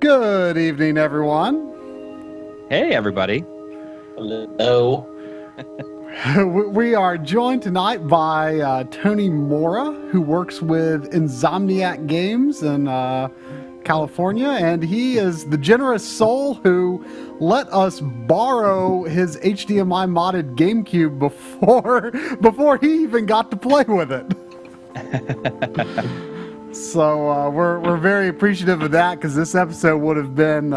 Good evening, everyone. Hey, everybody. Hello. We are joined tonight by Tony Mora, who works with Insomniac Games in California, and he is the generous soul who let us borrow his HDMI modded GameCube before he even got to play with it. So we're very appreciative of that, because this episode would have been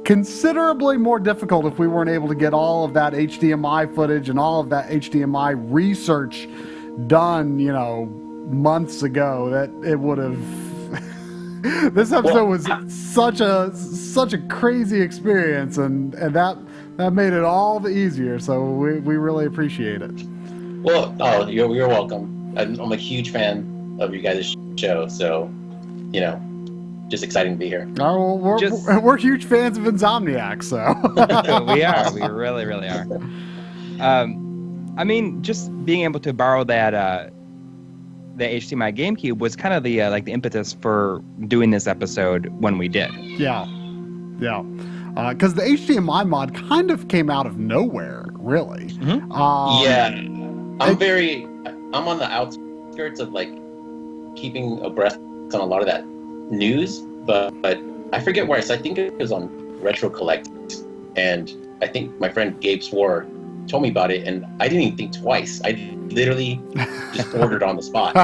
considerably more difficult if we weren't able to get all of that HDMI footage and all of that HDMI research done, months ago. That it would have. This episode was such a crazy experience, and that made it all the easier. So we really appreciate it. Well, you're welcome. I'm a huge fan of you guys' show, so just exciting to be here. Oh, well, we're huge fans of Insomniac, so we are. We really, really are. I mean, just being able to borrow that the HDMI GameCube was kind of the impetus for doing this episode when we did. Yeah. Because the HDMI mod kind of came out of nowhere, really. Mm-hmm. I'm on the outskirts of keeping abreast on a lot of that news, but I forget where. So I think it was on Retrode Collect, and I think my friend Gabe Swore told me about it, and I didn't even think twice. I literally just ordered on the spot,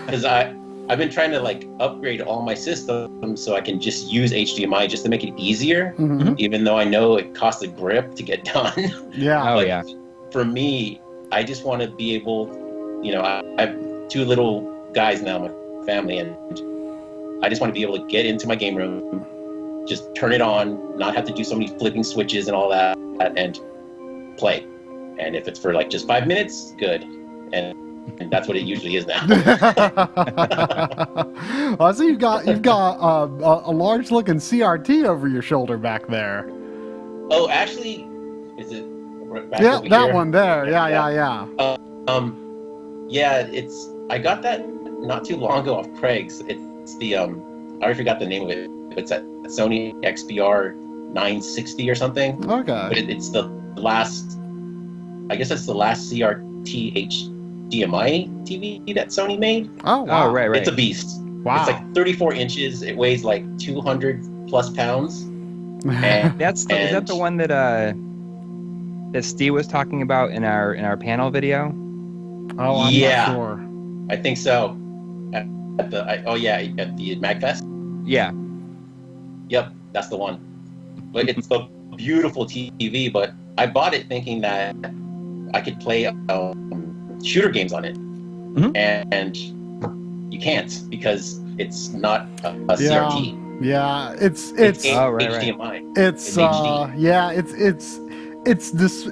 because I've been trying to upgrade all my systems so I can just use HDMI just to make it easier, even though I know it costs a grip to get done. Yeah. Yeah. For me, I just want to be able, I have two little guys now in my family, and I just want to be able to get into my game room, just turn it on, not have to do so many flipping switches and all that, and play. And if it's for just 5 minutes, good. And that's what it usually is now. I see you've got a large looking CRT over your shoulder back there. Oh, actually, is it back yeah, over that here? one there. Yeah. Yeah, I got that not too long ago off Craig's. It's the I already forgot the name of it. It's that Sony XBR 960 or something. Okay. But it's the last. I guess that's the last CRT HDMI TV that Sony made. Oh, wow. Oh, right. It's a beast. Wow. It's 34 inches. It weighs 200 plus pounds. And Is that the one that Steve was talking about in our panel video? Oh, I'm not sure. I think so. At the MagFest. Yeah. Yep, that's the one. But it's a beautiful TV. But I bought it thinking that I could play shooter games on it, and you can't, because it's not a CRT. Yeah, it's HDMI. Right. It's HD.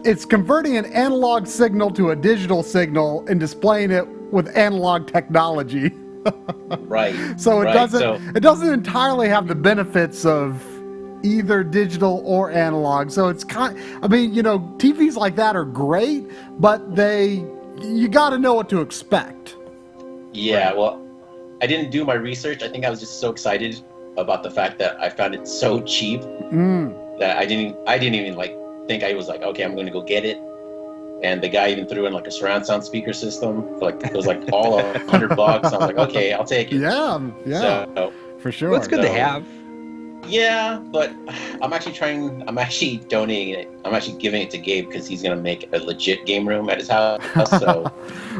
It's converting an analog signal to a digital signal and displaying it with analog technology. Right. So it doesn't entirely have the benefits of either digital or analog. So it's TVs like that are great, but you got to know what to expect. Yeah. Right. Well, I didn't do my research. I think I was just so excited about the fact that I found it so cheap that I didn't even think. I was okay, I'm going to go get it. And the guy even threw in a surround sound speaker system. It was all $100. I was okay, I'll take it. Yeah, so, for sure. Well, it's good to have. Yeah, but I'm actually donating it. I'm actually giving it to Gabe because he's going to make a legit game room at his house. So,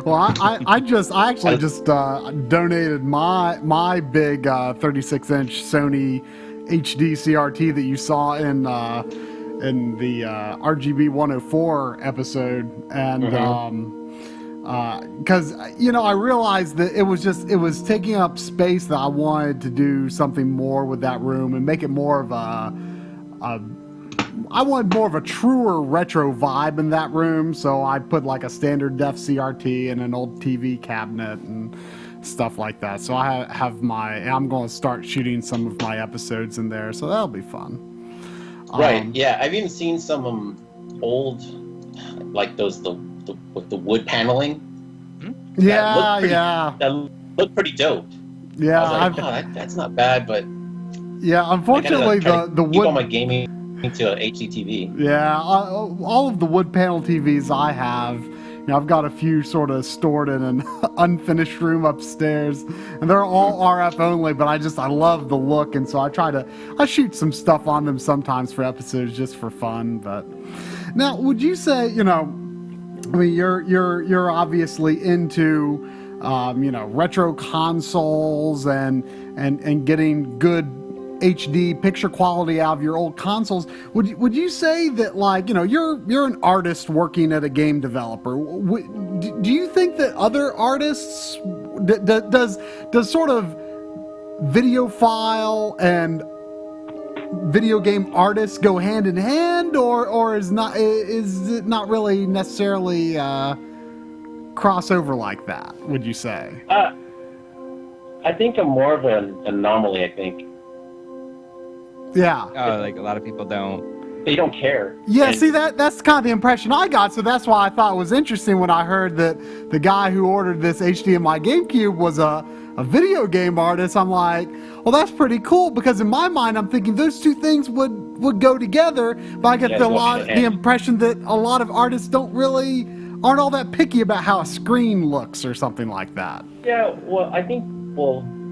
well, I actually just donated my big 36-inch Sony HD CRT that you saw in the RGB 104 episode, and because I realized that it was taking up space, that I wanted to do something more with that room and make it more of I wanted more of a truer retro vibe in that room, so I put a standard def CRT and an old TV cabinet and stuff like that. So I'm going to start shooting some of my episodes in there, so that'll be fun. Right. Yeah, I've even seen some old, those with the wood paneling. Yeah, that looked pretty dope. Yeah, I was that's not bad, but Yeah, unfortunately, I gotta the keep wood. all my gaming to a HDTV. Yeah, all of the wood panel TVs I have, I've got a few sort of stored in an unfinished room upstairs, and they're all RF only. But I love the look, and so I shoot some stuff on them sometimes for episodes just for fun. But now, would you say, I mean, you're obviously into, retro consoles and getting good HD picture quality out of your old consoles. Would you say that, like, you're an artist working at a game developer? Do you think that other artists does sort of videophile and video game artists go hand in hand, or is it not really necessarily crossover like that? Would you say? I think I'm more of an anomaly. I think. Yeah. Like a lot of people don't. They don't care. Yeah, And- see, that's kind of the impression I got, so that's why I thought it was interesting when I heard that the guy who ordered this HDMI GameCube was a video game artist. I'm like, well, that's pretty cool, because in my mind, I'm thinking those two things would go together, but I get the impression that a lot of artists aren't all that picky about how a screen looks or something like that. Yeah, well, I think,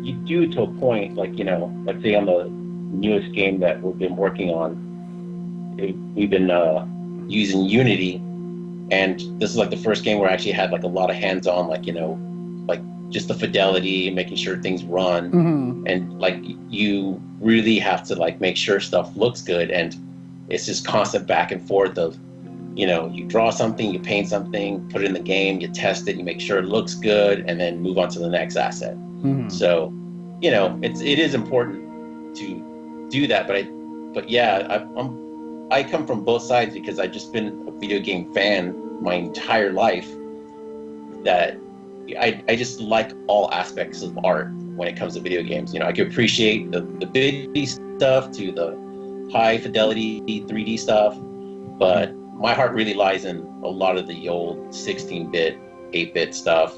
you do to a point, like, let's say on the newest game that we've been working on, we've been using Unity, and this is like the first game where I actually had like a lot of hands-on, like, like just the fidelity, making sure things run, and like you really have to like make sure stuff looks good, and it's just constant back and forth of, you draw something, you paint something, put it in the game, you test it, you make sure it looks good, and then move on to the next asset. So, it is important to do that, but yeah, I come from both sides, because I've just been a video game fan my entire life, that I just like all aspects of art when it comes to video games. I can appreciate the bitty stuff to the high fidelity 3D stuff, but my heart really lies in a lot of the old 16-bit, 8-bit stuff,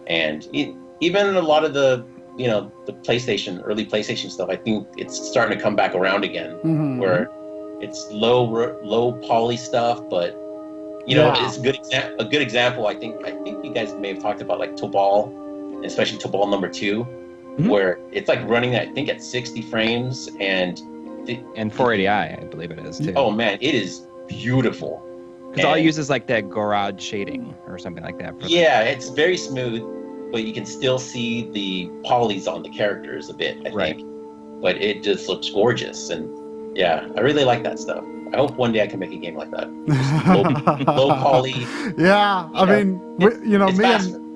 and even a lot of the the early PlayStation stuff. I think it's starting to come back around again, where it's low poly stuff, but it's a good example. I think you guys may have talked about like Tobal, especially Tobal number 2, where it's like running I think at 60 frames and 480i, I believe it is too. Oh man, it is beautiful. Because all it uses like that garage shading or something like that. It's very smooth, but you can still see the polys on the characters a bit, I think. But it just looks gorgeous, and yeah, I really like that stuff. I hope one day I can make a game like that. Just low poly. Yeah, I mean,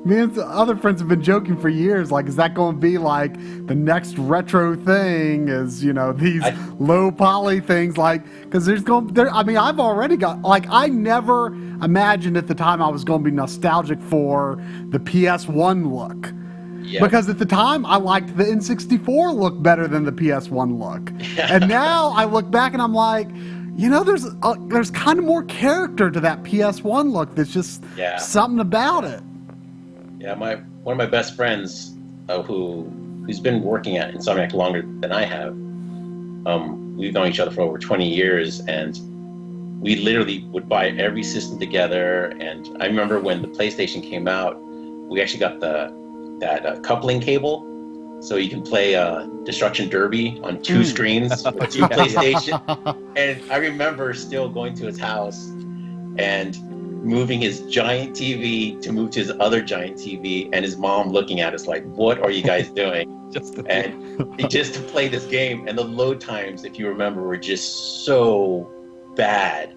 me and other friends have been joking for years. Like, is that going to be like the next retro thing? Is these low poly things? Like, because I've already got, like, I never imagined at the time I was going to be nostalgic for the PS1 look. Yeah. Because at the time I liked the N64 look better than the PS1 look, and now I look back and I'm like, there's kind of more character to that PS1 look. There's just something about it. Yeah, one of my best friends, who's been working at Insomniac longer than I have, we've known each other for over 20 years, and we literally would buy every system together. And I remember when the PlayStation came out, we actually got that coupling cable, so you can play Destruction Derby on 2 screens with 2 PlayStation. And I remember still going to his house and moving his giant TV to move to his other giant TV, and his mom looking at us like, what are you guys doing? just to play this game. And the load times, if you remember, were just so bad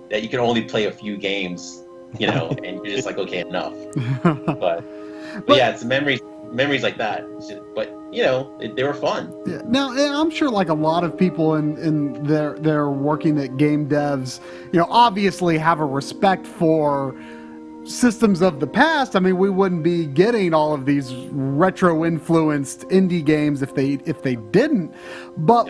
that you could only play a few games, and you're just like, okay, enough. But yeah, it's memories like that. But they were fun. Yeah. Now, I'm sure like a lot of people in they're working at game devs, obviously have a respect for systems of the past. I mean, we wouldn't be getting all of these retro influenced indie games if they didn't. But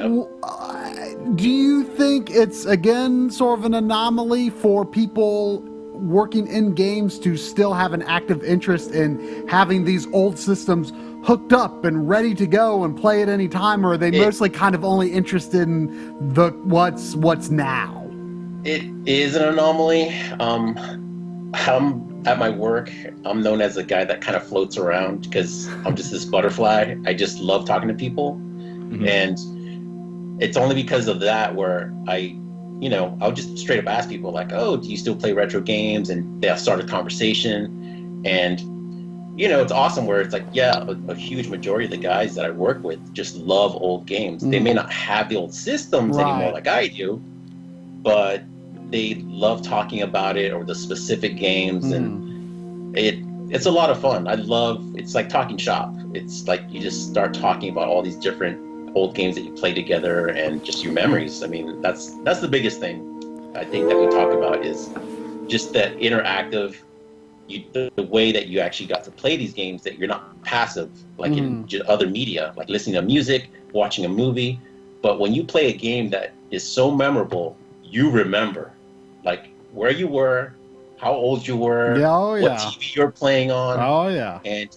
do you think it's again sort of an anomaly for people working in games to still have an active interest in having these old systems hooked up and ready to go and play at any time, or are they mostly kind of only interested in what's now? It is an anomaly. I'm at my work, I'm known as a guy that kind of floats around because I'm just this butterfly. I just love talking to people. And it's only because of that where I'll just straight up ask people like, oh, do you still play retro games? And they'll start a conversation. And, it's awesome where it's like, yeah, a huge majority of the guys that I work with just love old games. They may not have the old systems anymore like I do, but they love talking about it or the specific games. And it's a lot of fun. It's like talking shop. It's like you just start talking about all these different old games that you play together and just your memories. I mean, that's the biggest thing I think that we talk about is just that interactive, the way that you actually got to play these games, that you're not passive like in other media, like listening to music, watching a movie. But when you play a game that is so memorable, you remember like where you were, how old you were, what TV you're playing on. Oh yeah. And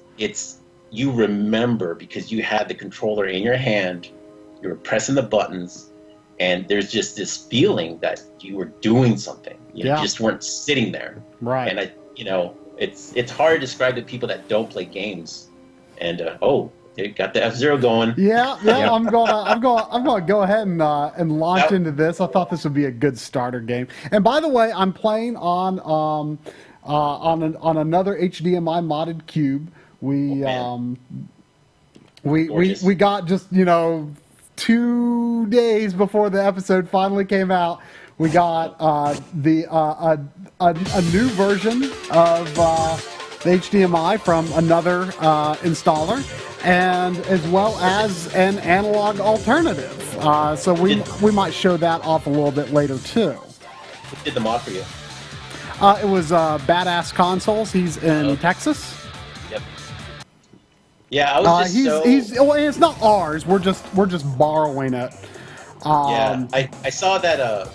you remember because you had the controller in your hand, you were pressing the buttons, and there's just this feeling that you were doing something. You just weren't sitting there. Right. And it's hard to describe to people that don't play games. And they got the F-Zero going. Yeah. I'm gonna go ahead and launch into this. I thought this would be a good starter game. And by the way, I'm playing on another HDMI modded cube. We got just 2 days before the episode finally came out. We got a new version of the HDMI from another installer, and as well as an analog alternative. So we might show that off a little bit later too. Who did the mod for you? It was Badass Consoles. He's in Texas. Yep. Yeah, I was it's not ours. We're just borrowing it. I saw that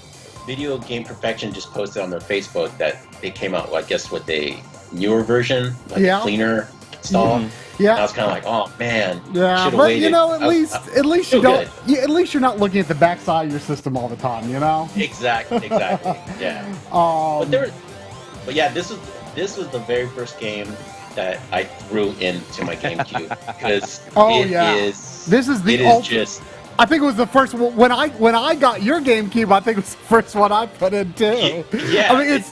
Video Game Perfection just posted on their Facebook that they came out, I guess, with a newer version, like cleaner install. Yeah, and I was kind of like, oh man. Yeah, but waited. At least you don't. At least you're not looking at the backside of your system all the time. Exactly. Yeah. But yeah, this was the very first game that I threw into my GameCube because this is the ultimate. I think it was the first one when I got your GameCube. I think it was the first one I put in too. Yeah, I mean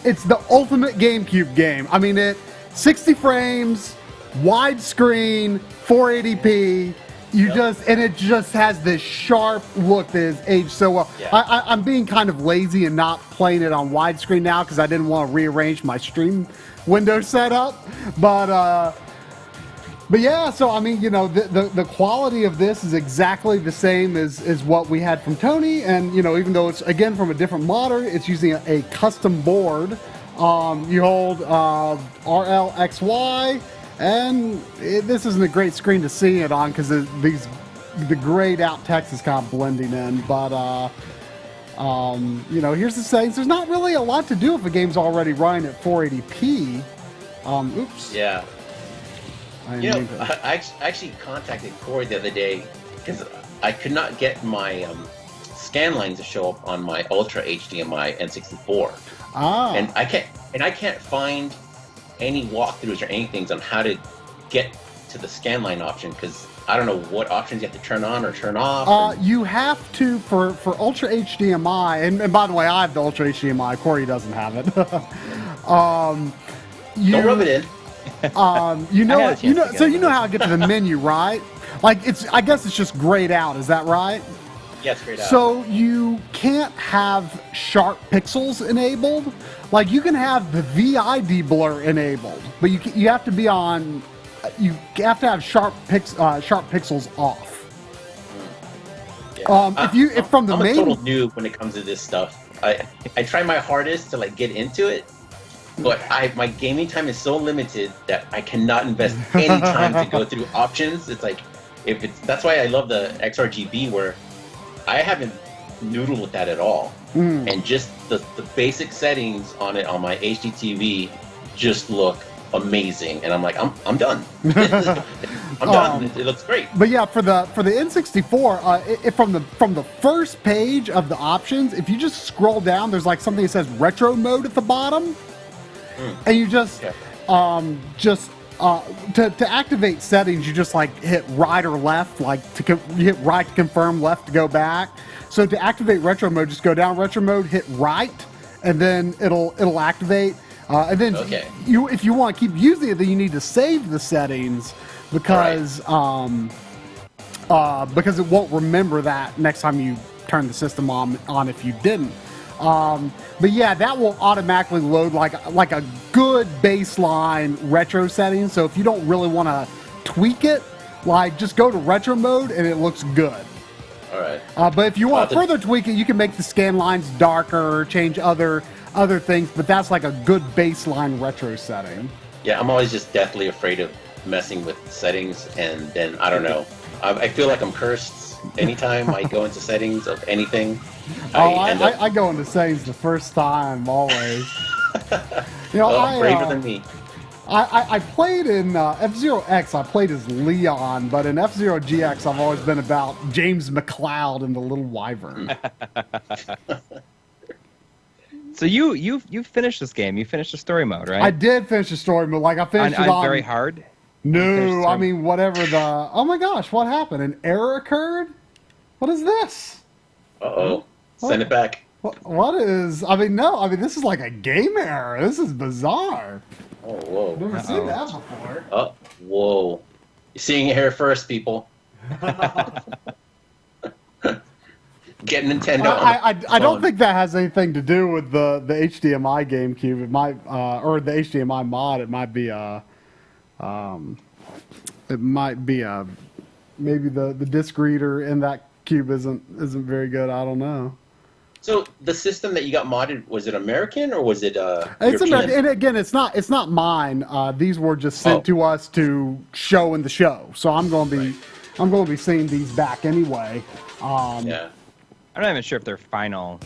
it's the ultimate GameCube game. I mean 60 frames, widescreen, 480p. It just has this sharp look that has aged so well. Yeah. I'm being kind of lazy and not playing it on widescreen now because I didn't want to rearrange my stream window setup. But yeah, so I mean, the quality of this is exactly the same as what we had from Tony, and even though it's again from a different modder, it's using a custom board. You hold RLXY. And this isn't a great screen to see it on because the grayed out text is kind of blending in. But here's the settings. There's not really a lot to do if a game's already running at 480p. Oops. Yeah. I actually contacted Coury the other day because I could not get my scan line to show up on my Ultra HDMI N64. And I can't find any walkthroughs or anything on how to get to the scan line option because I don't know what options you have to turn on or turn off. You have to for Ultra HDMI, and by the way, I have the Ultra HDMI. Coury doesn't have it. Don't rub it in. You know how to get to the menu, right? Like I guess it's just grayed out. Is that right? Yeah, it's grayed out. So you can't have sharp pixels enabled. Like you can have the VID blur enabled, but you have to be on. You have to have sharp pixels off. Yeah. If from the I'm main, a total noob when it comes to this stuff. I try my hardest to get into it, but my gaming time is so limited that I cannot invest any time to go through options. It's like that's why I love the XRGB where I haven't noodled with that at all. And just the basic settings on it on my HDTV just look amazing, and I'm like, I'm done. I'm done. It looks great. But yeah, for the N64, from the first page of the options, if you just scroll down, there's like something that says retro mode at the bottom, and you just to activate settings, you just like hit right or left, like you hit right to confirm, left to go back. So to activate retro mode, just go down retro mode, hit right, and then it'll activate. And then if you want to keep using it, then you need to save the settings because it won't remember that next time you turn the system on if you didn't. But yeah, that will automatically load like a good baseline retro setting. So if you don't really want to tweak it, like just go to retro mode and it looks good. All right. But if you want to further tweak it, you can make the scan lines darker, change other things. But that's like a good baseline retro setting. Yeah, I'm always just deathly afraid of messing with settings, and then I don't know. I feel like I'm cursed anytime I go into settings of anything. I go into settings the first time always. Braver than me. I played in F-Zero X, I played as Leon, but in F-Zero GX, I've always been about James McCloud and the Little Wyvern. So you finished this game. You finished the story mode, right? I did finish the story mode. Like I finished it on very hard. No, I mean whatever the. Oh my gosh, what happened? An error occurred. What is this? Send it back. What is? I mean, no. I mean, this is like a game error. This is bizarre. Oh, whoa. Never seen that before. Oh, whoa. You're seeing it here first, people. Get Nintendo. I don't think that has anything to do with the HDMI GameCube. It might, or the HDMI mod. It might be maybe the disc reader in that cube isn't very good. I don't know. So the system that you got modded, was it American or was it It's American, and again, it's not mine. These were just sent to us to show in the show. So I'm going to be seeing these back anyway. Yeah. I'm not even sure if they're final.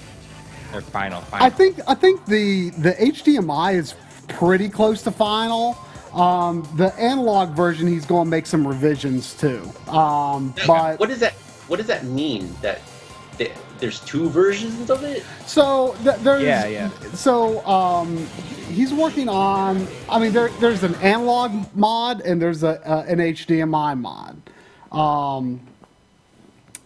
They're final. I think the HDMI is pretty close to final. The analog version, he's going to make some revisions to. But what does that mean? That there's two versions of it? So there's yeah. So he's working on. I mean, there's an analog mod and there's an HDMI mod.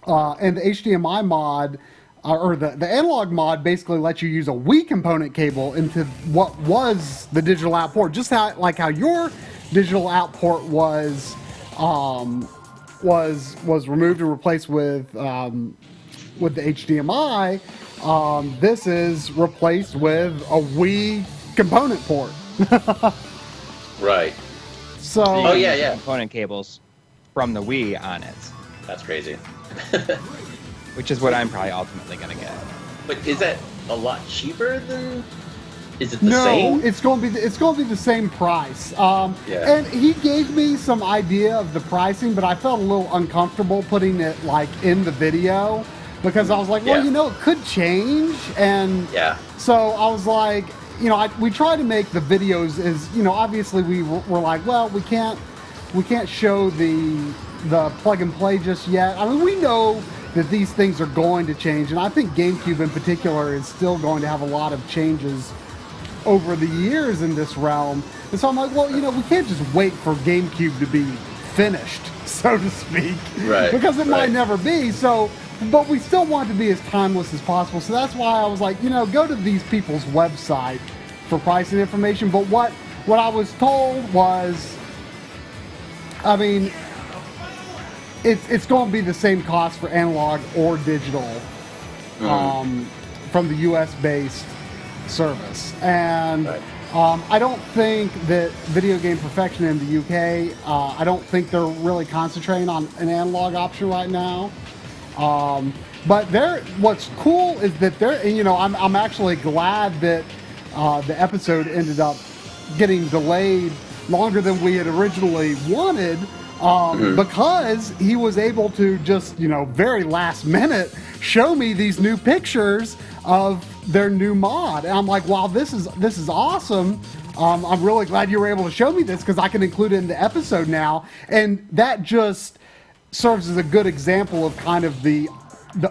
And the HDMI mod, or the analog mod, basically lets you use a Wii component cable into what was the digital out port. Just how your digital out port was removed and replaced with the HDMI. This is replaced with a Wii component port. Right. So component cables from the Wii on it. That's crazy. Which is what I'm probably ultimately going to get. But is that a lot cheaper than? Is it the same? No, it's going to be the same price. And he gave me some idea of the pricing, but I felt a little uncomfortable putting it like in the video because I was like, well, it could change, and so I was like, we try to make the videos as obviously we're like, well, we can't show the plug and play just yet. I mean, we know that these things are going to change, and I think GameCube in particular is still going to have a lot of changes over the years in this realm. And so I'm like, well, we can't just wait for GameCube to be finished, so to speak, right? Because it might never be. So, but we still want it to be as timeless as possible. So that's why I was like, go to these people's website for pricing information. But what I was told was, I mean, it's going to be the same cost for analog or digital from the US-based service. And I don't think that Video Game Perfection in the UK, I don't think they're really concentrating on an analog option right now. But what's cool is that I'm actually glad that the episode ended up getting delayed longer than we had originally wanted. Because he was able to just, very last minute show me these new pictures of their new mod. And I'm like, wow, this is awesome. I'm really glad you were able to show me this because I can include it in the episode now. And that just serves as a good example of kind of the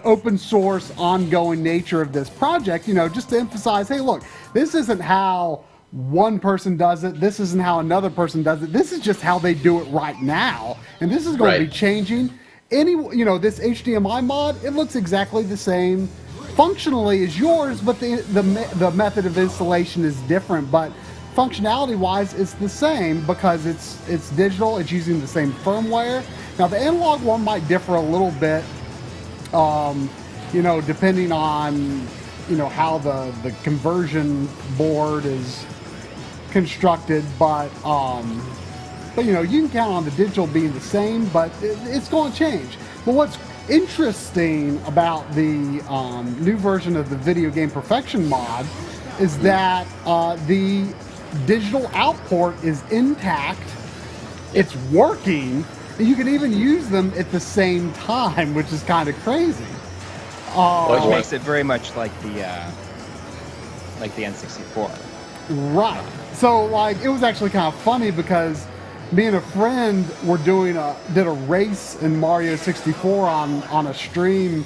open source ongoing nature of this project, just to emphasize, hey, look, this isn't how one person does it. This isn't how another person does it. This is just how they do it right now. And this is going to be changing. This HDMI mod, it looks exactly the same functionally as yours, but the method of installation is different. But functionality wise, it's the same because it's digital. It's using the same firmware. Now the analog one might differ a little bit, depending on how the conversion board is constructed. But you can count on the digital being the same, but it's going to change. But what's interesting about the new version of the Video Game Perfection mod is that the digital output is intact. It's working. You can even use them at the same time, which is kind of crazy. Which makes it very much like the N64. Right. So it was actually kind of funny because me and a friend did a race in Mario 64 on a stream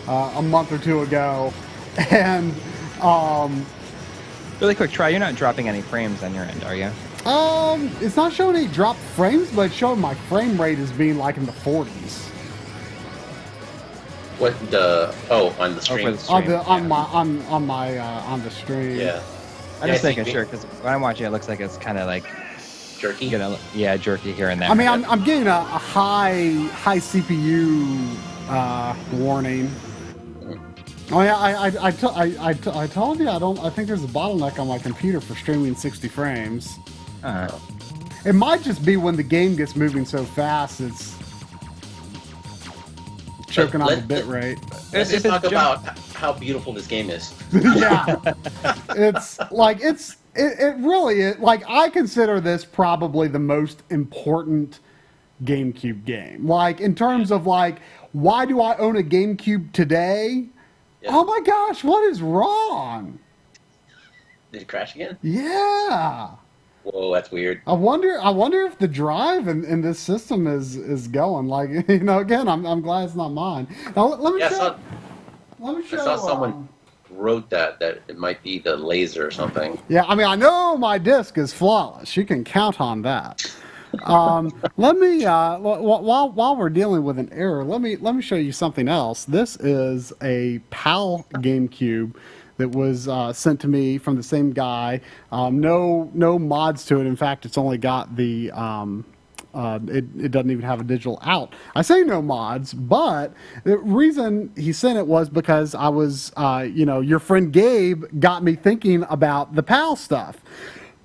a month or two ago, and really quick, Try, you're not dropping any frames on your end, are you? It's not showing any dropped frames, but it's showing my frame rate as being in the 40s. What on the stream? For the stream. On the stream. Yeah. I'm just making sure because when I'm watching, it looks like it's kind of like jerky. Jerky here and there. I mean, I'm getting a high CPU warning. Oh yeah, I told you I think there's a bottleneck on my computer for streaming 60 frames. It might just be when the game gets moving so fast, it's choking on the bit rate. Let's just talk about how beautiful this game is. Yeah, it really is. I consider this probably the most important GameCube game. In terms of why do I own a GameCube today? Yeah. Oh my gosh, what is wrong? Did it crash again? Yeah. Whoa, that's weird. I wonder if the drive in this system is going. Again, I'm glad it's not mine. Now let me show. I saw someone wrote that it might be the laser or something. Yeah, I mean, I know my disc is flawless. You can count on that. Let me while we're dealing with an error, let me show you something else. This is a PAL GameCube that was sent to me from the same guy. No mods to it. In fact, it's only got the it doesn't even have a digital out. I say no mods, but the reason he sent it was because I was your friend Gabe got me thinking about the PAL stuff.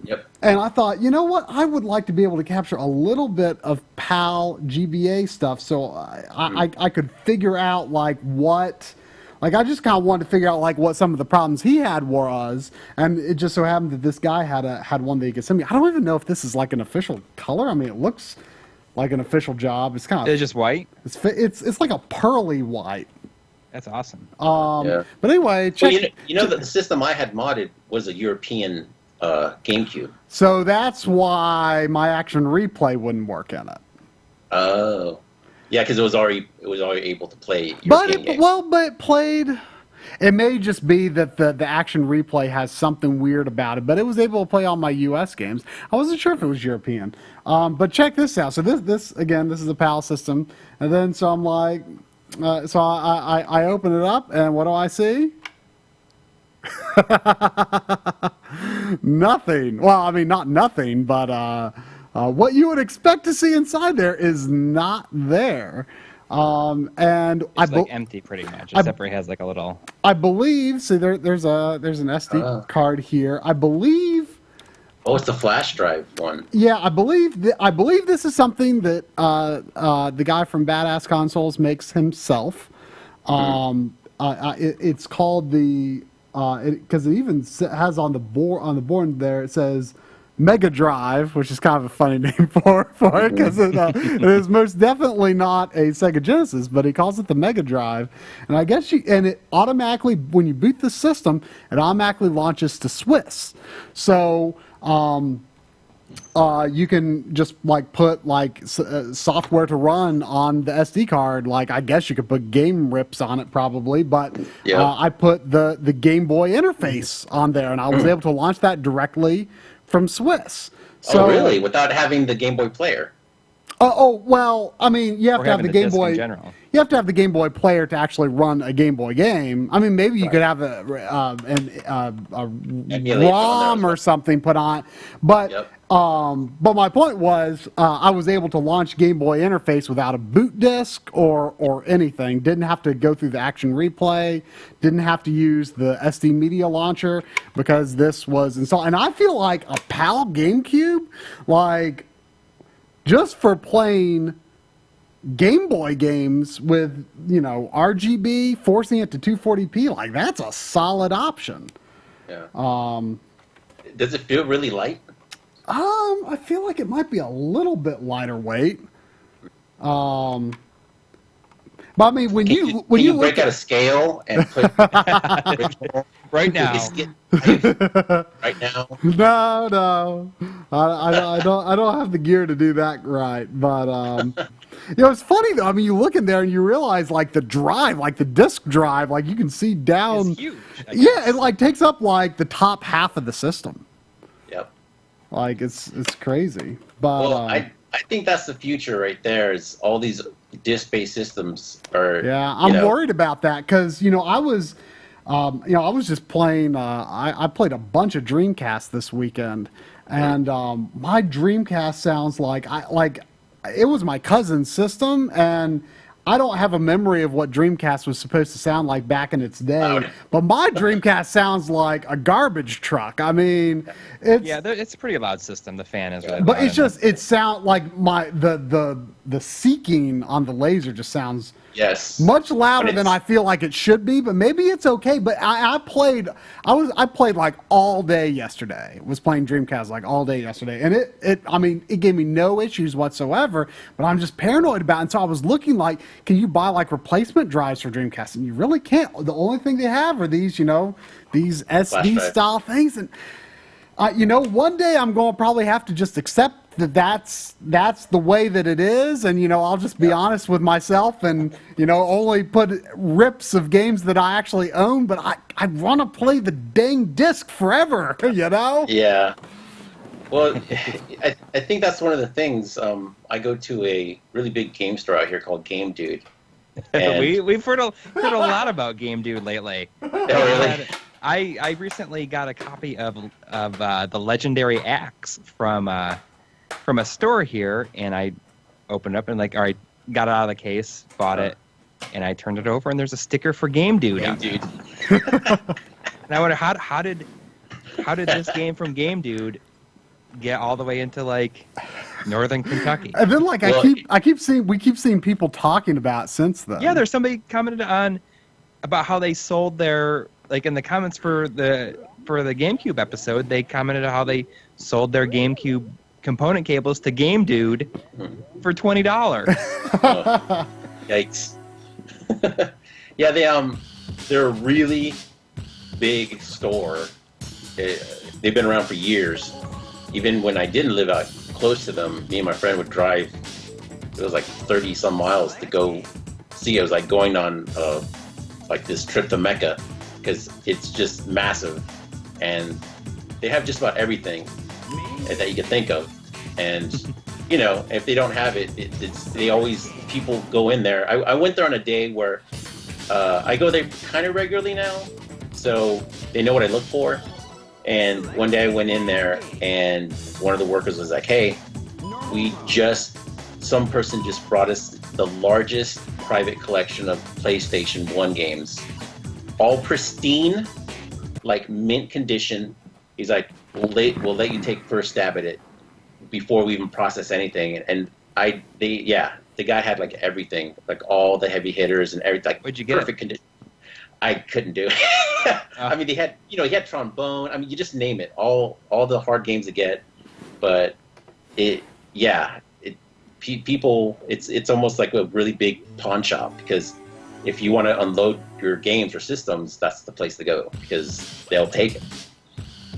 Yep. And I thought, you know what? I would like to be able to capture a little bit of PAL GBA stuff, so I could figure out what. I just kind of wanted to figure out what some of the problems he had was, and it just so happened that this guy had one that he could send me. I don't even know if this is an official color. I mean, it looks like an official job. It's kind of. It's just white. It's like a pearly white. That's awesome. Yeah. But anyway, check. Well, the system I had modded was a European GameCube. So that's why my action replay wouldn't work in it. Oh. Yeah, because it was already able to play. But it played. It may just be that the action replay has something weird about it, but it was able to play all my U.S. games. I wasn't sure if it was European. But check this out. So this is a PAL system, and then so I'm like, so I open it up, and what do I see? Nothing. Well, I mean, not nothing, but. What you would expect to see inside there is not there, and it's empty pretty much. Except for it has a little. I believe. See, there's an SD card here. I believe. Oh, it's the flash drive one. Yeah, I believe this is something that the guy from Badass Consoles makes himself. It's called the because it even has on the board there. It says Mega Drive, which is kind of a funny name for it, because it is most definitely not a Sega Genesis, but he calls it the Mega Drive. And I guess it automatically, when you boot the system, it automatically launches to Swiss. So you can just like put like software to run on the SD card. Like I guess you could put game rips on it probably, but I put the Game Boy interface on there, and I was able to launch that directly from Swiss. So, oh, really? Without having the Game Boy player? Well, I mean, you have to have the Game Boy. In general. You have to have the Game Boy player to actually run a Game Boy game. I mean, maybe you could have a ROM or something put on, but my point was, I was able to launch Game Boy interface without a boot disc or anything. Didn't have to go through the Action Replay. Didn't have to use the SD Media Launcher because this was installed. And I feel like a PAL GameCube, like just for playing Game Boy games with, RGB, forcing it to 240p, like that's a solid option. Yeah. Does it feel really light? I feel like it might be a little bit lighter weight. But I mean, when you break out a scale and put right now, right now. No, I don't have the gear to do that right. But it's funny though. I mean, you look in there and you realize like the drive, like the disc drive, like you can see down. It's huge. Yeah, it like takes up like the top half of the system. Yep. Like it's crazy. But I think that's the future right there. Is all these disc-based systems are. Yeah, I'm worried about that because I was. I was just playing. I played a bunch of Dreamcast this weekend, and my Dreamcast sounds like it was my cousin's system, and I don't have a memory of what Dreamcast was supposed to sound like back in its day. But my Dreamcast sounds like a garbage truck. I mean, it's a pretty loud system. The fan is really. But loud it's just it sounds like the seeking on the laser just sounds. Yes. Much louder than I feel like it should be, but maybe it's okay. But I played like all day yesterday. Was playing Dreamcast like all day yesterday, and it gave me no issues whatsoever. But I'm just paranoid about it. And so I was looking like, can you buy like replacement drives for Dreamcast? And you really can't. The only thing they have are these, these SD style things. And one day I'm going to probably have to just accept that's the way that it is, and I'll just be honest with myself, and only put rips of games that I actually own. But I want to play the dang disc forever, Yeah. Well, I think that's one of the things. I go to a really big game store out here called Game Dude. We've heard a lot about Game Dude lately. Oh, really? I recently got a copy of the Legendary Axe from a store here, and I opened it up and all right, got it out of the case, bought it, and I turned it over, and there's a sticker for Game Dude. Game Dude. And I wonder how did this game from Game Dude get all the way into northern Kentucky? And then we keep seeing people talking about it since then. Yeah, there's somebody commented about how they sold their in the comments for the GameCube episode, they commented how they sold their GameCube component cables to Game Dude for $20. Oh, yikes! Yeah, they're a really big store. They've been around for years. Even when I didn't live out close to them, me and my friend would drive. It was like 30 some miles to go see. It was like going on this trip to Mecca because it's just massive, and they have just about everything that you can think of. And if they don't have it, people go in there. I went there on a day where I go there kind of regularly now, so they know what I look for. And one day I went in there, and one of the workers was like, "Hey, some person just brought us the largest private collection of PlayStation 1 games, all pristine, like mint condition." He's like, we'll let you take first stab at it before we even process anything. And the guy had everything, all the heavy hitters and everything, What'd you get? Perfect condition. I couldn't do it. I mean, he had trombone. I mean, you just name it. All the hard games to get. but people, it's almost like a really big pawn shop, because if you want to unload your games or systems, that's the place to go, because they'll take it.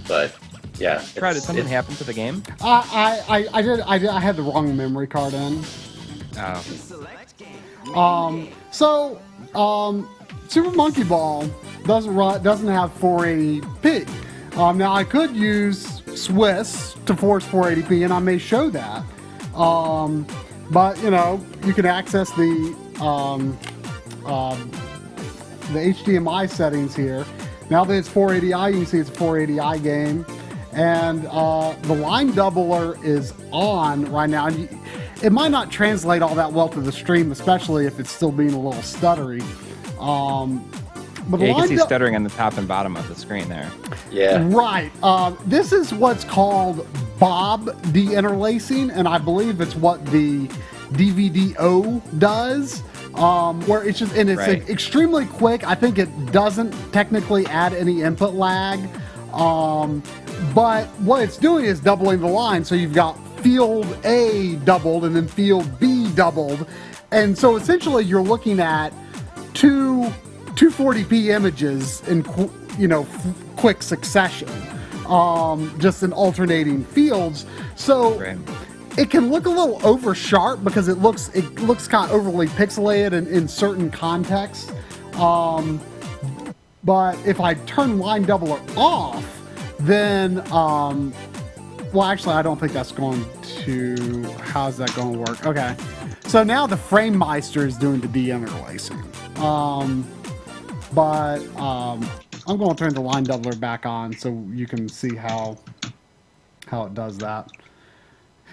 But yeah, Did something happen to the game? I did. I had the wrong memory card in. Oh. Super Monkey Ball doesn't have 480p. Now I could use Swiss to force 480p, and I may show that. But you know, you can access the HDMI settings here. Now that it's 480i, you can see it's a 480i game, and the line doubler is on right now. And it might not translate all that well to the stream, especially if it's still being a little stuttery. But you can see stuttering on the top and bottom of the screen there. Yeah. Right. This is what's called Bob deinterlacing, and I believe it's what the DVD-O does, where it's just, and it's Right. extremely quick. I think it doesn't technically add any input lag, but what it's doing is doubling the line. So you've got field A doubled and then field B doubled, and so essentially you're looking at two 240p images in quick succession, just in alternating fields. So Right. it can look a little over sharp because it looks kind of overly pixelated in certain contexts. But if I turn line doubler off, then well, actually, I don't think that's going to. How's that going to work? Okay, so now the Frame Meister is doing the deinterlacing. But I'm going to turn the line doubler back on so you can see how it does that.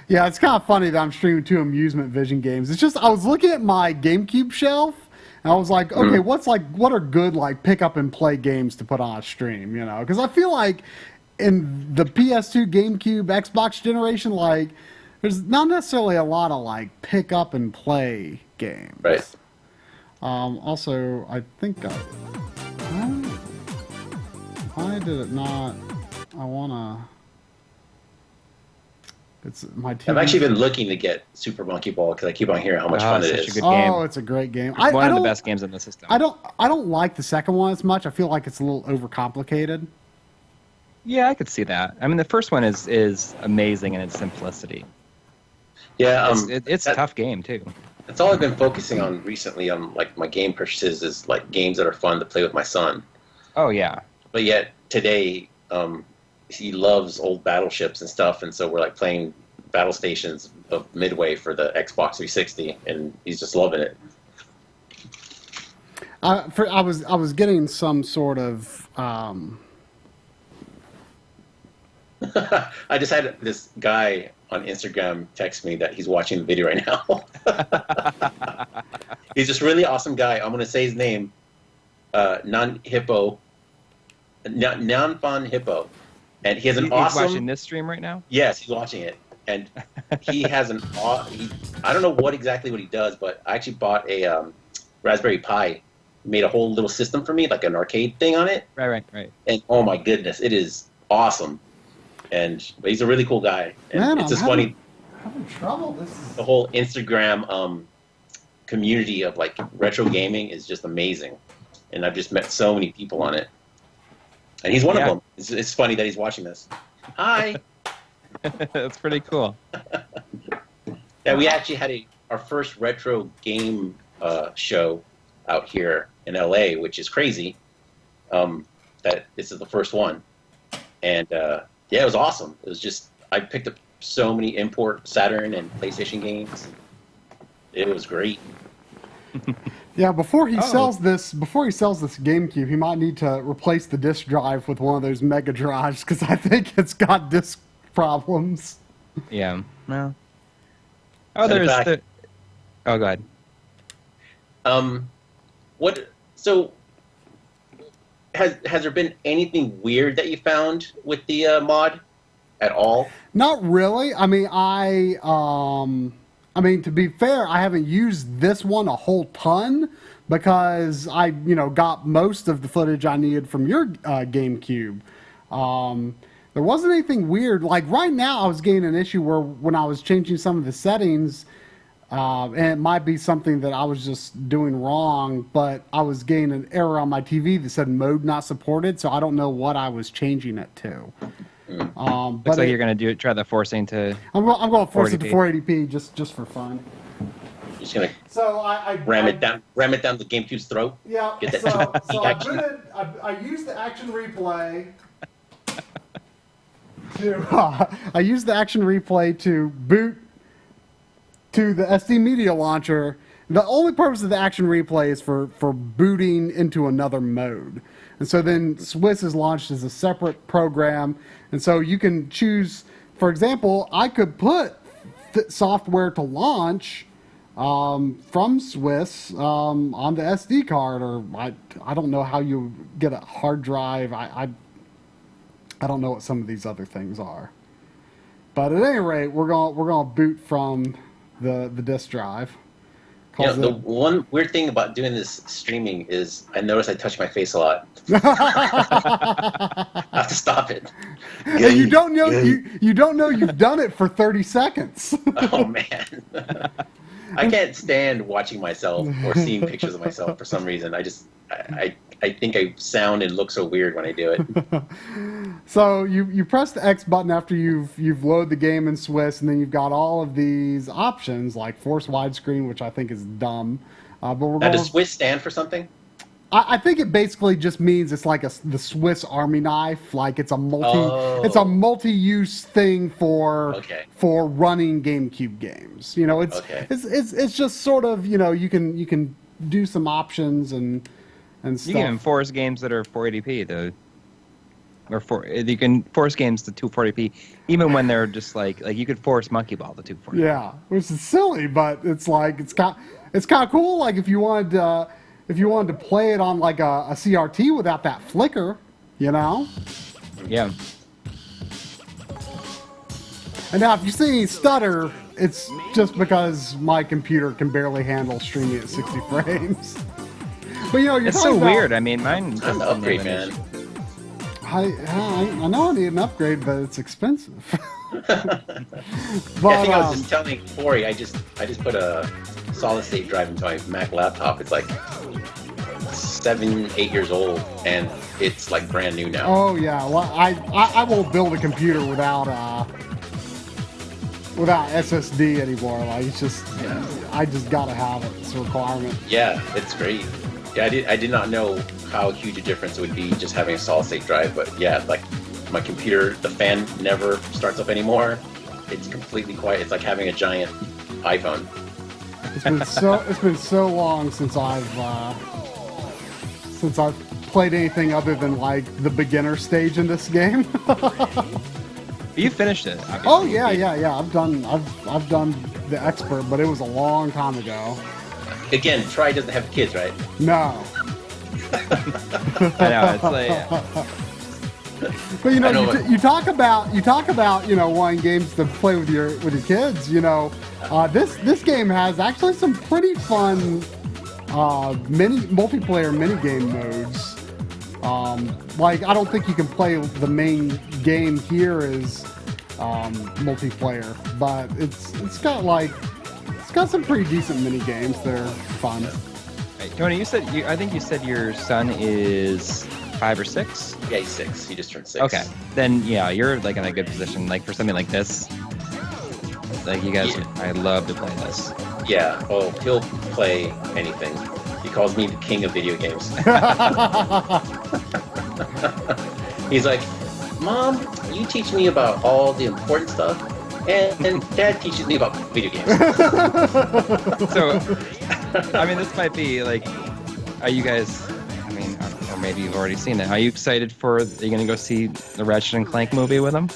Yeah, it's kind of funny that I'm streaming two Amusement Vision games. It's just I was looking at my GameCube shelf and I was like, okay, what are good like pick up and play games to put on a stream? You know, because I feel like in the PS2, GameCube, Xbox generation, like there's not necessarily a lot of like pick up and play games. Right. Also, I think why did it not? I wanna. It's my TV. I've actually been looking to get Super Monkey Ball because I keep on hearing how much fun it such a is. good game. Oh, it's a great game. It's one of the best games in the system. I don't like the second one as much. I feel like it's a little overcomplicated. Yeah, I could see that. I mean, the first one is amazing in its simplicity. Yeah, It's a tough game too. That's all I've been focusing on recently on like my game purchases is like games that are fun to play with my son. Oh yeah. But yet today, he loves old battleships and stuff, and so we're like playing Battle Stations of Midway for the Xbox 360, and he's just loving it. I was getting some sort of. I just had this guy on Instagram text me that he's watching the video right now. He's this really awesome guy. I'm going to say his name. Non-Fan Hippo. And he has an He's awesome... watching this stream right now? Yes, he's watching it. And he has I don't know what he does, but I actually bought a Raspberry Pi. He made a whole little system for me, like an arcade thing on it. Right. And oh my goodness, it is awesome. But he's a really cool guy. And Man, it's just funny. Having trouble. The whole Instagram community of like retro gaming is just amazing. And I've just met so many people on it. And he's one of them. It's funny that he's watching this. Hi. That's pretty cool. Yeah, we actually had our first retro game show out here in LA, which is crazy. That this is the first one. And yeah, it was awesome. It was just, I picked up so many import Saturn and PlayStation games. It was great. Yeah, before he sells this GameCube, he might need to replace the disk drive with one of those Mega Drives because I think it's got disk problems. Yeah. No. Oh, there's the. Oh, go ahead. So, has there been anything weird that you found with the mod at all? Not really. I mean, to be fair, I haven't used this one a whole ton because I, got most of the footage I needed from your GameCube. There wasn't anything weird. Like right now, I was getting an issue where when I was changing some of the settings, and it might be something that I was just doing wrong, but I was getting an error on my TV that said mode not supported, so I don't know what I was changing it to. Looks like you're going to try the forcing to... I'm going to force 480p. it to 480p just for fun. Just gonna So I ram it down the GameCube's throat. Yeah, Get that so action. I used the action replay I used the action replay to boot to the SD Media Launcher. The only purpose of the action replay is for booting into another mode. And so then Swiss is launched as a separate program. And so you can choose, for example, I could put software to launch from Swiss on the SD card, or I don't know how you get a hard drive. I don't know what some of these other things are, but at any rate, we're gonna boot from the disk drive. You know, the one weird thing about doing this streaming is I notice I touch my face a lot. I have to stop it. And you don't know you don't know you've done it for 30 seconds. Oh man. I can't stand watching myself or seeing pictures of myself for some reason. I think I sound and look so weird when I do it. So you press the X button after you've loaded the game in Swiss, and then you've got all of these options like force widescreen, which I think is dumb. But Now, does Swiss stand for something? I think it basically just means it's like the Swiss Army knife, like it's a multi-use thing for running GameCube games. You know, it's just sort of, you know, you can do some options and stuff. You can even force games that are 480p though. You can force games to 240p, even when they're just like you could force Monkey Ball to 240p. Yeah, which is silly, but it's like it's kind of cool. Like if you wanted to play it on like a CRT without that flicker, you know. Yeah. And now if you see any stutter, it's just because my computer can barely handle streaming at 60 frames. But you know, it's so weird. I mean, mine. That's an upgrade, man. I know I need an upgrade, but it's expensive. But, I think I was just telling Coury, I just put a solid state drive into my Mac laptop. It's like 7-8 years old, and it's like brand new now. Oh yeah, well I won't build a computer without SSD anymore. Like it's just I just gotta have it. It's a requirement. Yeah, it's great. Yeah, I did not know how huge a difference it would be just having a solid state drive, but yeah, like my computer, the fan never starts up anymore. It's completely quiet. It's like having a giant iPhone. It's been so long since I've played anything other than like the beginner stage in this game. You finished it. Obviously. Oh yeah. I've done the expert, but it was a long time ago. Again, Troy doesn't have kids, right? No. I know, it's like. But you know, you talk about you know wanting games to play with your kids. You know, this game has actually some pretty fun multiplayer mini game modes. Like I don't think you can play the main game here as multiplayer, but it's got some pretty decent mini games. They're fun. Hey, Tony, I think you said your son is 5 or 6? Yeah, he's 6. He just turned 6. Okay, then yeah, you're like in a good position. Like for something like this, like you guys, I love to play this. Yeah. Oh, he'll play anything. He calls me the king of video games. He's like, Mom, you teach me about all the important stuff, and Dad teaches me about video games. So, I mean, this might be like, are you guys? I mean, or maybe you've already seen it. Are you excited are you gonna go see the Ratchet and Clank movie with him?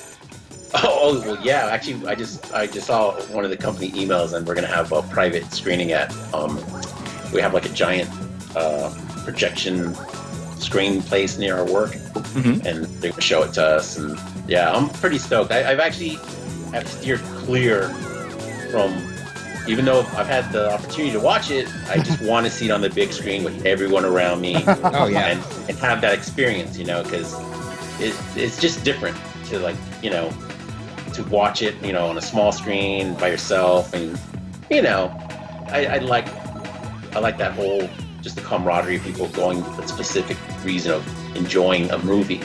Oh well, yeah. Actually, I just saw one of the company emails, and we're gonna have a private screening at. We have like a giant projection screen place near our work, and they're gonna show it to us. And yeah, I'm pretty stoked. I've steered clear from. Even though I've had the opportunity to watch it, I just want to see it on the big screen with everyone around me. Oh yeah, and have that experience, you know, because it's just different to like, to watch it, on a small screen by yourself, and I like that whole, just the camaraderie of people going with a specific reason of enjoying a movie.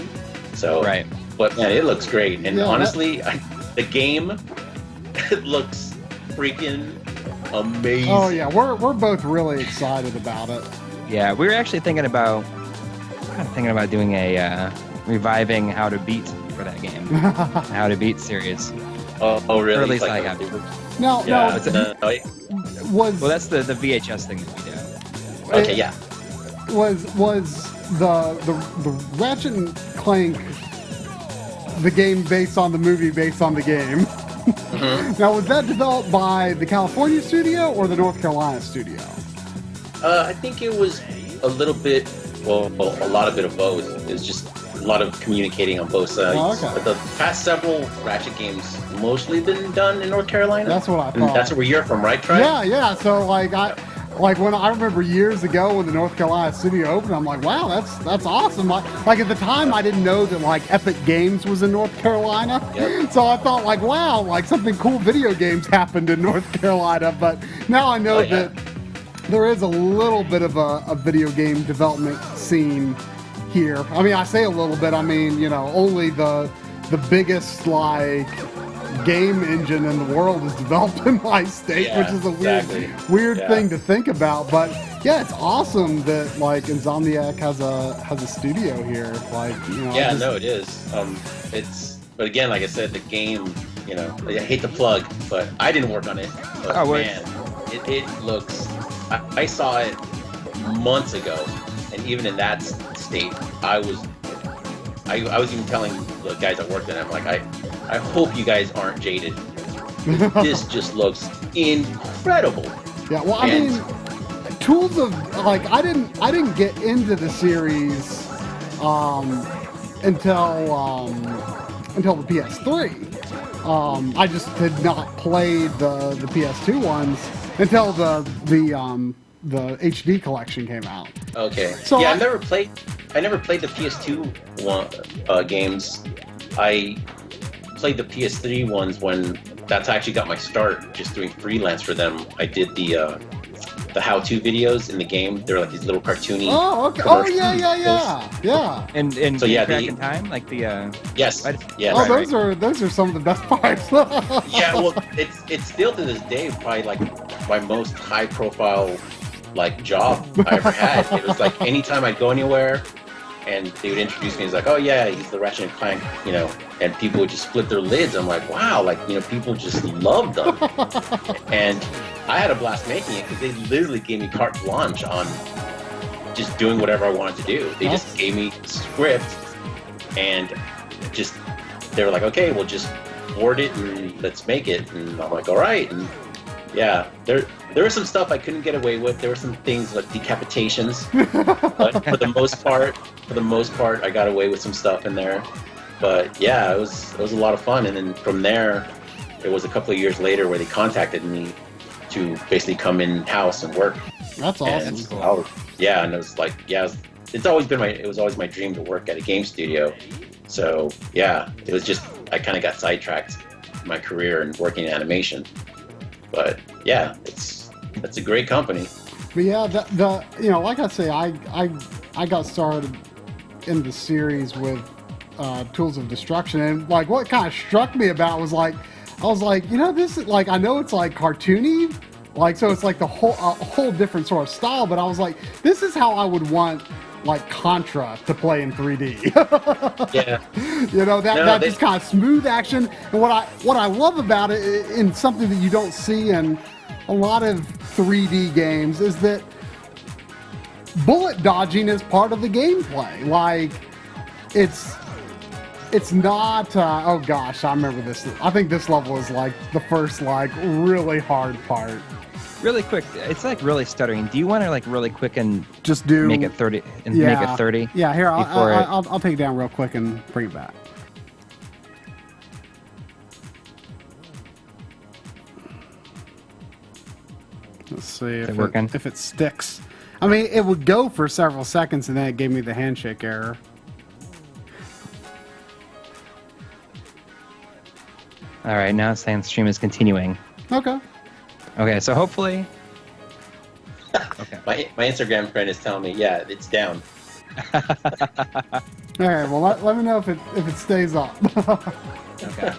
So, right. But man, it looks great, and Yeah, honestly, the game looks freaking amazing. Oh yeah, we're both really excited about it. Yeah, we were actually thinking about doing a reviving How to Beat for that game, How to Beat series. Oh really? Or at least Like, I have. No, yeah, was Well, that's the VHS thing that we did. okay, yeah. was the Ratchet and Clank the game based on the movie based on the game? Mm-hmm. Now, was that developed by the California studio or the North Carolina studio? I think it was a little bit, well, a lot of both. It's just a lot of communicating on both sides. Oh, okay. But the past several Ratchet games mostly been done in North Carolina. That's what I And thought. that's where you're from, right, Trey? Yeah. So like when I remember years ago when the North Carolina studio opened, I'm like, wow, that's awesome. Like at the time, I didn't know that like Epic Games was in North Carolina. Yep. So I thought like, wow, like something cool video games happened in North Carolina. But now I know that there is a little bit of a video game development scene here. I mean, I say a little bit. I mean, only the biggest like game engine in the world is developed in my state, Yeah, which is a weird Yeah. thing to think about. But yeah, it's awesome that like Insomniac has a studio here. Like, Yeah, no, it is. But again, like I said, the game, I hate to plug, but I didn't work on it. But Oh, wait. man, it looks, I saw it months ago, and even in that state, I was even telling the guys that worked in it, I'm like, I hope you guys aren't jaded. This just looks incredible. Yeah, well, I mean, Tools of like I didn't get into the series until the PS3. I just had not played the PS2 ones until the HD collection came out. Okay. So yeah, I never played the PS2 games. I played the PS3 ones when that's actually got my start, just doing freelance for them. I did the how-to videos in the game. They're like these little cartoony. Oh, okay. Oh, yeah. And So, yeah, back the- in time, like the Yes. Yes. Oh, Right, those are some of the best parts. Yeah. Well, it's still to this day probably like my most high-profile like job I ever had. It was like anytime I'd go anywhere, and they would introduce me as like, oh yeah, he's the Ratchet and Clank, and people would just flip their lids. I'm like, wow, like, people just loved them. And I had a blast making it because they literally gave me carte blanche on just doing whatever I wanted to do. They just gave me a script, and they were like, okay, we'll just board it and let's make it. And I'm like, all right. And yeah, there was some stuff I couldn't get away with. There were some things like decapitations, but for the most part, I got away with some stuff in there. But yeah, it was a lot of fun. And then from there, it was a couple of years later where they contacted me to basically come in house and work. That's awesome. That's cool. And it was like, it's always been it was always my dream to work at a game studio. So yeah, it was just I kind of got sidetracked in my career and working in animation. But yeah, it's a great company. But yeah, like I say, I got started in the series with Tools of Destruction, and like what kind of struck me about was like I was like, this is like I know it's like cartoony, like so it's like the whole different sort of style, but I was like, this is how I would want like Contra to play in 3D. Yeah. That just kind of smooth action. And what I love about it, in something that you don't see in a lot of 3D games, is that bullet dodging is part of the gameplay. Like, it's not. Oh gosh, I remember this. I think this level is like the first like really hard part. really quick. It's like really stuttering. Do you want to like really quick and Just do make it 30 and make it 30? Yeah, here before I'll take it down real quick and bring it back. Let's see if it sticks. I mean, it would go for several seconds, and then it gave me the handshake error. All right, now it's saying the stream is continuing. Okay. Okay, so hopefully. Okay. My Instagram friend is telling me, yeah, it's down. All right. Well, let me know if it stays up. Okay.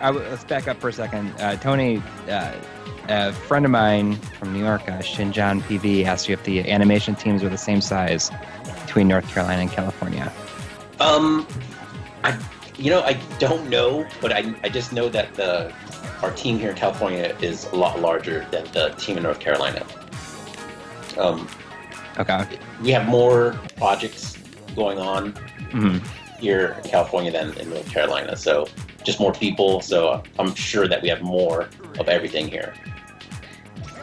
Let's back up for a second. Tony, a friend of mine from New York, Shinjan PV, asked you if the animation teams were the same size between North Carolina and California. I don't know, but I just know that our team here in California is a lot larger than the team in North Carolina. Okay. We have more projects going on here in California than in North Carolina, so just more people. So I'm sure that we have more of everything here,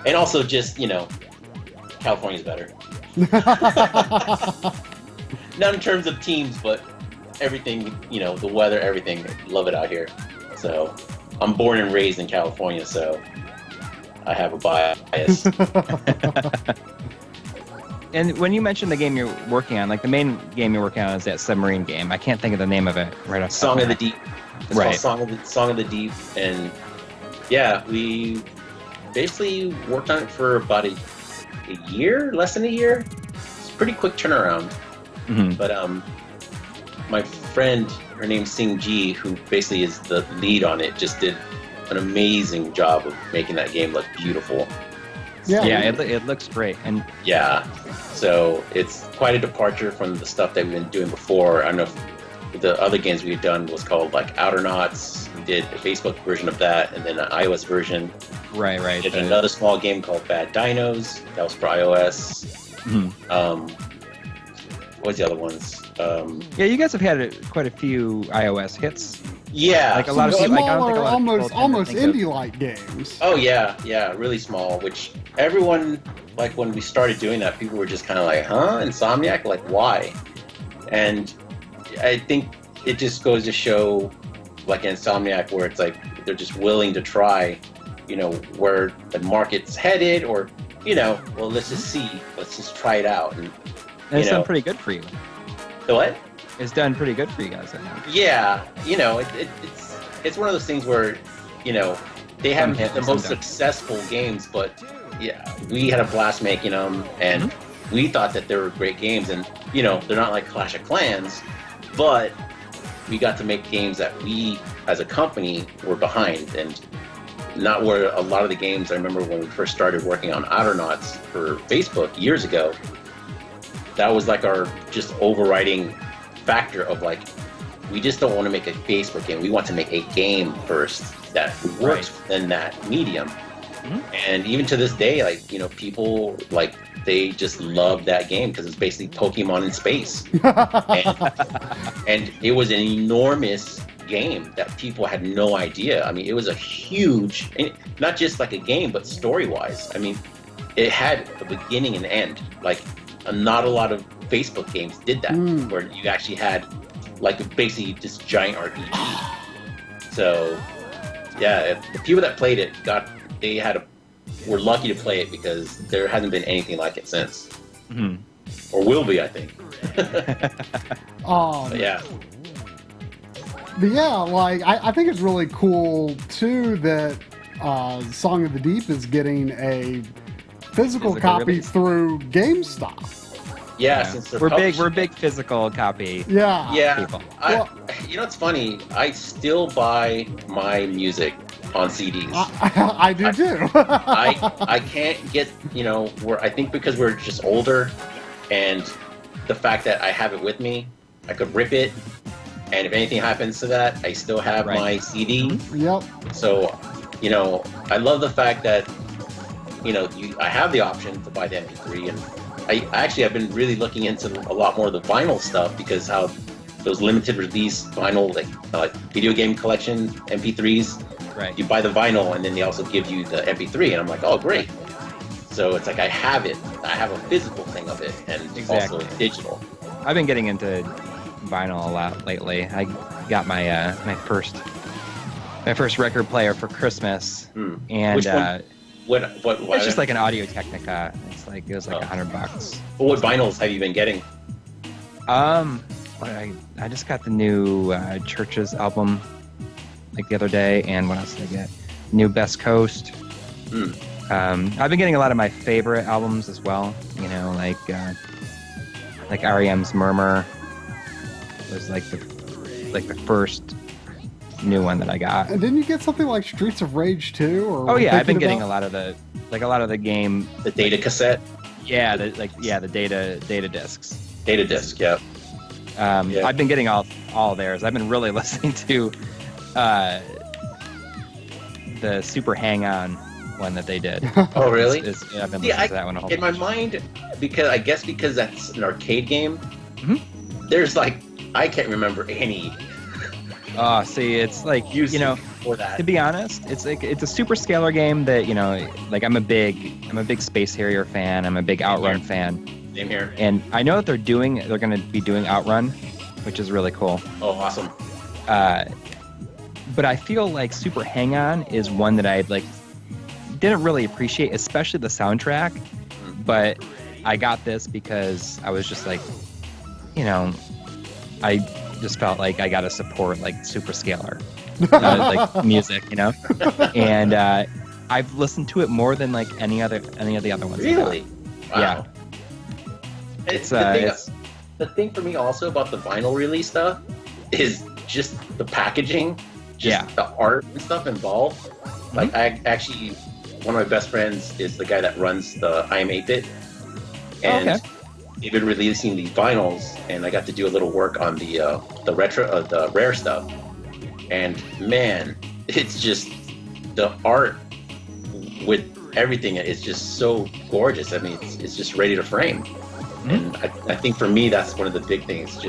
and also just California's better. Not in terms of teams, but everything, the weather, everything. Love it out here. So I'm born and raised in California, so I have a bias. And when you mentioned the game you're working on, like the main game you're working on is that submarine game. I can't think of the name of it right off. Song of the Deep. It's right. called Song of the Deep, and yeah, we basically worked on it for about a year, less than a year. It's a pretty quick turnaround. Mm-hmm. But my friend, her name's Sing Ji, who basically is the lead on it, just did an amazing job of making that game look beautiful. Yeah. Yeah, it looks great. And yeah, so it's quite a departure from the stuff that we've been doing before. I don't know if the other games we had done was called like Outernauts. We did a Facebook version of that, and then an iOS version. Right. We did another small game called Bad Dinos. That was for iOS. Mm-hmm. What's the other ones? Yeah, you guys have had quite a few iOS hits. Yeah, like a lot of people. Like, I don't think a lot of people almost tend to think indie-like games. Oh yeah, really small. Which everyone, like when we started doing that, people were just kind of like, "Huh, Insomniac? Like why?" And I think it just goes to show, like Insomniac, where it's like they're just willing to try, where the market's headed, or well, let's just see, let's just try it out, and it's done pretty good for you. The what? It's done pretty good for you guys, I think. Yeah, it's one of those things where, they haven't had the most successful games, but yeah, we had a blast making them, and we thought that they were great games, and they're not like Clash of Clans, but we got to make games that we, as a company, were behind, and not where a lot of the games I remember when we first started working on Outernauts for Facebook years ago. That was like our just overriding factor of like, we just don't want to make a Facebook game. We want to make a game first that works in that medium. Mm-hmm. And even to this day, like, people like, they just love that game because it's basically Pokemon in space. and it was an enormous game that people had no idea. I mean, it was a huge, not just like a game, but story-wise. I mean, it had a beginning and end. Like, not a lot of Facebook games did that, where you actually had like basically this giant RPG. So, yeah, the people that played it were lucky to play it because there hasn't been anything like it since, or will be, I think. Yeah. But yeah, like I think it's really cool too that Song of the Deep is getting a physical copy release through GameStop. Yeah, since we're big physical copy. Yeah. People. It's funny. I still buy my music on CDs. I do too. I can't get I think because we're just older, and the fact that I have it with me, I could rip it, and if anything happens to that, I still have my CD. Yep. So, I love the fact that I have the option to buy the MP3, and I've been really looking into a lot more of the vinyl stuff because how those limited release vinyl, like video game collection MP3s, right? You buy the vinyl and then they also give you the MP3, and I'm like, oh great. So it's like I have it. I have a physical thing of it, and also digital. I've been getting into vinyl a lot lately. I got my my first record player for Christmas, and which one? What it's just like an Audio Technica. It was like $100. Well, what vinyls have you been getting? I just got the new Church's album. like the other day, and what else did I get? New Best Coast. I've been getting a lot of my favorite albums as well. You know, like R.E.M's Murmur was like the first new one that I got. And didn't you get something like Streets of Rage 2? Or oh yeah, I've been getting a lot of the game. The data cassette. Yeah, the data discs. Data disc, yeah. I've been getting all theirs. I've been really listening to the Super Hang On one that they did. Oh, really? I've been listening to that one a whole bunch. In my mind, because that's an arcade game, there's I can't remember any. Oh, see, it's like, for that. to be honest, it's a super scalar game that, I'm a big Space Harrier fan. I'm a big Outrun fan. Same here. And I know that they're going to be doing Outrun, which is really cool. Oh, awesome. But I feel like Super Hang On is one that I didn't really appreciate, especially the soundtrack. But I got this because I was just I just felt like I got to support super scalar music, and I've listened to it more than any of the other ones. Really? Wow. Yeah. The thing for me also about the vinyl release stuff is just the packaging, the art and stuff involved. I actually, one of my best friends is the guy that runs the I Am 8-Bit, and they've been releasing these vinyls, and I got to do a little work on the the Rare stuff, and man, it's just the art with everything is just so gorgeous. I mean, it's just ready to frame. And I think for me, that's one of the big things.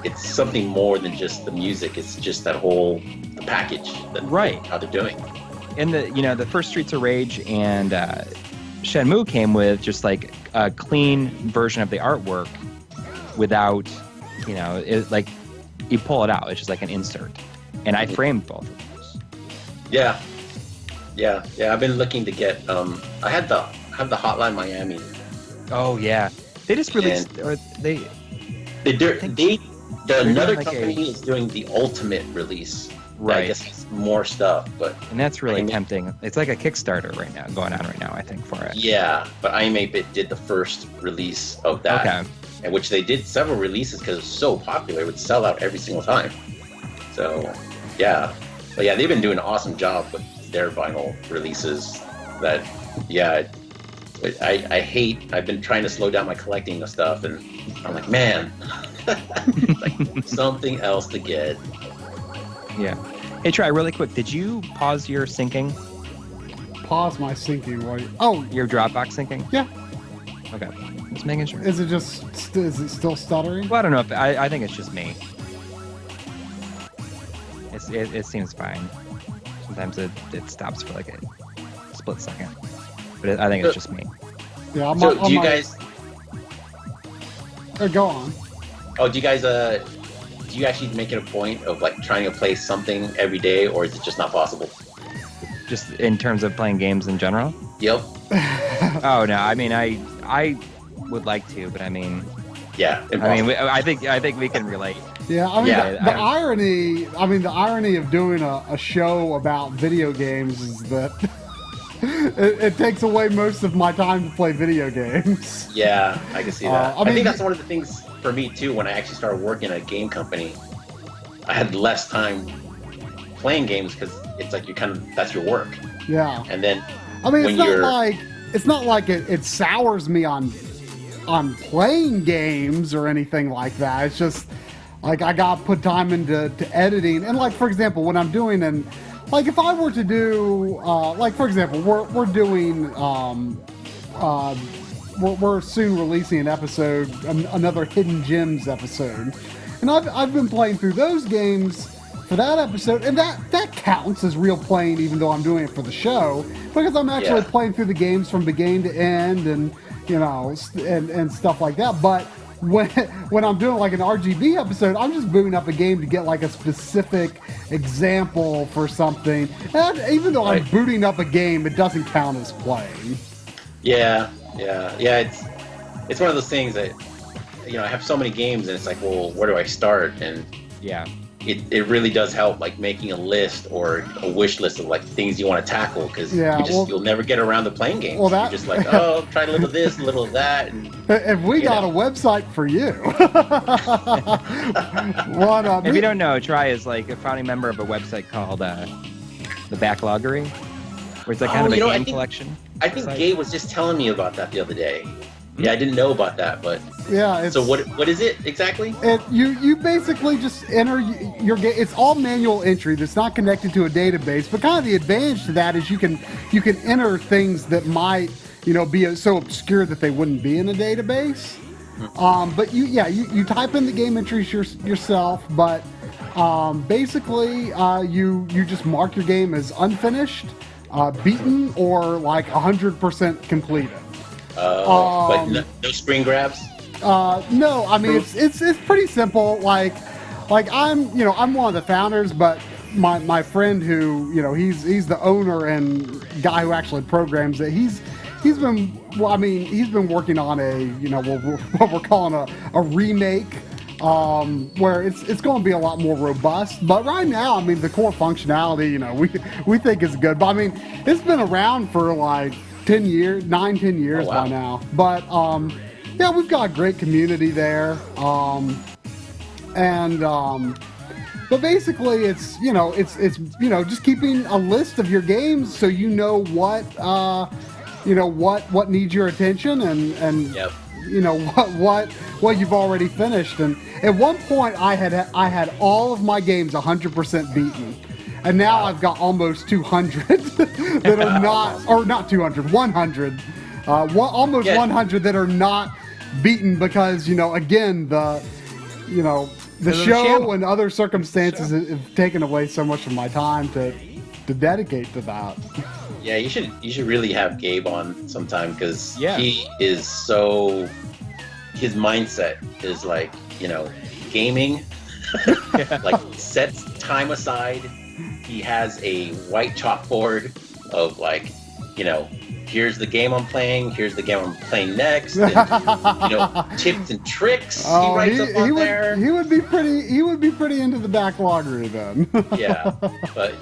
It's something more than just the music. It's just that whole package, how they're doing. And the first Streets of Rage and Shenmue came with just a clean version of the artwork without, you pull it out. It's just like an insert. And I framed both of those. Yeah. I've been looking to get. I have the Hotline Miami. Oh yeah. They just released, another company is doing the ultimate release. Right. I guess it's more stuff, and that's really tempting. It's like a Kickstarter going on right now, I think, for it. Yeah, but I Am 8-Bit did the first release of that, and which they did several releases because it's so popular, it would sell out every single time. So, yeah, but they've been doing an awesome job with their vinyl releases. I've been trying to slow down my collecting of stuff, and I'm like, man, something else to get. Yeah. Hey, Try, really quick, did you pause your syncing? Pause my syncing? Your Dropbox syncing? Yeah. Okay. Just making sure. Is it still stuttering? Well, I don't know. I think it's just me. It seems fine. Sometimes it stops for a split second. But I think it's just me. Yeah, do you guys... Go on. Oh, do you guys... do you actually make it a point of trying to play something every day, or is it just not possible? Just in terms of playing games in general? Yep. Oh no, I mean I would like to, but I mean. Yeah. Impossible. I mean, I think we can relate. Yeah, I mean the irony. I mean the irony of doing a show about video games is that it takes away most of my time to play video games. Yeah, I can see that. I think that's one of the things for me too. When I actually started working at a game company, I had less time playing games because it's that's your work. Yeah. And then I mean, it's not like it sours me on playing games or anything like that. It's just I got put time into editing, and for example, when I'm doing if I were to do for example, we're doing we're soon releasing an episode, another Hidden Gems episode, and I've been playing through those games for that episode, and that counts as real playing, even though I'm doing it for the show, because I'm actually playing through the games from beginning to end, and and stuff like that. But when I'm doing an RGB episode, I'm just booting up a game to get a specific example for something, and even though I'm booting up a game, it doesn't count as playing. Yeah. It's one of those things that I have so many games, and it's well, where do I start? And it really does help, like making a list or a wish list of like things you want to tackle, because you'll never get around to playing games. Well, you're just like, oh, try a little of this, a little of that. And, if we got a website for you. If you don't know, Try is like a founding member of a website called the Backloggery, where it's like kind of a game collection. I think Gabe was just telling me about that the other day. Yeah, I didn't know about that, but so what is it exactly? You basically just enter your game. It's all manual entry that's not connected to a database. But kind of the advantage to that is you can enter things that might be so obscure that they wouldn't be in a database. But you type in the game entries yourself. But basically you just mark your game as unfinished, beaten, or like 100% completed. But no screen grabs? No, I mean it's pretty simple. Like I'm one of the founders, but my friend who he's the owner and guy who actually programs it. He's been working on a what we're calling a remake. Where it's going to be a lot more robust, but right now, I mean, the core functionality, we think is good. But I mean, it's been around for like 10 years by now. But we've got a great community there. But basically it's just keeping a list of your games so what needs your attention and what you've already finished. And at one point I had all of my games 100% beaten. And now I've got almost 200 that are not, or not 200, 100, almost 100 that are not beaten because, again, the show and other circumstances have taken away so much of my time to dedicate to that. Yeah, you should really have Gabe on sometime, because he is so, his mindset is like, gaming, like sets time aside. He has a white chalkboard of like, here's the game I'm playing, here's the game I'm playing next, and, tips and tricks. He writes up on there. He would be pretty into the backloggery then. but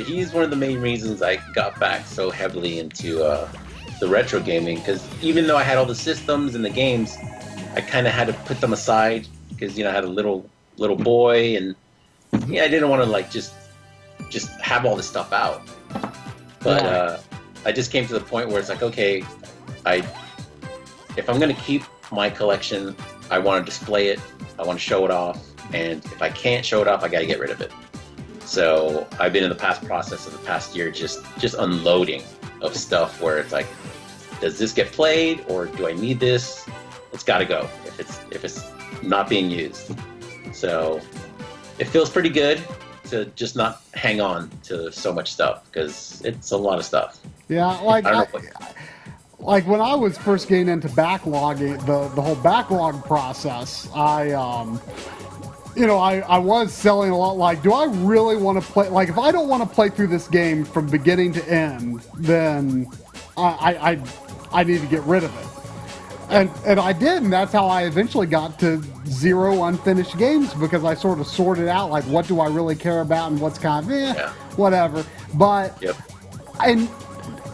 he's one of the main reasons I got back so heavily into the retro gaming, because even though I had all the systems and the games, I kind of had to put them aside because I had a little boy, and I didn't want to like just have all this stuff out. But I just came to the point where it's like, okay, if I'm going to keep my collection, I want to display it, I want to show it off, and if I can't show it off, I got to get rid of it. So I've been in the process of the past year just unloading of stuff where it's like, does this get played, or do I need this? It's got to go if it's not being used. So it feels pretty good to just not hang on to so much stuff, because it's a lot of stuff. Yeah, like when I was first getting into backlogging, the whole backlog process, I was selling a lot. Like, do I really want to play? Like, if I don't want to play through this game from beginning to end, then I need to get rid of it. And I did, and that's how I eventually got to 0 unfinished games, because I sort of sorted out, like, what do I really care about and what's kind of, whatever. But, and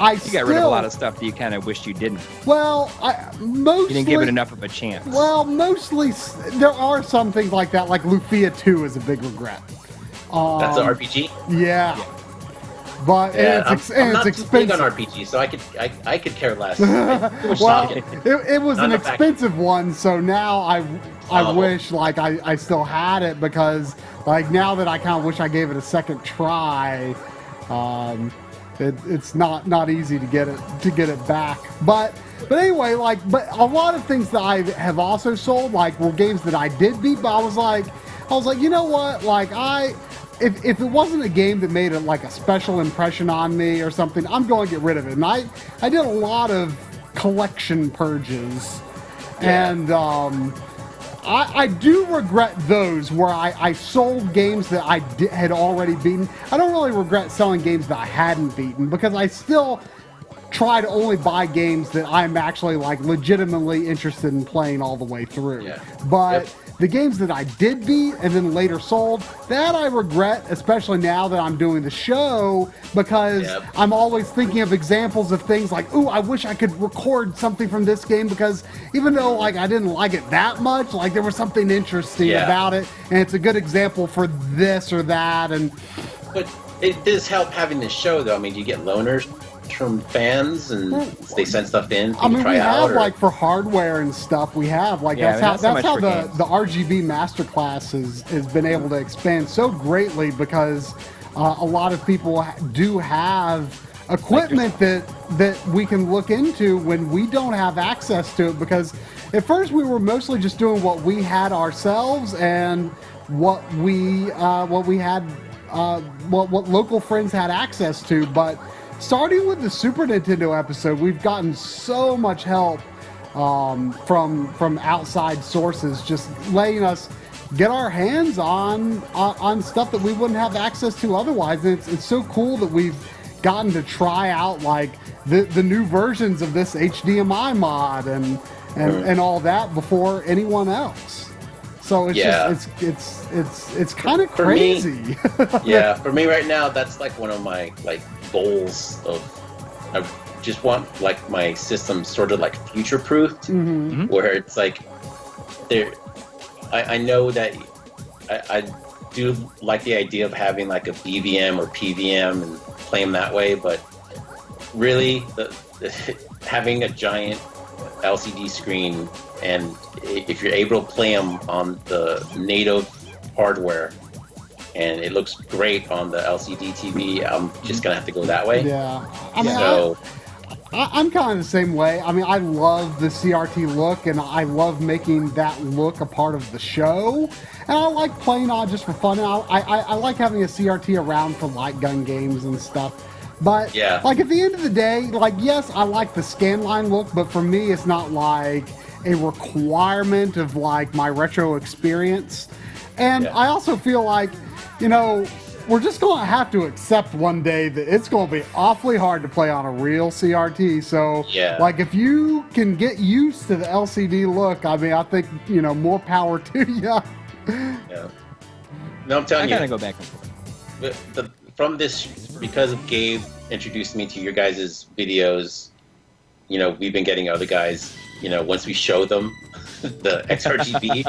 I You got rid of a lot of stuff that you kind of wished you didn't. Well, mostly... You didn't give it enough of a chance. Well, mostly, there are some things like that, like Lufia 2 is a big regret. That's an RPG? Yeah. But it's not expensive. Too big on RPG, so I could care less. Well, it was an expensive one, so now I wish like I still had it, because like now that I kind of wish I gave it a second try, it's not easy to get it back. But anyway, but a lot of things that I have also sold were games that I did beat, but I was like, you know what, If it wasn't a game that made a special impression on me or something, I'm going to get rid of it. And I did a lot of collection purges, and I do regret those where I sold games that I had already beaten. I don't really regret selling games that I hadn't beaten, because I still try to only buy games that I'm actually legitimately interested in playing all the way through. But the games that I did beat and then later sold, that I regret, especially now that I'm doing the show, because I'm always thinking of examples of things like, ooh, I wish I could record something from this game, because even though like I didn't like it that much, like there was something interesting about it, and it's a good example for this or that. And but it does help having this show, though. I mean, you get loners from fans, and they send stuff in. I mean, we have like for hardware and stuff. We have like that's how the RGB Masterclass has been able to expand so greatly, because a lot of people do have equipment that we can look into when we don't have access to it. Because at first we were mostly just doing what we had ourselves and what local friends had access to, but starting with the Super Nintendo episode, we've gotten so much help from outside sources, just letting us get our hands on stuff that we wouldn't have access to otherwise. And it's so cool that we've gotten to try out like the new versions of this HDMI mod and all that before anyone else. So it's just it's kind of crazy. For me right now, that's like one of my like goals of I just want like my system sort of like future proofed, where it's like there. I know that I do like the idea of having like a BVM or PVM and play them that way, but really having a giant LCD screen, and if you're able to play them on the native hardware and it looks great on the LCD TV, I'm just gonna have to go that way. Yeah, I mean, I'm kind of the same way. I mean, I love the CRT look, and I love making that look a part of the show. And I like playing on just for fun. And I like having a CRT around for light gun games and stuff. But like at the end of the day, like yes, I like the scanline look, but for me, it's not like a requirement of like my retro experience. And I also feel like, you know, we're just going to have to accept one day that it's going to be awfully hard to play on a real CRT. So, like, if you can get used to the LCD look, I mean, I think, you know, more power to you. Yeah. No, I'm telling you. I gotta go back and forth. From this, because Gabe introduced me to your guys' videos, you know, we've been getting other guys, you know, once we show them the XRGB,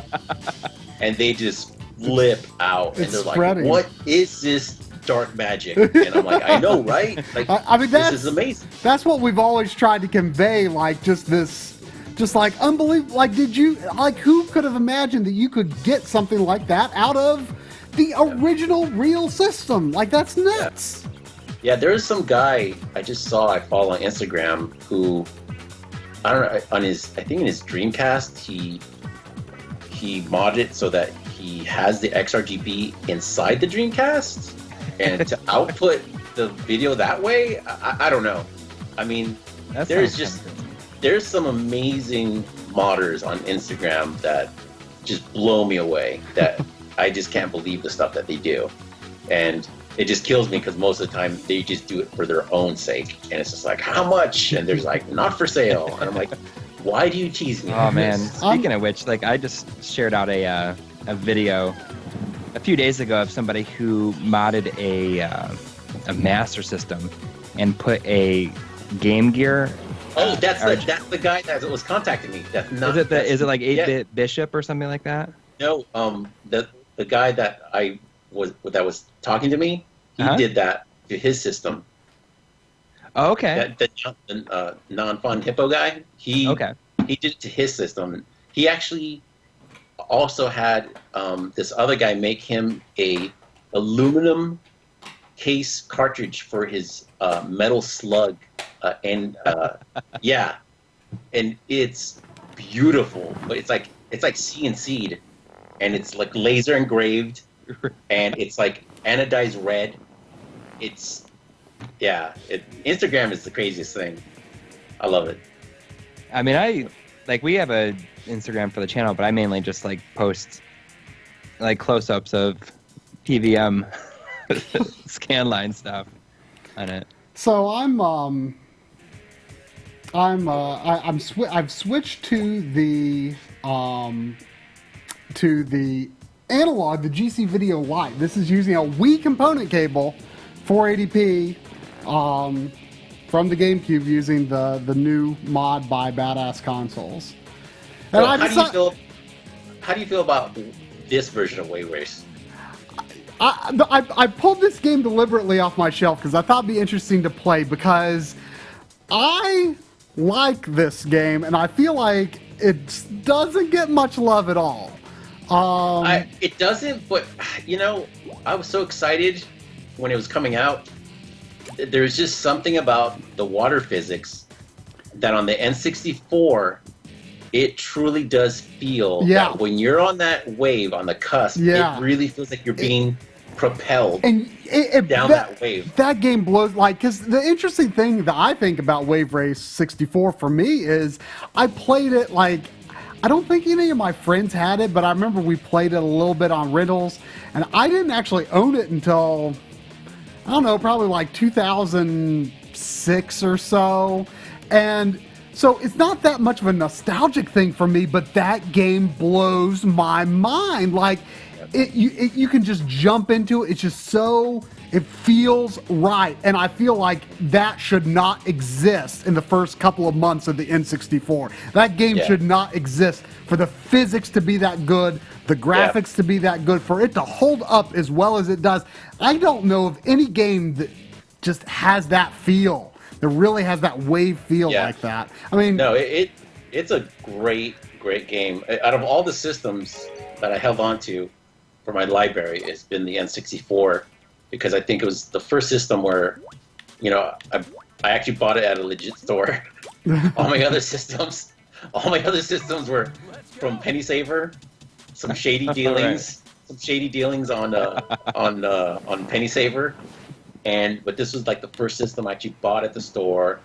and they just flip out, and they're like, "What is this dark magic?" And I'm like, "I know, right? Like, I mean, this is amazing." That's what we've always tried to convey, like just like unbelievable. Like, who could have imagined that you could get something like that out of the original real system? Like, that's nuts. Yeah, there is some guy I follow on Instagram who, I don't know, I think in his Dreamcast, he modded it so that he has the XRGB inside the Dreamcast, and to output the video that way, I don't know. I mean, there's some amazing modders on Instagram that just blow me away, that I just can't believe the stuff that they do. And it just kills me, because most of the time they just do it for their own sake, and it's just like, how much? And there's like, not for sale. And I'm like, why do you tease me? Oh man! Speaking of which, like I just shared out a video a few days ago of somebody who modded a Master System and put a Game Gear. Oh, that's the guy that was contacting me. Is it like 8-bit Bishop or something like that? No, the guy that was talking to me, he did that to his system. Oh, okay. The non-fun hippo guy, he did it to his system. He actually also had this other guy make him a aluminum case cartridge for his Metal Slug, and it's beautiful. But it's like CNC'd, and it's like laser engraved, and it's like anodized red. Instagram is the craziest thing. I love it. I mean, we have a Instagram for the channel, but I mainly just like post like close-ups of PVM scanline stuff on it. So I've switched to the to the analog, the GC Video Lite. This is using a Wii component cable, 480p, from the GameCube using the new mod by Badass Consoles. And So how do you feel about this version of Wave Race? I pulled this game deliberately off my shelf because I thought it'd be interesting to play, because I like this game and I feel like it doesn't get much love at all. It doesn't, but I was so excited when it was coming out. There's just something about the water physics that on the N64, it truly does feel that when you're on that wave, on the cusp, it really feels like you're being propelled down that wave. That game blows, because the interesting thing that I think about Wave Race 64 for me is I played it I don't think any of my friends had it, but I remember we played it a little bit on rentals, and I didn't actually own it until, I don't know, probably 2006 or so. And so it's not that much of a nostalgic thing for me, but that game blows my mind. You can just jump into it. It's just it feels right. And I feel like that should not exist in the first couple of months of the N64. That game should not exist for the physics to be that good, the graphics to be that good, for it to hold up as well as it does. I don't know of any game that just has that feel, that really has that wave feel like that. I mean, no, it's a great game. Out of all the systems that I held on to for my library, it's been the N64, because I think it was the first system where, I actually bought it at a legit store. All my other systems were from Penny Saver, some shady dealings, on Penny Saver, but this was the first system I actually bought at the store,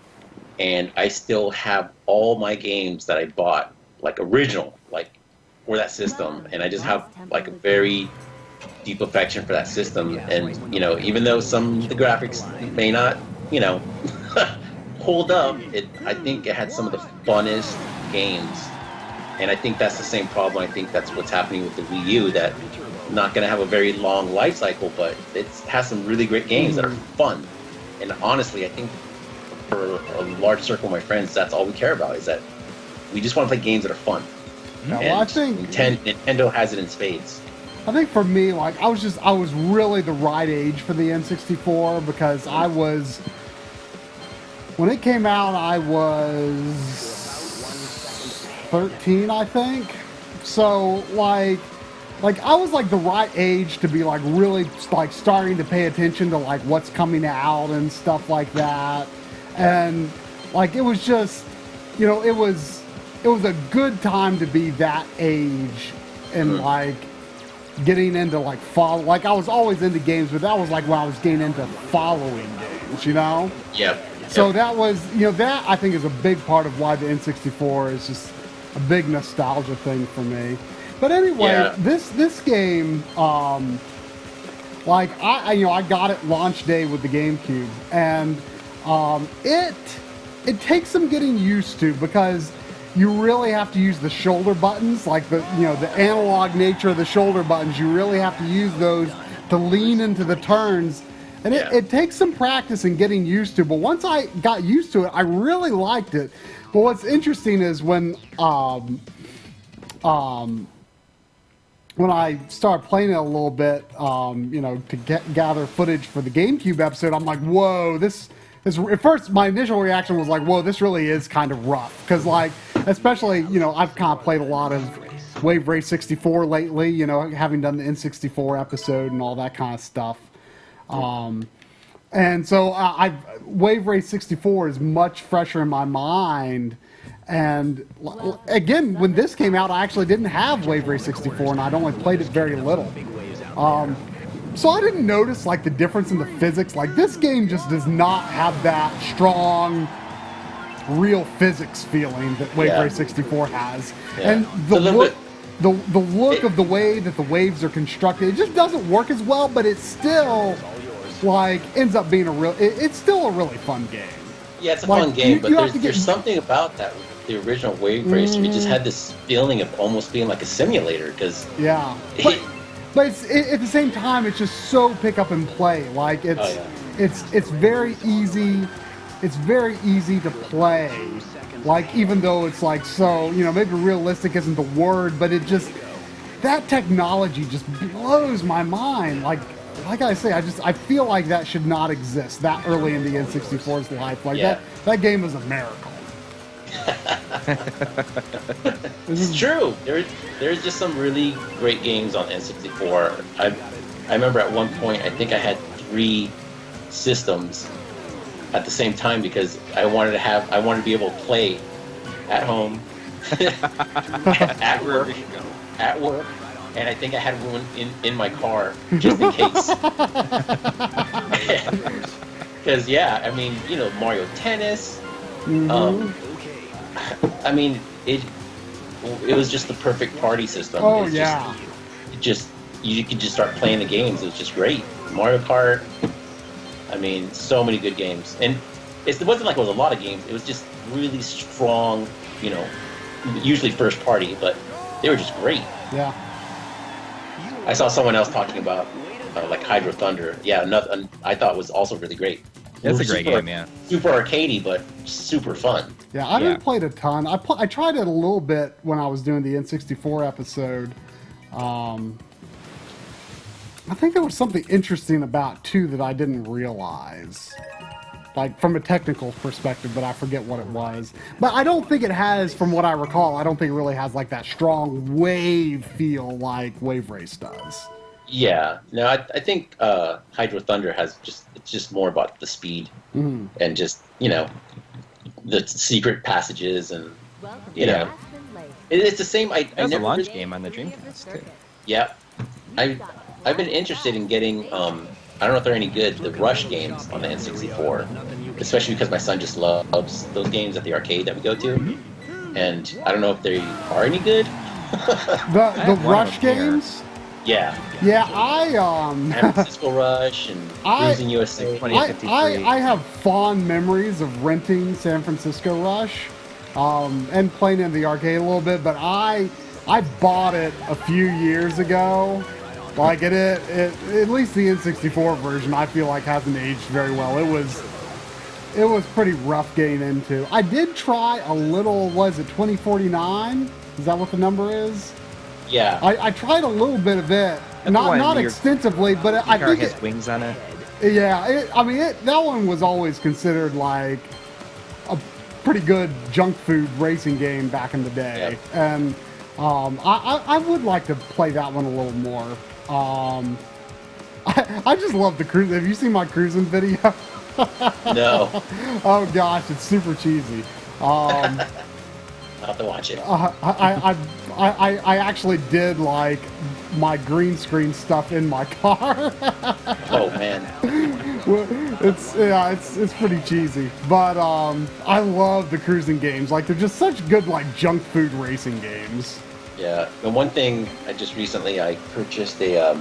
and I still have all my games that I bought original for that system, and I just have a very deep affection for that system. And even though some of the graphics may not hold up, I think it had some of the funnest games. And I think that's the same problem. I think that's what's happening with the Wii U, that not going to have a very long life cycle, but it has some really great games that are fun. And honestly, I think for a large circle of my friends, that's all we care about, is that we just want to play games that are fun. I think Nintendo has it in spades. I think for me, I was really the right age for the N64, because when it came out, I was 13, I think. So I was the right age to be really starting to pay attention to what's coming out and stuff like that. And it was just, it was a good time to be that age, and getting into I was always into games, but that was when I was getting into following games, Yeah. So that was, that I think is a big part of why the N64 is just a big nostalgia thing for me. But anyway, this game, I got it launch day with the GameCube, and it takes some getting used to, because you really have to use the shoulder buttons, the analog nature of the shoulder buttons. You really have to use those to lean into the turns, and it takes some practice in getting used to. But once I got used to it, I really liked it. But what's interesting is when I started playing it a little bit, to gather footage for the GameCube episode, I'm like, whoa, this at first my initial reaction was whoa, this really is kind of rough, because especially I've kind of played a lot of Wave Race 64 lately, having done the N64 episode and all that kind of stuff, and so Wave Race 64 is much fresher in my mind. And again, when this came out, I actually didn't have Wave Race 64, and I'd only played it very little. So I didn't notice the difference in the physics. This game just does not have that strong, real physics feeling that Wave Race 64 has. Yeah. And the look of the way that the waves are constructed, it just doesn't work as well. But it's still ends up being it's still a really fun game. Yeah, it's a fun game, but there's something about that the original Wave Racer, it just had this feeling of almost being like a simulator because Yeah. But at the same time, it's just so pick up and play. Like it's very easy. It's very easy to play. Like even though it's like so, maybe realistic isn't the word, but it just that technology just blows my mind. Like I say, I feel like that should not exist that early in the N64's life. Like that game is a miracle. It's true. There's just some really great games on N64. I remember at one point I think I had 3 systems at the same time because I wanted to be able to play at home, at work, and I think I had one in my car just in case. Because I mean, Mario Tennis. I mean, it was just the perfect party system. Oh You could just start playing the games. It was just great. Mario Kart. I mean, so many good games, and it wasn't like it was a lot of games. It was just really strong. Usually first party, but they were just great. Yeah. I saw someone else talking about like Hydro Thunder. Yeah, I thought was also really great. That's a great game, yeah. Super arcadey, but super fun. Yeah, I didn't play it a ton. I tried it a little bit when I was doing the N64 episode. I think there was something interesting about too that I didn't realize, like from a technical perspective, but I forget what it was. But I don't think it has, from what I recall, I don't think it really has like that strong wave feel like Wave Race does. Yeah, no, I think Hydro Thunder it's just more about the speed and just the secret passages and it's the same. I never never a launch game on the Dreamcast too. Yeah, I've been interested in getting I don't know if they're any good, the Rush games on the N64, especially because my son just loves those games at the arcade that we go to, and I don't know if they are any good. The Rush games. Yeah. Yeah, San Francisco Rush and Cruising USA. I have fond memories of renting San Francisco Rush and playing in the arcade a little bit, but I bought it a few years ago. Like it at least the N64 version, I feel like hasn't aged very well. It was pretty rough getting into. I did try a little. Was it 2049? Is that what the number is? Yeah. I tried a little bit of it, not extensively, but I think it has wings on it. Yeah, that one was always considered like a pretty good junk food racing game back in the day, and I would like to play that one a little more. I just love the cruise. Have you seen my cruising video? No. Oh gosh, it's super cheesy. I'll have to watch it. I actually did like my green screen stuff in my car. Oh man. It's pretty cheesy, but I love the cruising games. Like they're just such good like junk food racing games. Yeah. The one thing I purchased a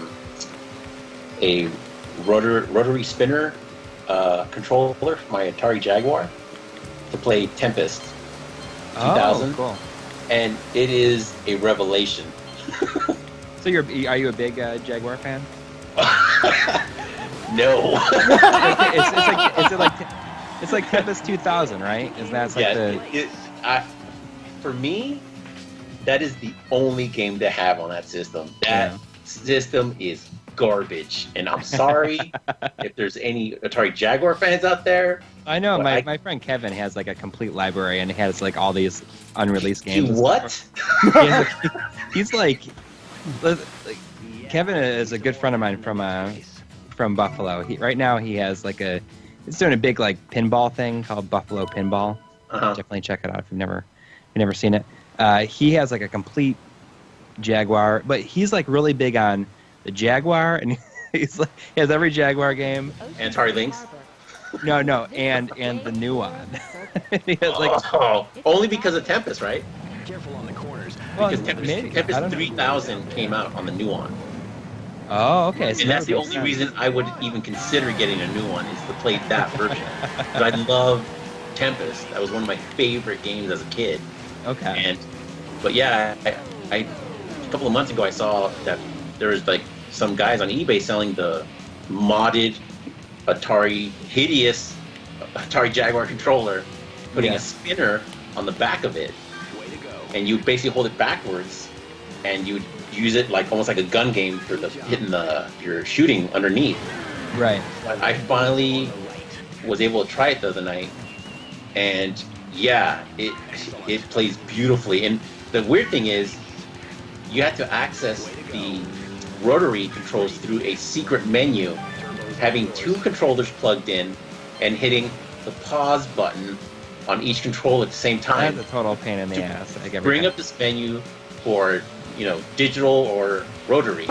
rotary spinner controller for my Atari Jaguar to play Tempest 2000. Oh, cool. And it is a revelation. So are you a big Jaguar fan? No. It's like Tempest 2000, right? For me, that is the only game to have on that system. That system is garbage, and I'm sorry if there's any Atari Jaguar fans out there. I know my friend Kevin has like a complete library, and he has like all these unreleased games. What? He's like Kevin is a good friend of mine from Buffalo. Right now he has he's doing a big like pinball thing called Buffalo Pinball. Definitely check it out if you've never seen it. He has like a complete Jaguar, but he's like really big on the Jaguar, and he has every Jaguar game. And Atari Lynx? No, and the new one. He has only because of Tempest, right? Careful on the corners. Well, Because Tempest 3000 came out on the new one. Oh, okay. So and that's the only reason I would even consider getting a new one is to play that version. Because I love Tempest. That was one of my favorite games as a kid. Okay. But yeah, I a couple of months ago I saw that there was like some guys on eBay selling the modded hideous Atari Jaguar controller, putting a spinner on the back of it, and you basically hold it backwards, and you use it like almost like a gun game for your shooting underneath. Right. I finally was able to try it the other night, and yeah, it plays beautifully. And the weird thing is, you have to access the rotary controls through a secret menu, having two controllers plugged in and hitting the pause button on each controller at the same time. That's a total pain in the ass. Bring up this menu for digital or rotary,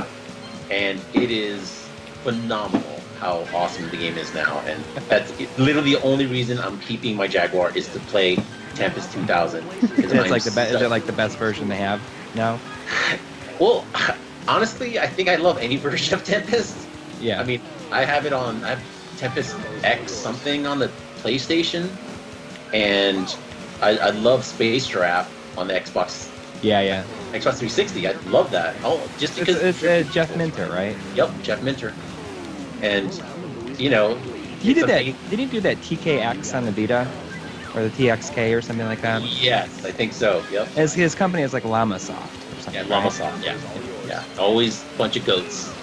and it is phenomenal how awesome the game is now. And that's literally the only reason I'm keeping my Jaguar is to play Tempest 2000. Is it like the best version they have now? Well, honestly, I think I love any version of Tempest. Yeah. I mean, I have Tempest X something on the PlayStation, and I love Space Giraffe on the Xbox. Yeah. Xbox 360. I love that. Oh, just because it's Jeff Minter, right? Yep, Jeff Minter. And he did that. Did he do that TKX on the Vita, or the TXK or something like that? Yes, I think so. Yep. His company is like Llamasoft or something. Yeah, Llamasoft. Yeah. Always a bunch of goats.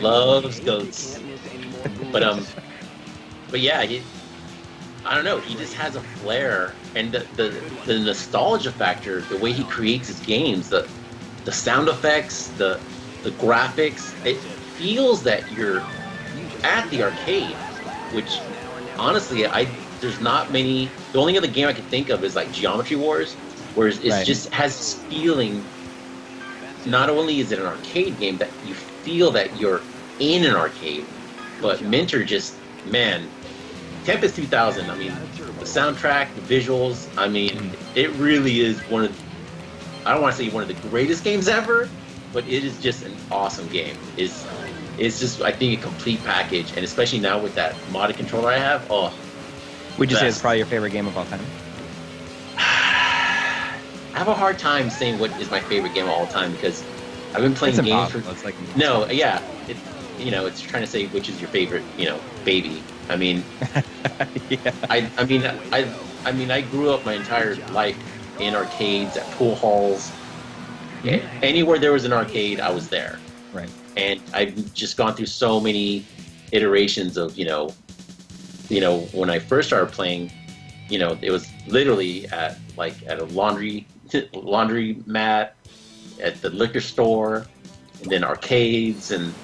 Loves goats. But yeah, I don't know. He just has a flair, and the nostalgia factor, the way he creates his games, the sound effects, the graphics. It feels that you're at the arcade, which honestly, there's not many. The only other game I can think of is like Geometry Wars, where it just has this feeling. Not only is it an arcade game, that you feel that you're in an arcade, but Minter Tempest 2000, I mean, the soundtrack, the visuals, I mean, it really is I don't want to say one of the greatest games ever, but it is just an awesome game. It's just, I think, a complete package, and especially now with that modded controller I have, would you say it's probably your favorite game of all time? I have a hard time saying what is my favorite game of all time, because I've been playing games for... It's like no, yeah. It's trying to say which is your favorite, baby. I mean, yeah. I mean, I grew up my entire life in arcades, at pool halls. Mm-hmm. Anywhere there was an arcade, I was there. Right. And I've just gone through so many iterations of, when I first started playing, it was literally at a laundry mat, at the liquor store, and then arcades, and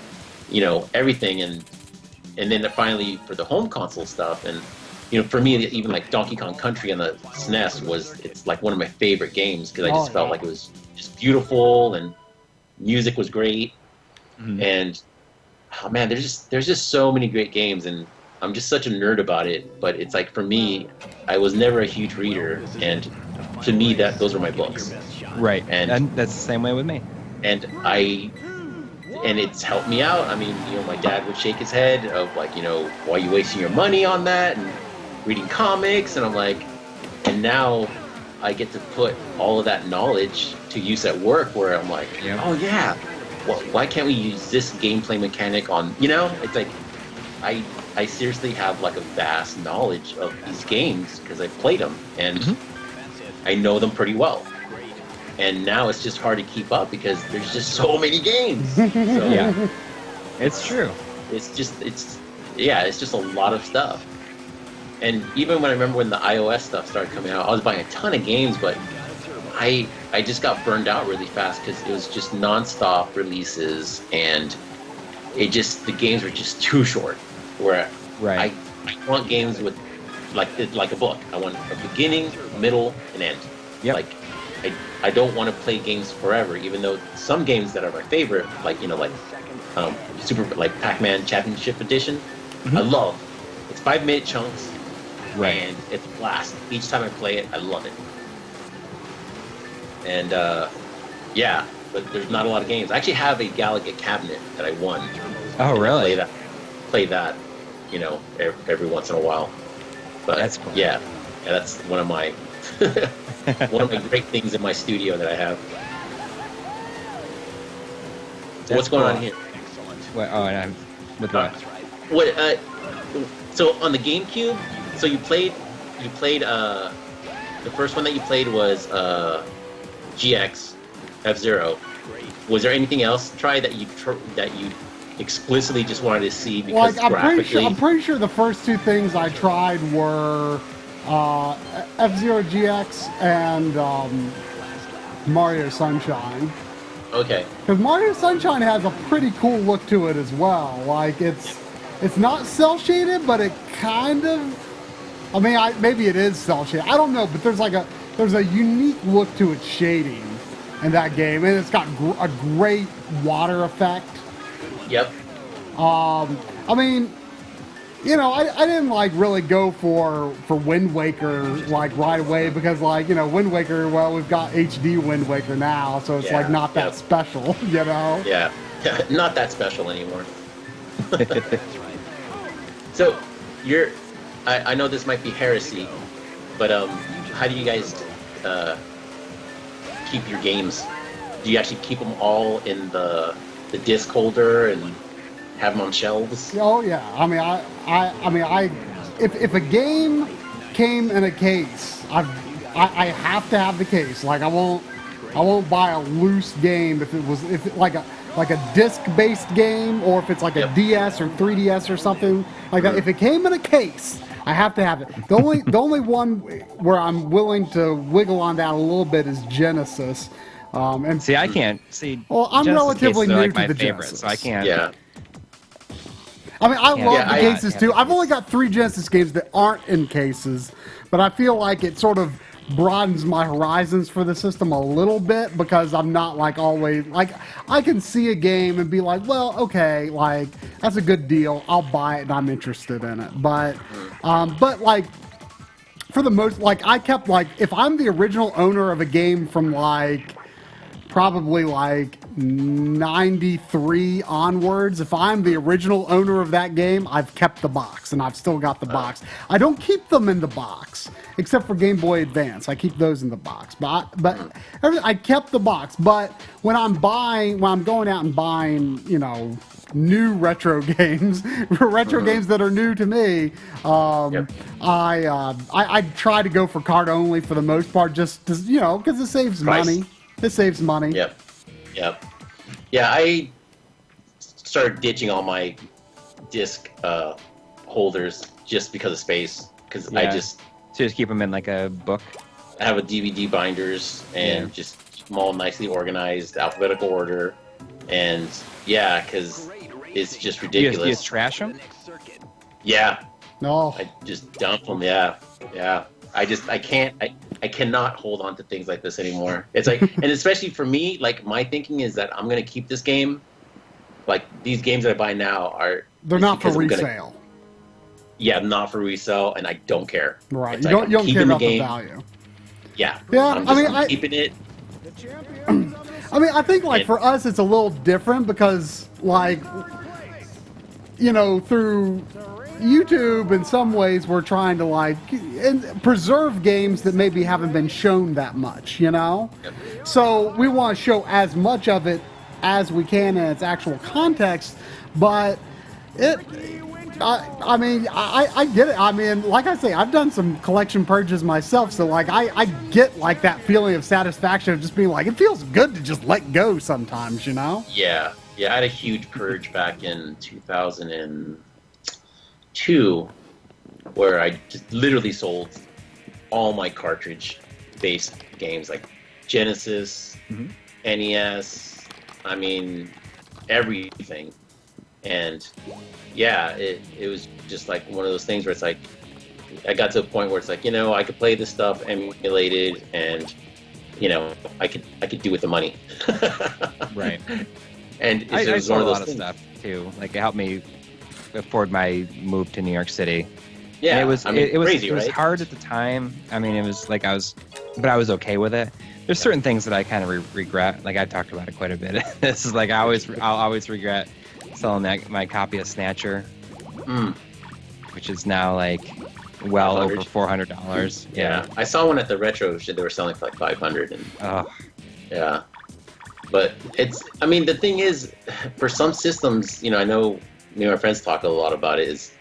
everything, and then finally for the home console stuff. And for me, even like Donkey Kong Country on the SNES it's like one of my favorite games, because I just felt like it was just beautiful, and music was great. Mm-hmm. And oh man, there's just so many great games, and I'm just such a nerd about it. But it's like, for me, I was never a huge reader, and to me those were my books. Right. And that's the same way with me. And it's helped me out. I mean, my dad would shake his head of like, why are you wasting your money on that and reading comics? And I'm like, and now I get to put all of that knowledge to use at work, where I'm like, oh yeah, why can't we use this gameplay mechanic on, it's like, I seriously have like a vast knowledge of these games because I've played them, and I know them pretty well. And now it's just hard to keep up because there's just so many games. So, yeah, it's true. It's just a lot of stuff. And even when I remember when the iOS stuff started coming out, I was buying a ton of games, but I just got burned out really fast because it was just nonstop releases, and the games were just too short. Where I want games with like a book. I want a beginning, middle, and end. Yep. Like I don't want to play games forever, even though some games that are my favorite, like Pac-Man Championship Edition, I love. It's 5-minute chunks, and it's a blast. Each time I play it, I love it. And but there's not a lot of games. I actually have a Galaga cabinet that I won. Oh, really? I play that, every once in a while. But that's cool. Yeah, that's one of my One of my great things in my studio that I have. So what's going on here? What, oh, and I'm with what? What? So on the GameCube, so you played. The first one that you played was GX F-Zero. Was there anything else tried that you explicitly just wanted to see because graphically? I'm pretty sure the first two things I tried were F-Zero GX and Mario Sunshine. Okay. Because Mario Sunshine has a pretty cool look to it as well. Like it's not cel shaded, but it kind of. I mean, maybe it is cel shaded. I don't know, but there's a unique look to its shading in that game, and it's got a great water effect. Yep. I mean, you know, I didn't like really go for Wind Waker like right away because like, you know, Wind Waker, well, we've got HD Wind Waker now, so it's like not that special, you know? Yeah. Not that special anymore. So I know this might be heresy, but how do you guys keep your games? Do you actually keep them all in the disc holder and have them on shelves? Oh yeah. I mean, if a game came in a case, I have to have the case. Like I won't buy a loose game if it like a disc-based game, or if it's like a DS or 3DS or something like that. If it came in a case, I have to have it. The only one where I'm willing to wiggle on that a little bit is Genesis. And see, I can't see. Well, I'm Genesis relatively cases are new like to my the favorite, Genesis. so I can't. Yeah. I mean, I love the I cases can't too. do I've this. only got 3 Genesis games that aren't in cases, but I feel like it sort of broadens my horizons for the system a little bit because I'm not like always like I can see a game and be like, well, okay, like that's a good deal. I'll buy it and I'm interested in it. But like for the most, like I kept like if I'm the original owner of a game from like probably like 93 onwards. If I'm the original owner of that game, I've kept the box and I've still got the box. I don't keep them in the box except for Game Boy Advance. I keep those in the box. But I kept the box. But when I'm going out and buying, you know, new retro games, games that are new to me, I try to go for card only for the most part, just to, you know, because it saves money. It saves money. Yep. Yeah, I started ditching all my disc holders just because of space. Because I just keep them in like a book. I have a DVD binders and just keep them all nicely organized, alphabetical order, and because it's just ridiculous. Do you trash them? Yeah. No. I just dump them. Yeah. I cannot hold on to things like this anymore. It's like, and especially for me, like my thinking is that I'm gonna keep this game. Like these games that I buy now they're not for resale. Not for resale, and I don't care. Right, it's you don't care about the value. Yeah, I'm keeping it. I mean, I think like for us, it's a little different because like, you know, through YouTube, in some ways, we're trying to like preserve games that maybe haven't been shown that much, you know? Yep. So we want to show as much of it as we can in its actual context, but I mean, I get it. I mean, like I say, I've done some collection purges myself, so like I get like that feeling of satisfaction of just being like, it feels good to just let go sometimes, you know? Yeah, I had a huge purge back in 2002 where I just literally sold all my cartridge-based games like Genesis, NES, I mean, everything. And it was just like one of those things where it's like, I got to a point where it's like, you know, I could play this stuff emulated and, you know, I could do with the money. Right. And I sold a lot of stuff too. Like it helped me afford my move to New York City. Yeah, and it was crazy, it was right? hard at the time. I mean, it was like I was okay with it. There's certain things that I kind of regret. Like I talked about it quite a bit. This is like I'll always regret selling my copy of Snatcher, which is now like well 500. over $400. Yeah, I saw one at the Retro. They were selling for like 500, and yeah. But I mean, the thing is, for some systems, I know me and my friends talk a lot about it. Is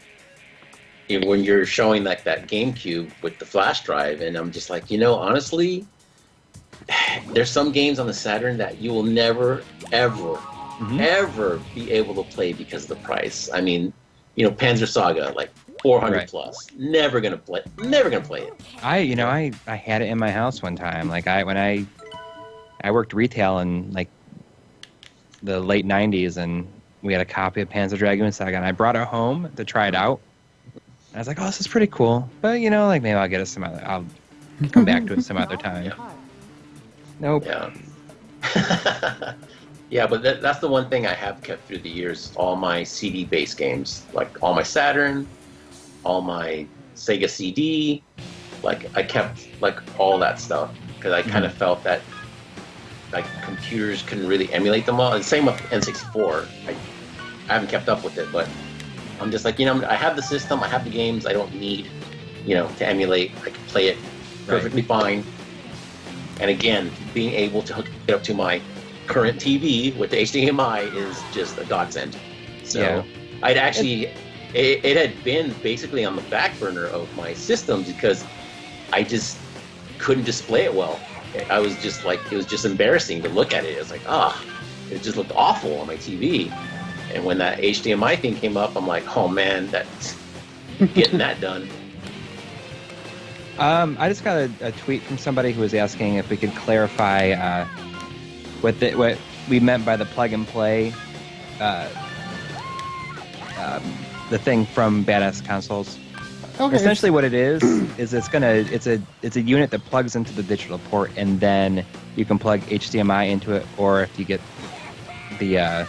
when you're showing like that GameCube with the flash drive, and I'm just like, honestly, there's some games on the Saturn that you will never, ever, ever be able to play because of the price. I mean, Panzer Saga, like 400 plus, never gonna play it. I had it in my house one time. Like when I worked retail in like the late 90s, and we had a copy of Panzer Dragoon Saga, and I brought it home to try it out. And I was like, oh, this is pretty cool. But, like maybe I'll get it I'll come back to it some other time. Nope. Yeah. Yeah, but that's the one thing I have kept through the years. All my CD-based games, like all my Saturn, all my Sega CD, like I kept like all that stuff because I kind of felt that like computers couldn't really emulate them all. And same with N64. I haven't kept up with it, but I'm just like, I have the system, I have the games, I don't need, to emulate. I can play it perfectly fine. And again, being able to hook it up to my current TV with the HDMI is just a godsend. So I'd actually, it had been basically on the back burner of my systems because I just couldn't display it well. I was just like, it was just embarrassing to look at it. It was like, it just looked awful on my TV. And when that HDMI thing came up, I'm like, oh man, that's getting that done. I just got a tweet from somebody who was asking if we could clarify what we meant by the plug and play, the thing from Badass Consoles. Okay. Essentially, what it is it's a unit that plugs into the digital port, and then you can plug HDMI into it, or if you get the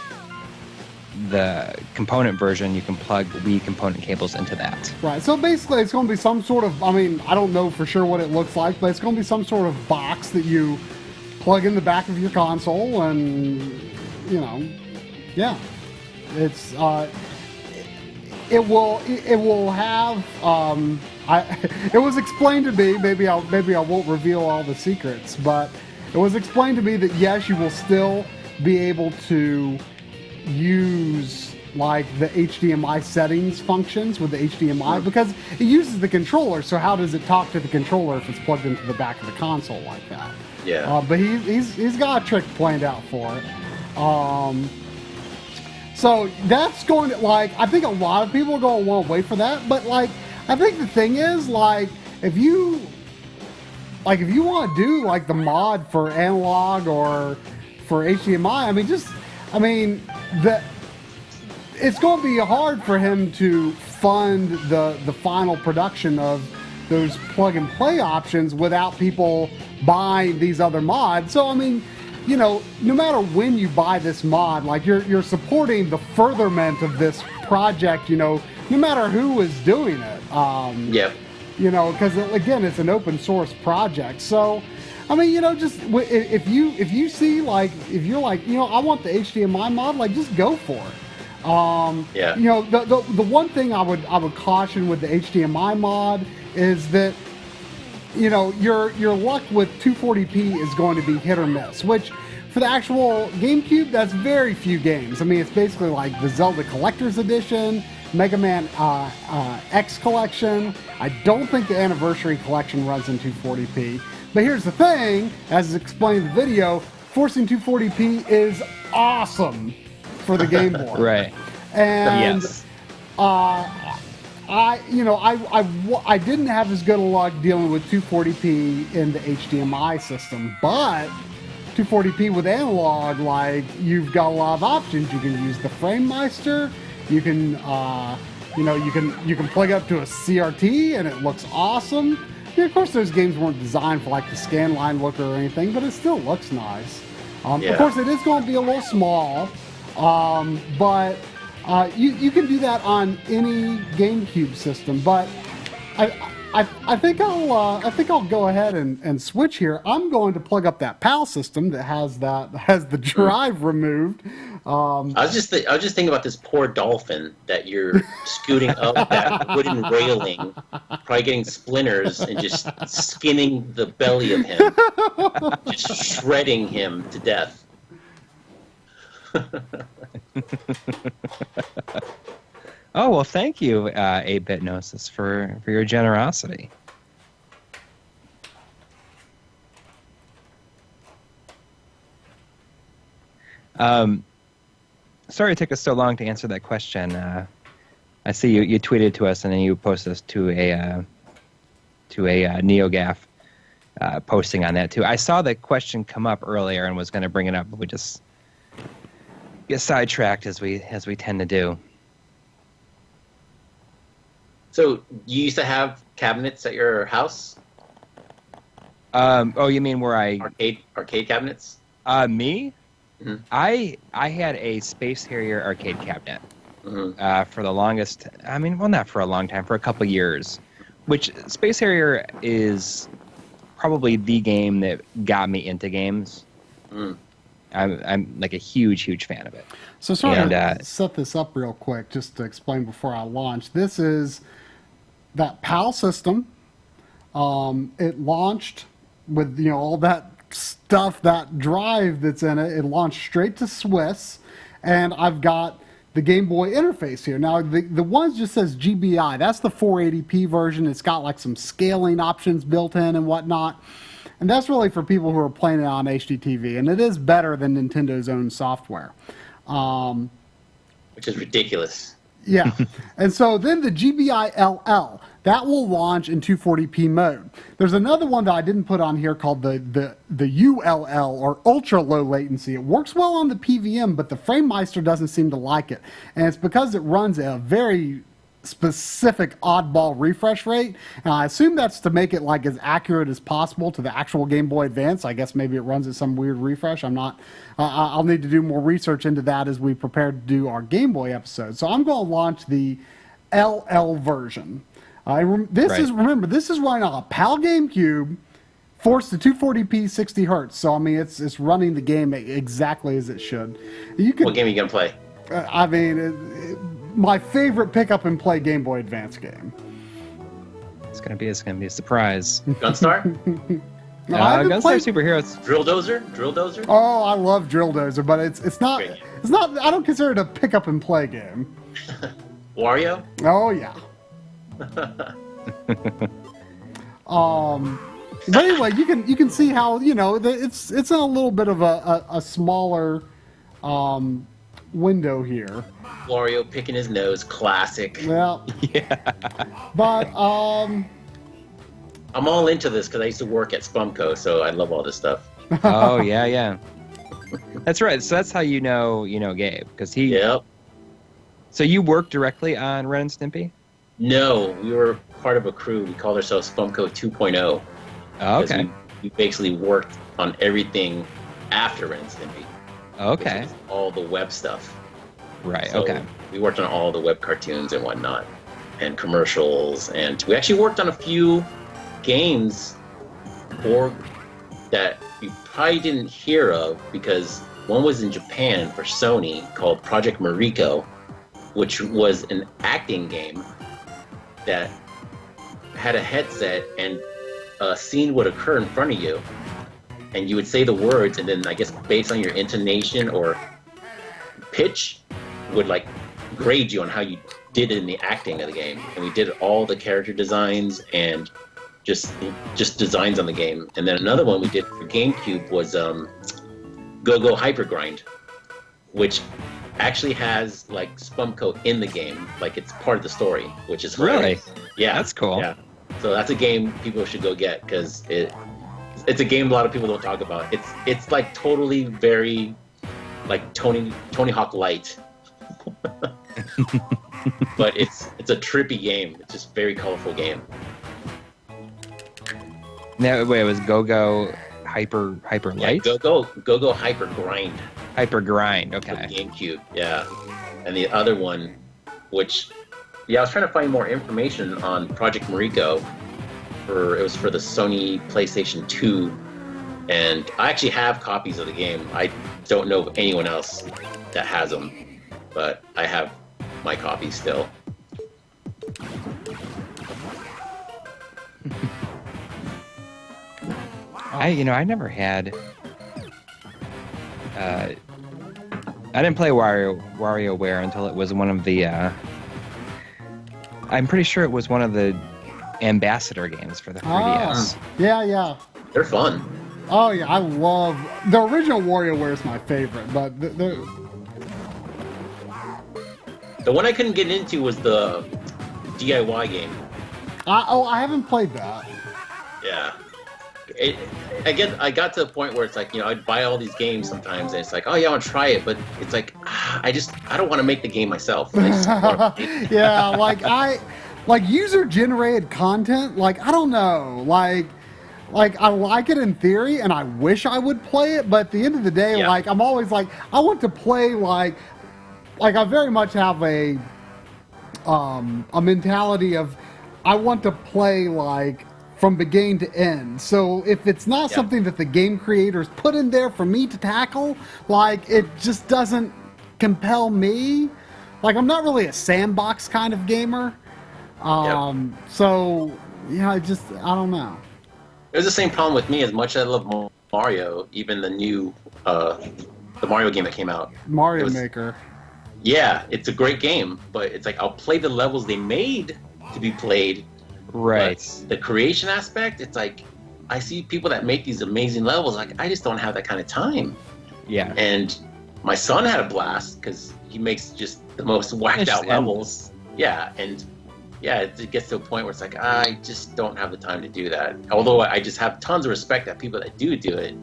component version, you can plug Wii component cables into that. Right. So basically, it's going to be some sort of, I don't know for sure what it looks like, but it's going to be some sort of box that you plug in the back of your console, and it's it will have it was explained to me, maybe I won't reveal all the secrets, but it was explained to me that yes, you will still be able to use like the HDMI settings functions with the HDMI because it uses the controller. So how does it talk to the controller if it's plugged into the back of the console like that? Yeah. But he's got a trick planned out for it. So that's going to, like, I think a lot of people are going to want to wait for that. But like, I think the thing is, like, if you want to do like the mod for analog or for HDMI, it's going to be hard for him to fund the final production of those plug and play options without people buying these other mods. So no matter when you buy this mod, like you're supporting the furtherment of this project, no matter who is doing it. Yep. Because again, it's an open source project. So just if you see, like, if you're like, I want the HDMI mod, like, just go for it. The one thing I would caution with the HDMI mod is that, your luck with 240p is going to be hit or miss, which for the actual GameCube, that's very few games. It's basically like the Zelda Collector's Edition, Mega Man X Collection. I don't think the Anniversary Collection runs in 240p. But here's the thing, as explained in the video, forcing 240p is awesome for the Game Boy. Right. And yes. I didn't have as good a luck dealing with 240p in the HDMI system, but 240p with analog, like, you've got a lot of options. You can use the FrameMeister. You can you can plug up to a CRT and it looks awesome. Of course, those games weren't designed for like the scanline look or anything, but it still looks nice. Of course, it is going to be a little small, but you can do that on any GameCube system. But I think I'll go ahead and switch here. I'm going to plug up that PAL system that has the drive removed. I was just thinking about this poor dolphin that you're scooting up that wooden railing, probably getting splinters and just skinning the belly of him, just shredding him to death. Oh, well, thank you, 8-Bit Gnosis, for your generosity. Sorry it took us so long to answer that question. I see you tweeted to us and then you posted us to a NeoGAF posting on that too. I saw the question come up earlier and was going to bring it up, but we just get sidetracked as we tend to do. So you used to have cabinets at your house? Oh, you mean where I arcade cabinets? Me? Mm-hmm. I had a Space Harrier arcade cabinet for the longest. I mean, well, not for a long time, for a couple years. Which Space Harrier is probably the game that got me into games. I'm like a huge fan of it. So sort of set this up real quick just to explain before I launch. This is that PAL system. It launched with all that stuff, that drive that's in it. It launched straight to Swiss, and I've got the Game Boy interface here. Now the one just says GBI. That's the 480p version. It's got like some scaling options built in and whatnot. And that's really for people who are playing it on HDTV, and it is better than Nintendo's own software. Which is ridiculous. Yeah. And so then the GBI LL, that will launch in 240p mode. There's another one that I didn't put on here called the ULL, or ultra low latency. It works well on the PVM, but the FrameMeister doesn't seem to like it. And it's because it runs a very specific oddball refresh rate, and I assume that's to make it like as accurate as possible to the actual Game Boy Advance. I guess maybe it runs at some weird refresh. I'm not. I'll need to do more research into that as we prepare to do our Game Boy episode. So I'm going to launch the LL version. Remember, this is running on a PAL GameCube, forced to 240p 60 hertz. So I mean, it's running the game exactly as it should. What game are you gonna play? I mean. My favorite pick-up and play Game Boy Advance game. It's gonna be a surprise. Gunstar? Gunstar Superheroes. Drill Dozer? Oh, I love Drill Dozer, but it's not. I don't consider it a pick-up and play game. Wario? Oh yeah. But anyway, you can see how it's in a little bit of a smaller window here. Wario picking his nose, classic. Well, yeah. But I'm all into this because I used to work at Spumco, so I love all this stuff. Oh yeah. That's right. So that's how you know Gabe, because he. Yep. So you worked directly on Ren and Stimpy? No, we were part of a crew. We called ourselves Spumco 2.0. Oh, okay. We basically worked on everything after Ren and Stimpy. Okay. All the web stuff. Right, so okay. We worked on all the web cartoons and whatnot, and commercials, and we actually worked on a few games that you probably didn't hear of, because one was in Japan for Sony called Project Mariko, which was an acting game that had a headset, and a scene would occur in front of you, and you would say the words, and then I guess based on your intonation or pitch, would like grade you on how you did it in the acting of the game. And we did all the character designs and just designs on the game. And then another one we did for GameCube was Go Hyper Grind, which actually has like Spumco in the game, like it's part of the story, which is hilarious. Really? Yeah, that's cool. Yeah, so that's a game people should go get, because it's a game a lot of people don't talk about. It's like totally very like Tony Hawk Light. But it's a trippy game. It's just a very colorful game. No, wait, it was Go Hyper Light? Yeah, Go Hyper Grind. Hyper Grind, okay. For GameCube, yeah. And the other one, which, I was trying to find more information on Project Mariko, it was for the Sony PlayStation 2, and I actually have copies of the game. I don't know of anyone else that has them, but I have my copy still. I never had. I didn't play WarioWare until it was one of the. I'm pretty sure it was one of the ambassador games for the 3DS. Yeah. They're fun. Oh yeah, I love the original WarioWare is my favorite, but the one I couldn't get into was the DIY game. I haven't played that. Yeah. I got to the point where it's like, I'd buy all these games sometimes, and it's like, oh yeah, I want to try it, but it's like, I don't want to make the game myself. Yeah, like user-generated content, like, I don't know, like I like it in theory, and I wish I would play it, but at the end of the day, Yeah. like, I'm always like, I want to play, like I very much have a mentality of, I want to play, like, from beginning to end. So if it's not something that the game creators put in there for me to tackle, like, it just doesn't compel me. Like, I'm not really a sandbox kind of gamer. So, yeah, I don't know. It was the same problem with me. As much as I love Mario, even the new the Mario game that came out, Mario Maker. Yeah, it's a great game, but it's like, I'll play the levels they made to be played. Right. But the creation aspect, it's like, I see people that make these amazing levels, like, I just don't have that kind of time. Yeah. And my son had a blast because he makes just the most whacked out levels. Yeah, and yeah, it gets to a point where it's like, I just don't have the time to do that. Although I just have tons of respect at people that do it.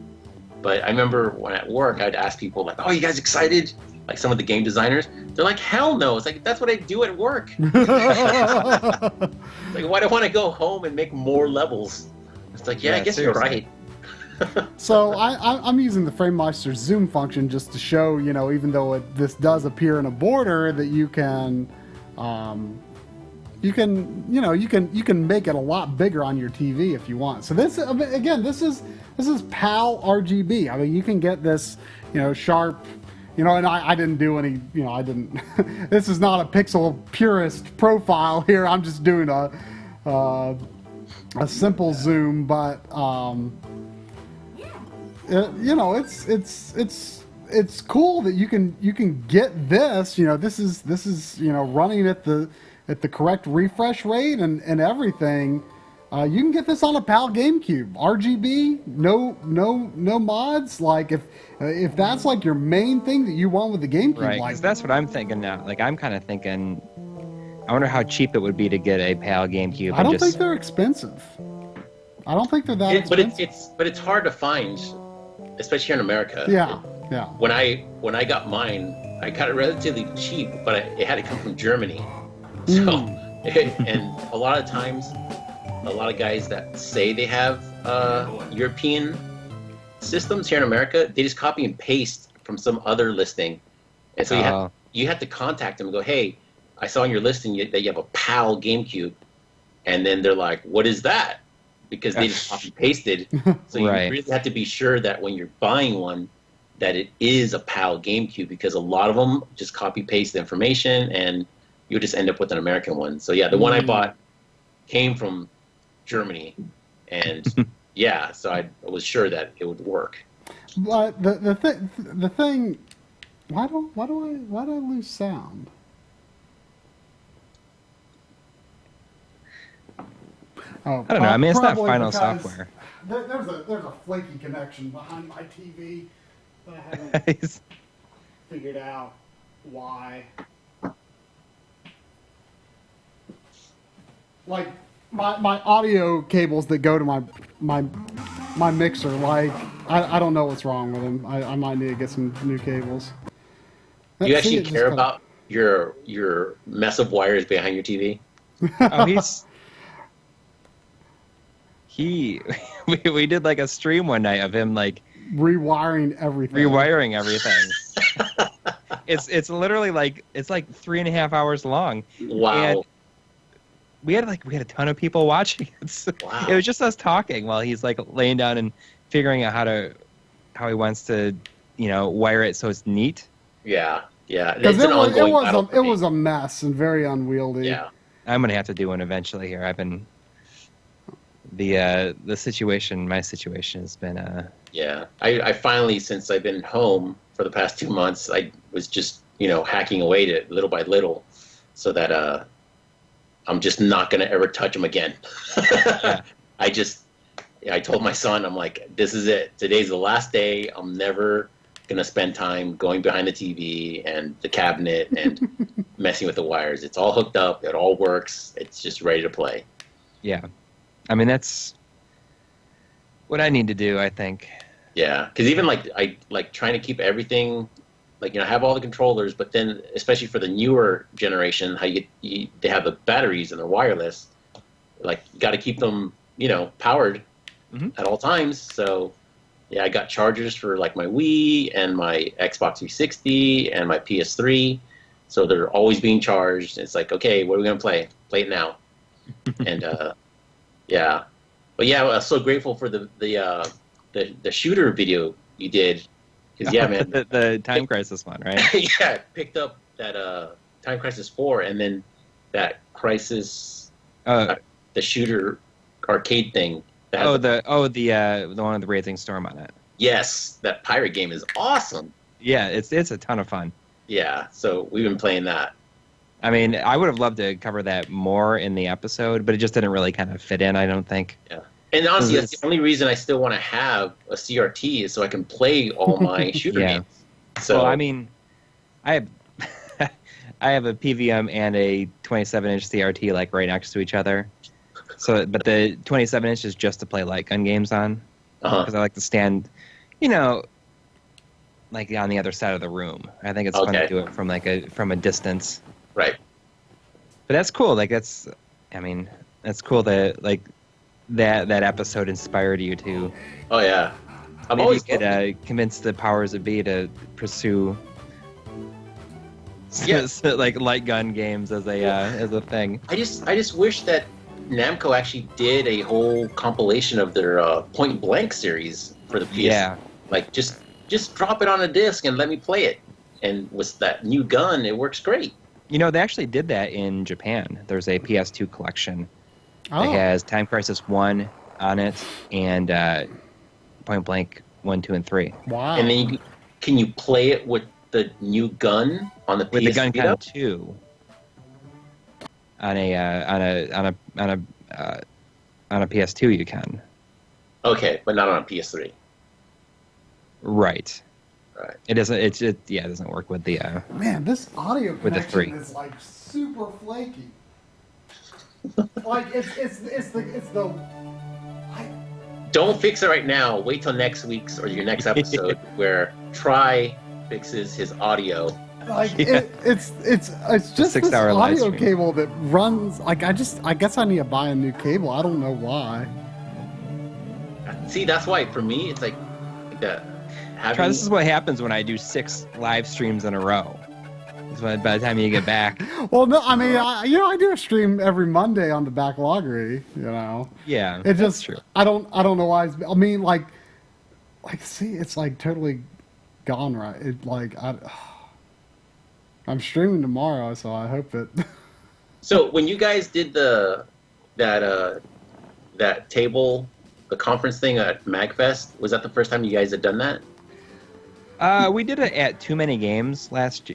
But I remember when at work, I'd ask people like, oh, you guys excited? Like some of the game designers, they're like, hell no. It's like, that's what I do at work. Like, why do I want to go home and make more levels? It's like, yeah, I guess seriously. you're right. So I'm using the FrameMeister zoom function just to show, even though this does appear in a border, that you can make it a lot bigger on your TV if you want. So this, again, this is PAL RGB. I mean, you can get this, sharp. And I didn't do any, I didn't, this is not a pixel purist profile here. I'm just doing a simple zoom, but, it's cool that you can get this, this is, running at the correct refresh rate and everything. You can get this on a PAL GameCube. RGB, no mods. Like, if that's like your main thing that you want with the GameCube, Right, because that's what I'm thinking now. Like, I'm kind of thinking, I wonder how cheap it would be to get a PAL GameCube. I don't think they're expensive. I don't think they're that expensive. But it's hard to find, especially here in America. Yeah. When I got mine, I got it relatively cheap, but it had to come from Germany. So, and a lot of times, a lot of guys that say they have European systems here in America, they just copy and paste from some other listing. And so you have to contact them and go, hey, I saw on your listing that you have a PAL GameCube. And then they're like, what is that? Because they just copy pasted. So you really have to be sure that when you're buying one, that it is a PAL GameCube, because a lot of them just copy paste the information and you'll just end up with an American one. So yeah, the one I bought came from Germany, and yeah, so I was sure that it would work. But the thing, why do I lose sound? Oh, I don't know. I mean, it's not probably final because software. There's a flaky connection behind my TV that I haven't figured out why. Like my audio cables that go to my mixer, like I don't know what's wrong with them. I might need to get some new cables. Do you actually care about your mess of wires behind your TV? Oh, we did like a stream one night of him like rewiring everything. It's It's literally like, it's like 3.5 hours long. Wow. And we had a ton of people watching it. So Wow. it was just us talking while he's like laying down and figuring out how he wants to, wire it so it's neat. Yeah. Because It's an ongoing battle for it me. was a mess and very unwieldy. Yeah. I'm gonna have to do one eventually here. I've been my situation has been Yeah. I finally, since I've been home for the past 2 months, I was just, hacking away to little by little so that I'm just not going to ever touch them again. Yeah. I told my son, I'm like, this is it. Today's the last day. I'm never going to spend time going behind the TV and the cabinet and messing with the wires. It's all hooked up. It all works. It's just ready to play. yeah. I mean, that's what I need to do, I think. Yeah, because even I trying to keep everything, have all the controllers, but then especially for the newer generation, how they have the batteries and they're wireless, got to keep them powered at all times. So yeah, I got chargers for my Wii and my Xbox 360 and my PS3, so they're always being charged. It's like, okay, what are we gonna play? Play it now, and yeah, but yeah, I was so grateful for the shooter video you did. Because yeah, man, the Time Crisis one, right? yeah, picked up that Time Crisis 4, and then that Crisis, the shooter arcade thing. That has the one with the Raging Storm on it. Yes, that pirate game is awesome. Yeah, it's a ton of fun. Yeah, so we've been playing that. I mean, I would have loved to cover that more in the episode, but it just didn't really kind of fit in, I don't think. Yeah. And honestly, that's the only reason I still want to have a CRT is so I can play all my shooter games. So, well, I mean, I have I have a PVM and a 27-inch CRT right next to each other. So, but the 27-inch is just to play light gun games on, because I like to stand, on the other side of the room. I think it's fun to do it from a distance. Right. But that's cool. That's cool that that episode inspired you to. Oh yeah. Maybe you could convince the powers that be to pursue light gun games as a thing. I just wish that Namco actually did a whole compilation of their Point Blank series for the PS. Yeah. Just drop it on a disc and let me play it. And with that new gun, it works great. They actually did that in Japan. There's a PS2 collection that Oh. has Time Crisis 1 on it and Point Blank 1, 2, and 3. Wow. And then can you play it with the new gun on the PS With the Gun Vita? 2 on a PS2 you can. Okay, but not on a PS3. Right. Right. It doesn't. It doesn't work with the. Man, this audio With the connection 3. is super flaky. It's the. Don't fix it right now. Wait till next week's or your next episode where Try fixes his audio. It's just this 6-hour live audio stream. cable that runs. I guess I need to buy a new cable. I don't know why. See, that's why for me it's like that. Try, this is what happens when I do 6 live streams in a row. By the time you get back. Well, no, I mean, I do a stream every Monday on the Backloggery. Yeah, It that's just true. I don't know why. See, it's totally gone right. I'm streaming tomorrow, so I hope it. So when you guys did that table, the conference thing at MagFest, was that the first time you guys had done that? We did it at Too Many Games last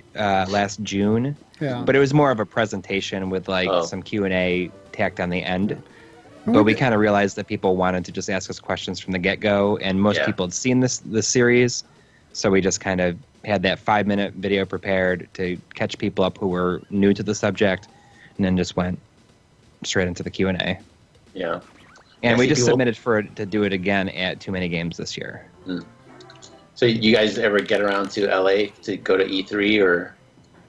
June, Yeah. but it was more of a presentation with some Q&A tacked on the end. But we kind of realized that people wanted to just ask us questions from the get-go, and most people had seen this series, so we just kind of had that 5-minute video prepared to catch people up who were new to the subject, and then just went straight into the Q&A. Yeah. And we just submitted to do it again at Too Many Games this year. Mm. So you guys ever get around to LA to go to E3 or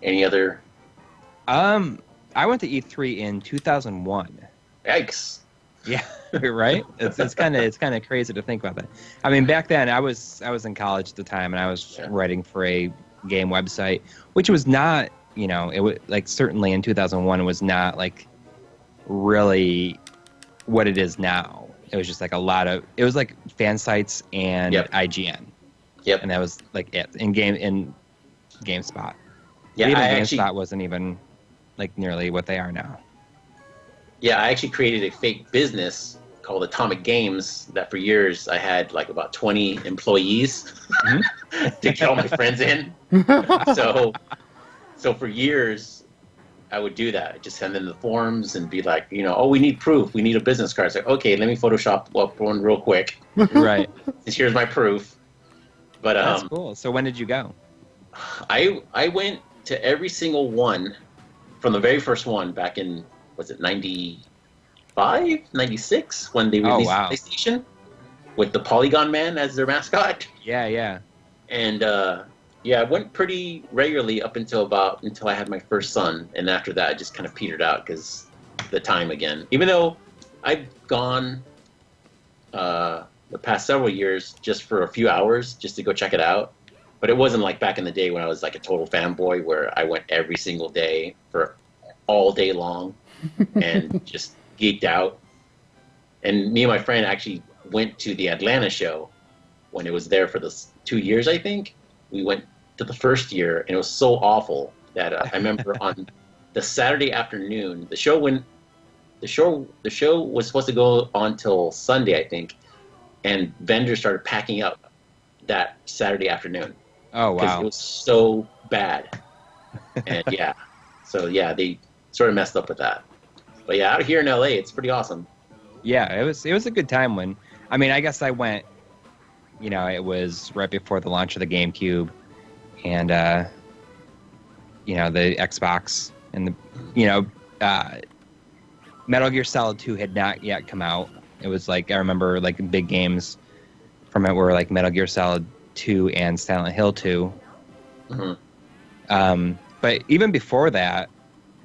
any other? I went to E3 in 2001. Yikes! Yeah, right. It's kind of crazy to think about that. I mean, back then I was in college at the time, and I was writing for a game website, which was not, it was certainly in 2001 it was not really what it is now. It was just like it was like fan sites and IGN. Yep. And that was like it in GameSpot. Yeah, but even I GameSpot wasn't even like nearly what they are now. Yeah, I actually created a fake business called Atomic Games that for years I had like about 20 employees to get all my friends in. So for years I would do that. I'd just send them the forms and be like, oh, we need proof. We need a business card. It's like, okay, let me Photoshop up one real quick. Right. Here's my proof. But that's cool. So when did you go? I went to every single one from the very first one back in, was it 95, 96 when they released PlayStation with the Polygon Man as their mascot. Yeah. And I went pretty regularly up until I had my first son, and after that I just kind of petered out because the time again. Even though I've gone the past several years just for a few hours just to go check it out. But it wasn't like back in the day when I was like a total fanboy where I went every single day for all day long and just geeked out. And me and my friend actually went to the Atlanta show when it was there for the 2 years, I think. We went to the first year, and it was so awful that I remember on the Saturday afternoon, the show was supposed to go on till Sunday, I think, and vendors started packing up that Saturday afternoon. Oh, wow. Because it was so bad. And they sort of messed up with that. But yeah, out here in LA, it's pretty awesome. Yeah, it was a good time when, I mean, I guess I went, it was right before the launch of the GameCube and, the Xbox and Metal Gear Solid 2 had not yet come out. It was like, I remember like big games from it were like Metal Gear Solid 2 and Silent Hill 2. Mm-hmm. But even before that,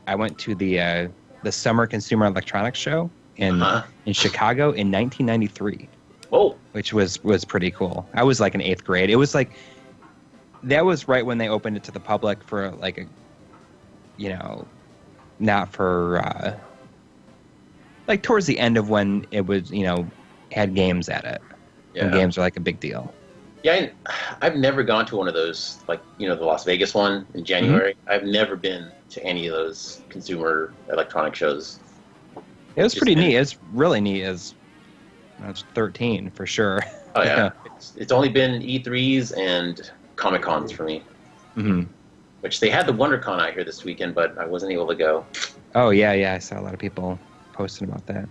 I went to the Summer Consumer Electronics Show in Chicago in 1993. Whoa. Which was pretty cool. I was like in 8th grade. It was like, that was right when they opened it to the public for like a, not for, like towards the end of when it was, had games at it. Yeah. And games are like a big deal. Yeah, I've never gone to one of those, like, the Las Vegas one in January. Mm-hmm. I've never been to any of those consumer electronic shows. It was pretty neat. It's really neat as I was 13 for sure. Oh, yeah. It's only been E3s and Comic-Cons for me. Mm-hmm. Which they had the WonderCon out here this weekend, but I wasn't able to go. Oh, yeah. I saw a lot of people posting about that.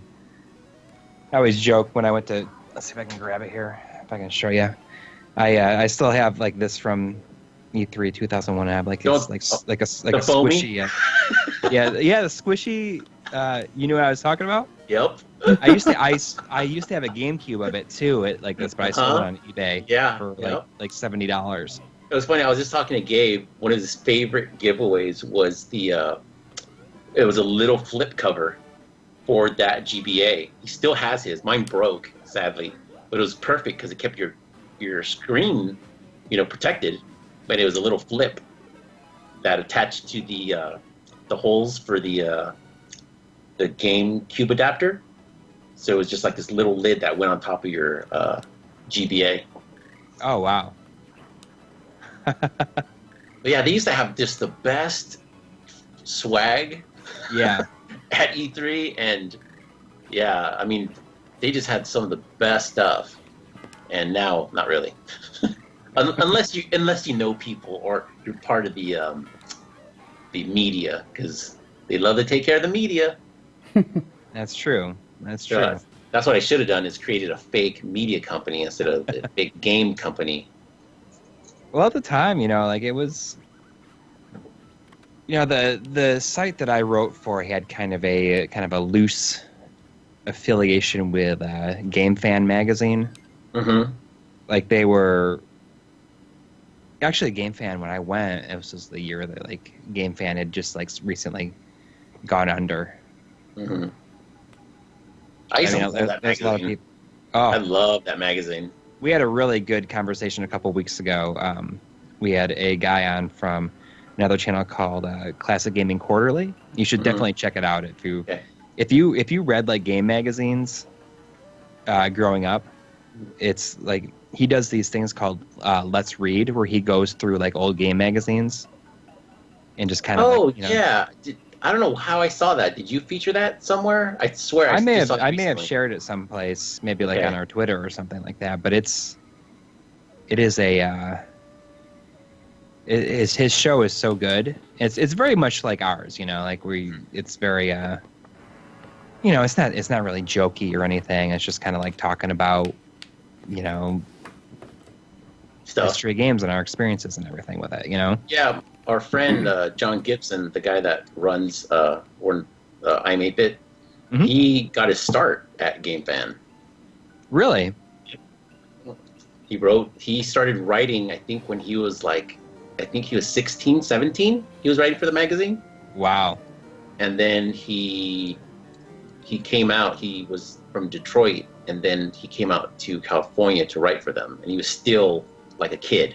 I always joke when I went to, let's see if I can grab it here, if I can show you. I still have like this from E3 2001. I have like it's like a squishy. Yeah, the squishy. You knew what I was talking about? Yep. I used to have a GameCube of it too. But I sold it on eBay. Yeah. For like $70. It was funny. I was just talking to Gabe. One of his favorite giveaways was it was a little flip cover for that GBA. He still has his. Mine broke, sadly, but it was perfect because it kept your screen, protected. But it was a little flip that attached to the holes for the GameCube adapter. So it was just like this little lid that went on top of your GBA. Oh wow. But yeah, they used to have just the best swag. Yeah. At E3, and yeah, I mean, they just had some of the best stuff, and now not really, unless you know people or you're part of the media, because they love to take care of the media. That's true. That's true. So that's what I should have done, is created a fake media company instead of a big game company. Well, at the time, like it was. The site that I wrote for had kind of a loose affiliation with Game Fan magazine. Mm-hmm. Like they were actually Game Fan. When I went, it was just the year that like Game Fan had just like recently gone under. Mm-hmm. I used to love that magazine. A lot of people. Oh, I love that magazine. We had a really good conversation a couple weeks ago. We had a guy on from another channel called Classic Gaming Quarterly. You should definitely check it out if you if you read like game magazines growing up, it's like he does these things called Let's Read, where he goes through like old game magazines and just kind of yeah. I don't know how I saw that. Did you feature that somewhere? I swear I may saw it have recently. shared it someplace, maybe like on our Twitter or something like that. But it is his show is so good. It's very much like ours, like it's very it's not really jokey or anything. It's just kind of like talking about Stuff. history of games and our experiences and everything with it. Yeah, our friend John Gibson, the guy that runs I'm 8-Bit, he got his start at GameFan. Really? He started writing, I think when he was 16, 17. He was writing for the magazine. Wow. And then he came out, he was from Detroit, and then he came out to California to write for them. And he was still like a kid.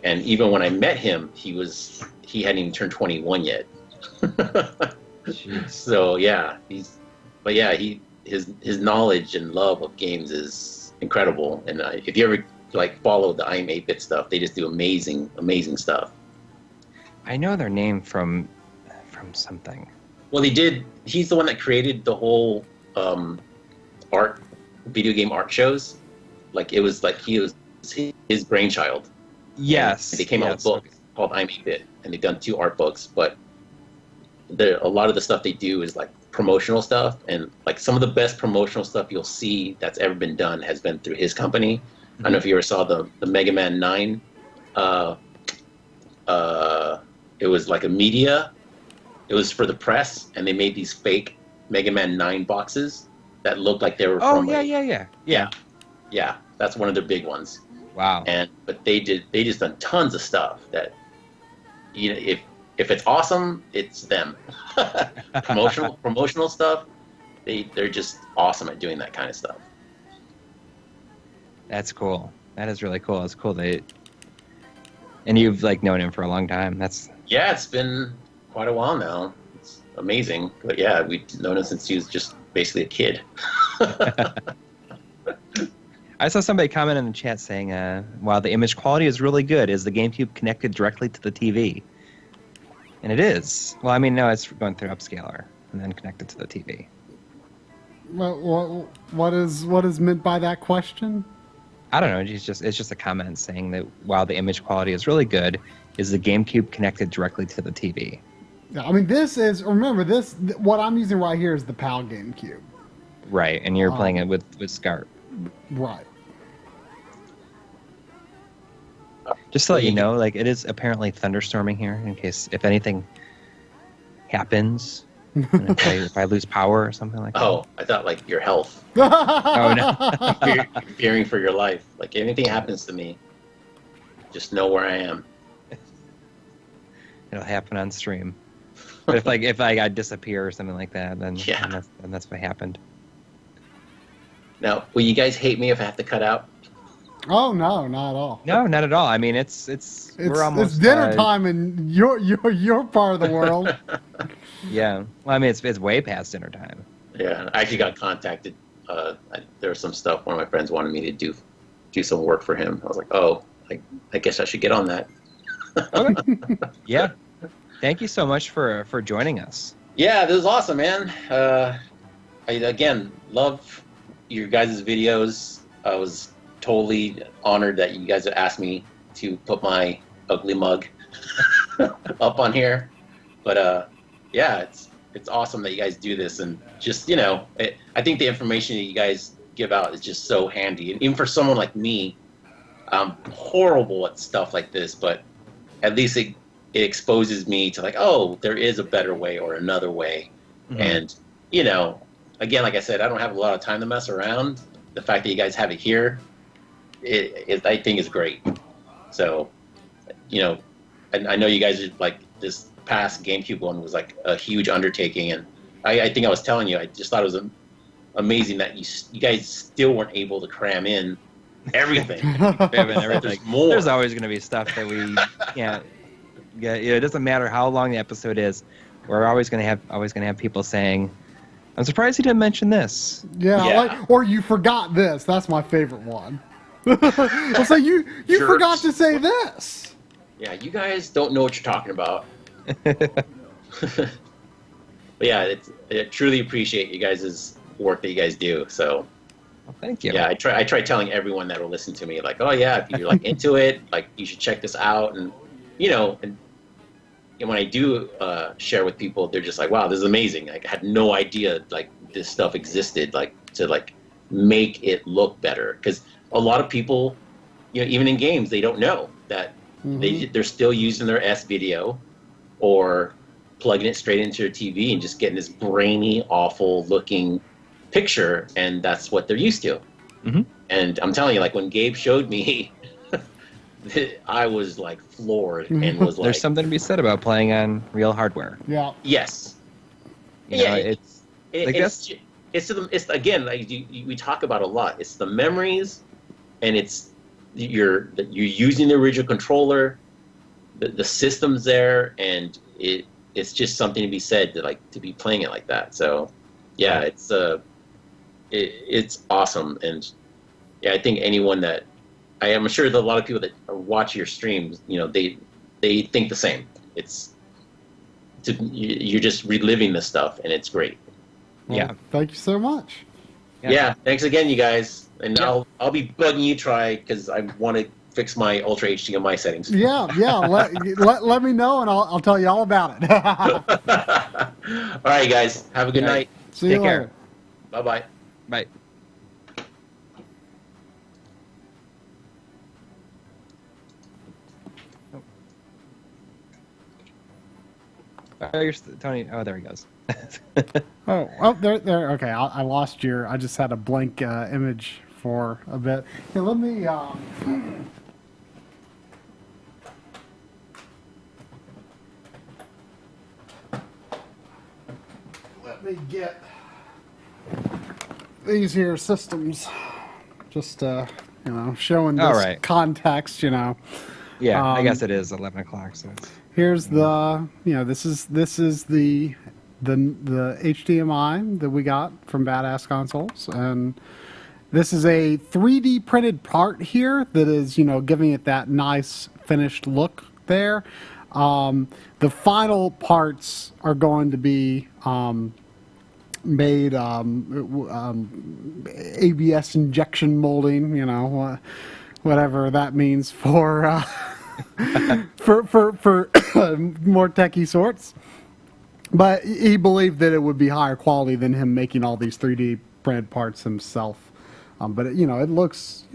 And even when I met him, he hadn't even turned 21 yet. So yeah, his knowledge and love of games is incredible. And if you ever follow the I'm 8-Bit stuff, they just do amazing stuff. I know their name from something. Well, he's the one that created the whole video game art shows. It was his brainchild. Yes. And they came out with books called I'm 8-Bit, and they've done 2 art books, but a lot of the stuff they do is promotional stuff, and some of the best promotional stuff you'll see that's ever been done has been through his company. I don't know if you ever saw the Mega Man 9. It was like a media. It was for the press, and they made these fake Mega Man 9 boxes that looked like they were from... Yeah, that's one of their big ones. Wow. But they just done tons of stuff that, if it's awesome, it's them. Promotional stuff, they're just awesome at doing that kind of stuff. That's cool. That is really cool. It's cool and you've known him for a long time. Yeah, it's been quite a while now. It's amazing. But yeah, we've known him since he was just basically a kid. I saw somebody comment in the chat saying, wow, the image quality is really good. Is the GameCube connected directly to the TV? And it is. Well, I mean, no, it's going through upscaler and then connected to the TV. Well, what is meant by that question? I don't know. It's just a comment saying that while the image quality is really good, is the GameCube connected directly to the TV? Yeah, I mean, what I'm using right here is the PAL GameCube. Right, and you're playing it with SCART. Right. Just to let you know, it is apparently thunderstorming here. In case if anything happens, and if I lose power or something like that. Oh, I thought your health. Oh no! You're fearing for your life. If anything happens to me, just know where I am. It'll happen on stream. But if I disappear or something like that, then that's what happened. Now, will you guys hate me if I have to cut out? Oh no, not at all. No, not at all. I mean, it's we're almost it's dinner time in your part of the world. Yeah. Well, I mean, it's way past dinner time. Yeah, I actually got contacted. There was some stuff one of my friends wanted me to do some work for him. I was like, oh, I guess I should get on that. Okay. Yeah. Thank you so much for joining us. Yeah, this was awesome, man. I again love your guys' videos. I was totally honored that you guys asked me to put my ugly mug up on here. But yeah, it's awesome that you guys do this, and just I think the information that you guys give out is just so handy. And even for someone like me, I'm horrible at stuff like this, but at least it exposes me to there is a better way or another way. Mm-hmm. And again, like I said, I don't have a lot of time to mess around. The fact that you guys have it here, I think is great. So, I know you guys are this past GameCube one was a huge undertaking, and I think I was telling you, I just thought it was amazing that you guys still weren't able to cram in everything. There's always going to be stuff that we can't get. It doesn't matter how long the episode is. We're always going to have people saying, I'm surprised he didn't mention this. Yeah, Yeah. like, or you forgot this. That's my favorite one. I'll say you Jerks. forgot to say this. Yeah, you guys don't know what you're talking about. But yeah, I truly appreciate you guys' work that you guys do. So Well, thank you. yeah, I try telling everyone that will listen to me, like, oh yeah, if you're like into it, like you should check this out. And and when I do share with people, they're just like, wow, this is amazing. Like, I had no idea like this stuff existed, like to like make it look better. Because a lot of people, even in games, they don't know that they're still using their S video or plugging it straight into their TV and just getting this grainy, awful looking picture, and that's what they're used to. Mm-hmm. And I'm telling you, like when Gabe showed me, I was like floored and was like, There's something to be said about playing on real hardware. Yeah. yes. You know, Yeah, it's I guess it's again, like we talk about a lot. It's the memories, and it's you're using the original controller, the system's there, and it's just something to be said to be playing it like that. So yeah, it's awesome. And yeah, I think anyone that I am sure that a lot of people that watch your streams, they think the same. You're just reliving this stuff, and it's great. Well, Yeah. Thank you so much. Yeah, thanks again, you guys. And Yeah. I'll be bugging you, Try, because I want to fix my Ultra HDMI settings. Yeah. Let me know, and I'll tell you all about it. All right, guys. Have a good night. See you Take care. later. Bye-bye. Bye. Tony. Oh, there he goes. Oh, there. Okay, I lost your. I just had a blank image for a bit. Here, let me. Let me get these here systems. Just showing this All right. context. Yeah, I guess it is 11 o'clock. So it's, Here's the this is the HDMI that we got from Badass Consoles, and this is a 3D printed part here that is giving it that nice finished look there. The final parts are going to be made ABS injection molding, whatever that means for. for more techie sorts, but he believed that it would be higher quality than him making all these 3D printed parts himself. But it looks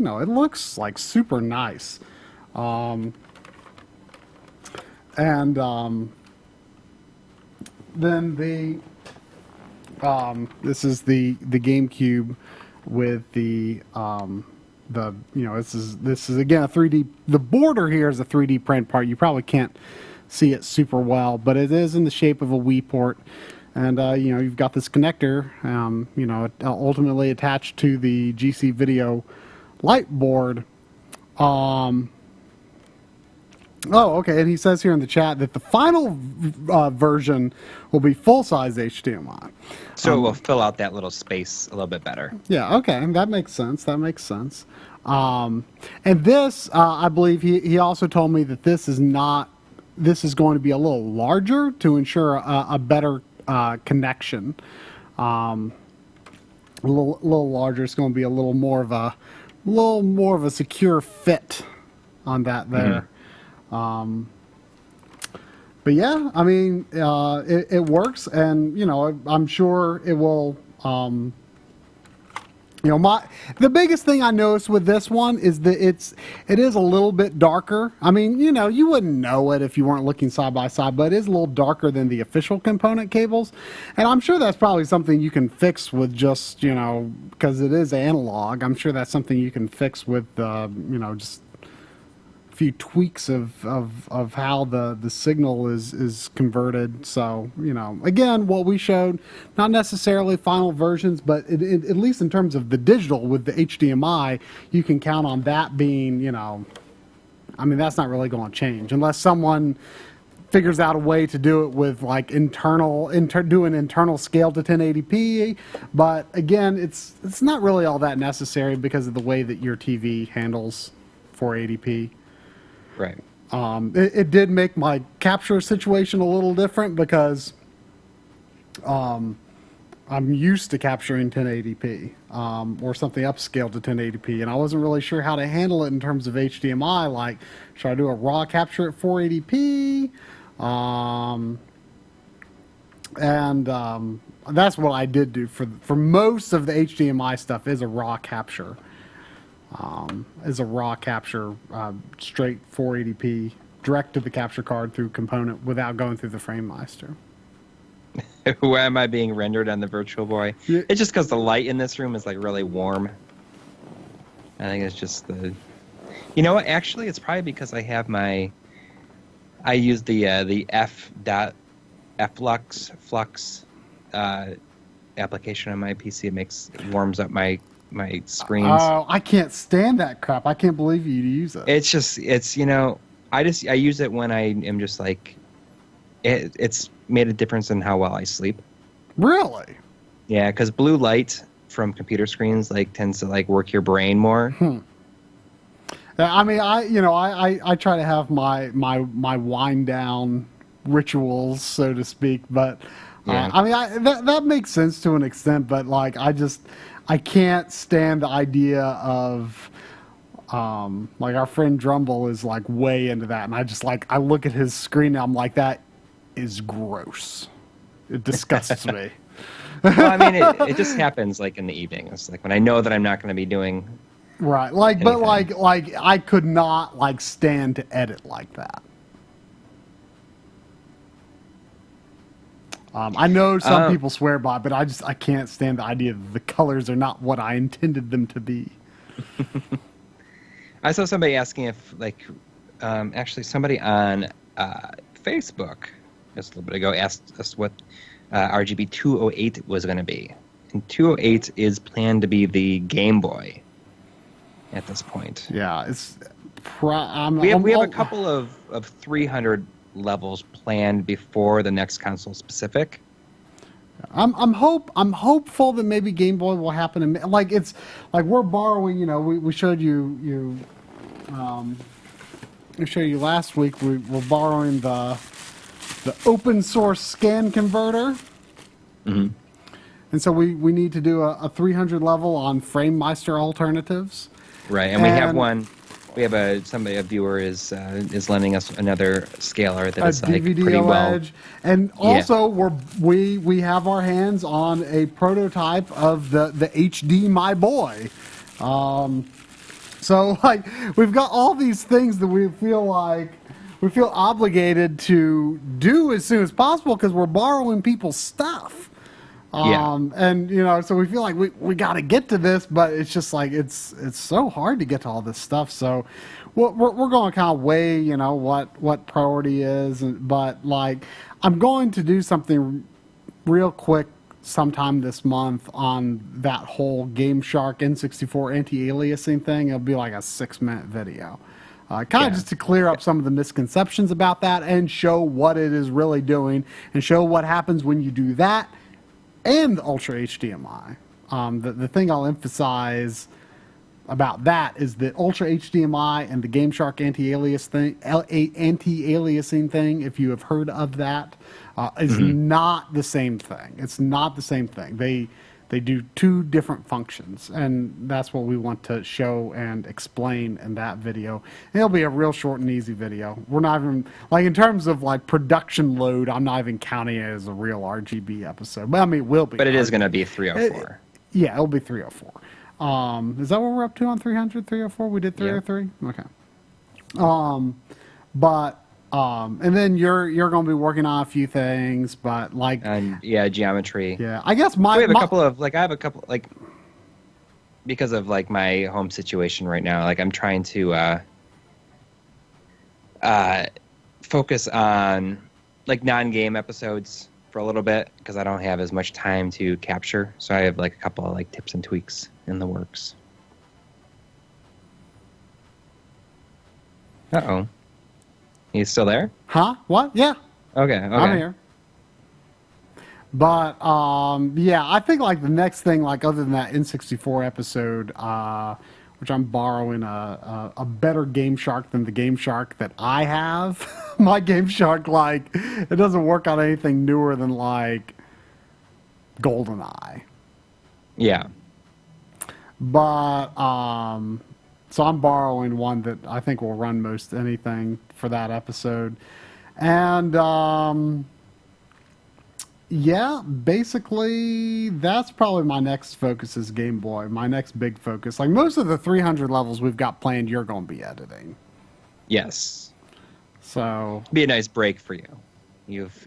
like super nice. Then this is the GameCube with the this is again a 3D. The border here is a 3D print part. You probably can't see it super well, but it is in the shape of a Wii port, and you've got this connector, ultimately attached to the GC Video light board. Oh, okay. And he says here in the chat that the final version will be full-size HDMI. so we'll fill out that little space a little bit better. Yeah, okay. That makes sense. And this, I believe he also told me that this is going to be a little larger to ensure a better connection. A little larger. It's going to be a little more of a secure fit on that there. But yeah, I mean, it works, and I'm sure it will. The biggest thing I noticed with this one is that it is a little bit darker. I mean, you wouldn't know it if you weren't looking side by side, but it is a little darker than the official component cables, and I'm sure that's probably something you can fix with just because it is analog. I'm sure that's something you can fix with just few tweaks of how the signal is converted. So again, what we showed, not necessarily final versions, but at least in terms of the digital with the HDMI, you can count on that being I mean, that's not really going to change unless someone figures out a way to do it with like do an internal scale to 1080p, but again, it's not really all that necessary because of the way that your TV handles 480p. Right. It did make my capture situation a little different because I'm used to capturing 1080p or something upscaled to 1080p, and I wasn't really sure how to handle it in terms of HDMI. Like, should I do a raw capture at 480p? That's what I did do for most of the HDMI stuff. Is a raw capture. Straight 480p direct to the capture card through component without going through the FrameMeister. Where am I being rendered on the Virtual Boy? Yeah. It's just because the light in this room is like really warm. I think it's just the. You know what? Actually, it's probably because I have I use the flux application on my PC. It warms up my screens. Oh, I can't stand that crap. I can't believe you use it. It's I use it when I am just like it's made a difference in how well I sleep. Really? Yeah, because blue light from computer screens like tends to like work your brain more. I mean, I try to have my wind down rituals, so to speak, but Yeah. I mean, that makes sense to an extent, but like I can't stand the idea of like our friend Drumble is like way into that, and I look at his screen and I'm like, that is gross. It disgusts me. Well, I mean, it just happens like in the evening. It's like when I know that I'm not going to be doing. Right, like, but anything. like I could not like stand to edit like that. I know some people swear by it, but I can't stand the idea that the colors are not what I intended them to be. I saw somebody asking if, like, actually somebody on Facebook just a little bit ago asked us what RGB 208 was going to be. And 208 is planned to be the Game Boy at this point. Yeah, it's. We have a couple of 300 levels planned before the next console specific. I'm hopeful that maybe Game Boy will happen. And like it's like we're borrowing. We showed you we showed you last week. We're borrowing the open source scan converter. Mm-hmm. And so we need to do a 300 level on FrameMeister alternatives. Right, and we have one. We have a viewer is lending us another scaler that is like DVD pretty well. Edge. And also we have our hands on a prototype of the HD My Boy. So like we've got all these things that we feel obligated to do as soon as possible because we're borrowing people's stuff. And so we feel like we got to get to this, but it's just like it's so hard to get to all this stuff. So we're going to kind of weigh what priority is, but like I'm going to do something real quick sometime this month on that whole Game Shark N64 anti-aliasing thing. It'll be like a 6-minute video. Just to clear up some of the misconceptions about that and show what it is really doing and show what happens when you do that and Ultra HDMI. The thing I'll emphasize about that is that Ultra HDMI and the Game Shark anti-aliasing thing, if you have heard of that, is not the same thing. It's not the same thing. They do two different functions, and that's what we want to show and explain in that video. It'll be a real short and easy video. We're not even, like, in terms of, like, production load, I'm not even counting it as a real RGB episode. But, I mean, it will be. But it is going to be 304. Yeah, it'll be 304. Is that what we're up to on 300, 304? We did 303? Yeah. Okay. And then you're going to be working on a few things, but like geometry. Yeah, I guess I have a couple because of like my home situation right now. Like I'm trying to focus on like non-game episodes for a little bit because I don't have as much time to capture. So I have like a couple of like tips and tweaks in the works. He's still there? Huh? What? Yeah, Okay. I'm here. But yeah, I think like the next thing, like other than that N64 episode, which I'm borrowing a better Game Shark than the Game Shark that I have. My Game Shark, like, it doesn't work on anything newer than like GoldenEye. Yeah. But so I'm borrowing one that I think will run most anything for that episode, and yeah, basically that's probably my next focus is Game Boy. My next big focus, like most of the 300 levels we've got planned, you're going to be editing. Yes. So Be a nice break for you. You've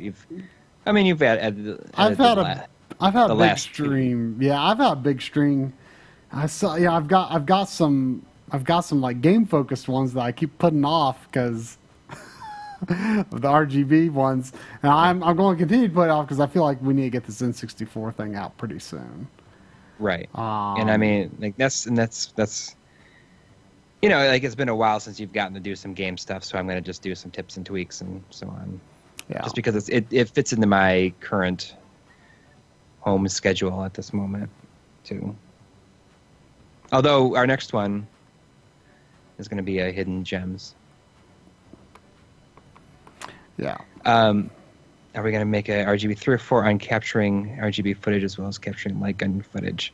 edited. I've had a big last stream. Yeah, I've had a big stream. I've got some like game focused ones that I keep putting off because of the RGB ones, and I'm going to continue to put it off because I feel like we need to get this N64 thing out pretty soon. Right. And I mean, like that's you know, like it's been a while since you've gotten to do some game stuff, so I'm going to just do some tips and tweaks and so on. Yeah. Just because it fits into my current home schedule at this moment, too. Although our next one is going to be a Hidden Gems. Yeah. Are we going to make a RGB 3 or 4 on capturing RGB footage as well as capturing light gun footage?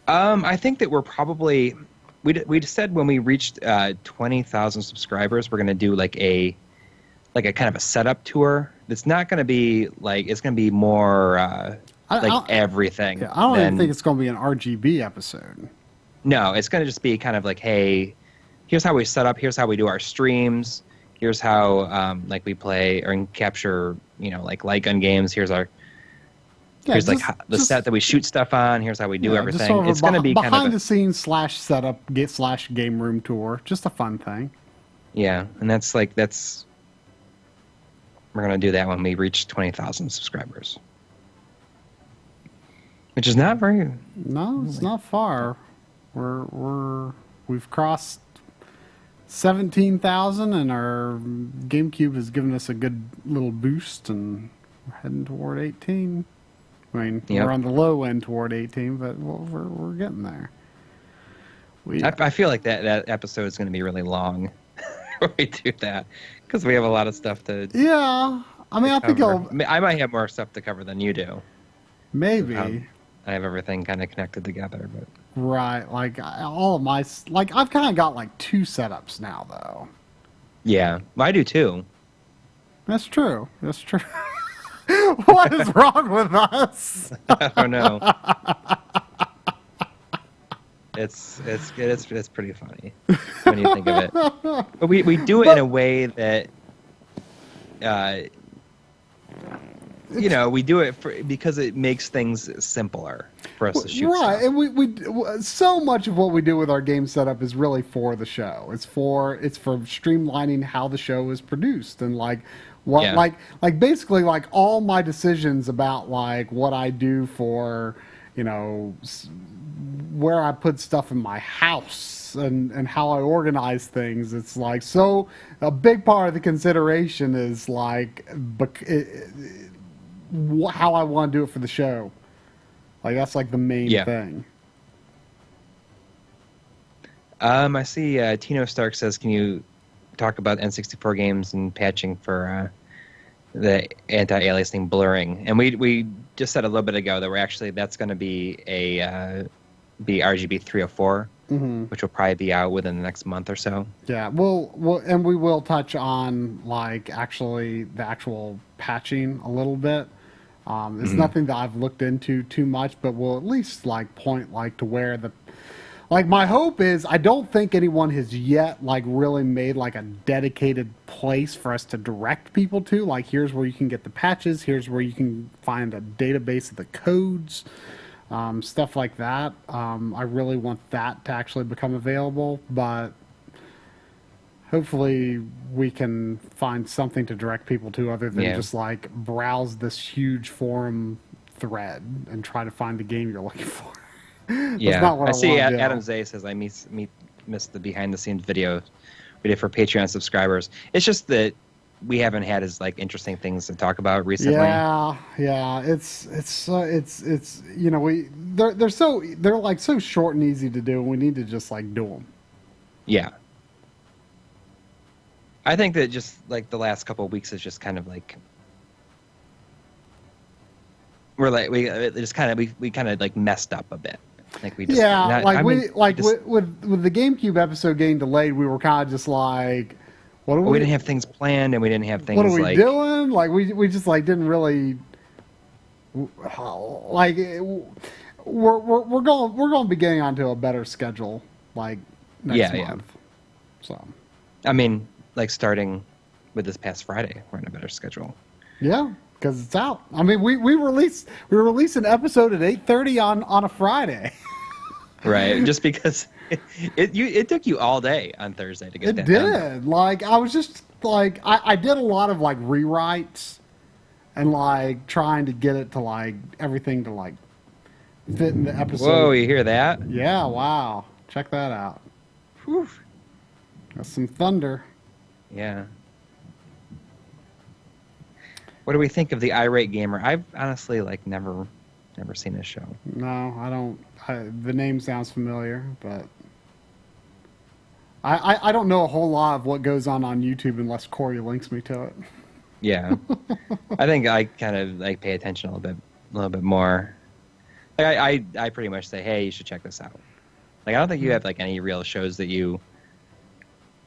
I think that we're probably we said when we reached 20,000 subscribers, we're going to do like a kind of a setup tour. That's not going to be like it's going to be more everything. Yeah, I don't even think it's going to be an RGB episode. No, it's going to just be kind of like, hey, here's how we set up. Here's how we do our streams. Here's how like we play or capture, you know, like light gun games. Here's our here's like the set that we shoot stuff on. Here's how we do everything. Sort of it's going to be kind of behind the scenes / setup / game room tour. Just a fun thing. Yeah, and that's we're going to do that when we reach 20,000 subscribers, which is not very. No, it's not far. We've crossed 17,000, and our GameCube has given us a good little boost, and we're heading toward 18. I mean, we're on the low end toward 18, but we're getting there. I feel like that episode is going to be really long when we do that because we have a lot of stuff to. Yeah, I mean, I think I might have more stuff to cover than you do. Maybe. I have everything kind of connected together, but. Right, like all of my I've kind of got like 2 setups now, though. Yeah, I do too. That's true. That's true. What is wrong with us? I don't know. It's pretty funny when you think of it. But we do it in a way that, you know, we do it because it makes things simpler for us to shoot. Right, stuff. and we so much of what we do with our game setup is really for the show. It's for streamlining how the show is produced and like what like basically like all my decisions about like what I do for, you know, where I put stuff in my house and how I organize things. It's like so a big part of the consideration is like how I want to do it for the show. Like that's like the main thing. I see Tino Stark says, can you talk about N64 games and patching for the anti-aliasing blurring? And we just said a little bit ago that that's going to be be RGB 304, which will probably be out within the next month or so. Yeah, and we will touch on like actually the actual patching a little bit. It's nothing that I've looked into too much, but we'll at least like point like to where the like my hope is I don't think anyone has yet like really made like a dedicated place for us to direct people to. Like here's where you can get the patches, here's where you can find a database of the codes, stuff like that. I really want that to actually become available, but hopefully we can find something to direct people to other than just like browse this huge forum thread and try to find the game you're looking for. Yeah, I see Adam Zay says I missed the behind the scenes video we did for Patreon subscribers. It's just that we haven't had as like interesting things to talk about recently. Yeah. It's you know, they're like so short and easy to do, and we need to just like do them. Yeah. I think that just like the last couple of weeks is just kind of like we kind of like messed up a bit. Like we just with the GameCube episode getting delayed, we were kind of just like, we didn't have things planned, and we didn't have things. What are we doing? Like we just like didn't really like. We're going to be getting onto a better schedule like next month. So, I mean, like starting with this past Friday, we're in a better schedule. Yeah, because it's out. I mean, we release an episode at 8:30 on a Friday. Right, just because it took you all day on Thursday to get that done. It did. Like I was just like I did a lot of like rewrites and like trying to get it to like everything to like fit in the episode. Whoa, you hear that? Yeah, wow. Check that out. Whew. That's some thunder. Yeah. What do we think of the irate gamer? I've honestly like never seen this show. No, I don't. The name sounds familiar, but I don't know a whole lot of what goes on YouTube unless Coury links me to it. Yeah, I think I kind of like pay attention a little bit more. Like I pretty much say, hey, you should check this out. Like I don't think you have like any real shows that you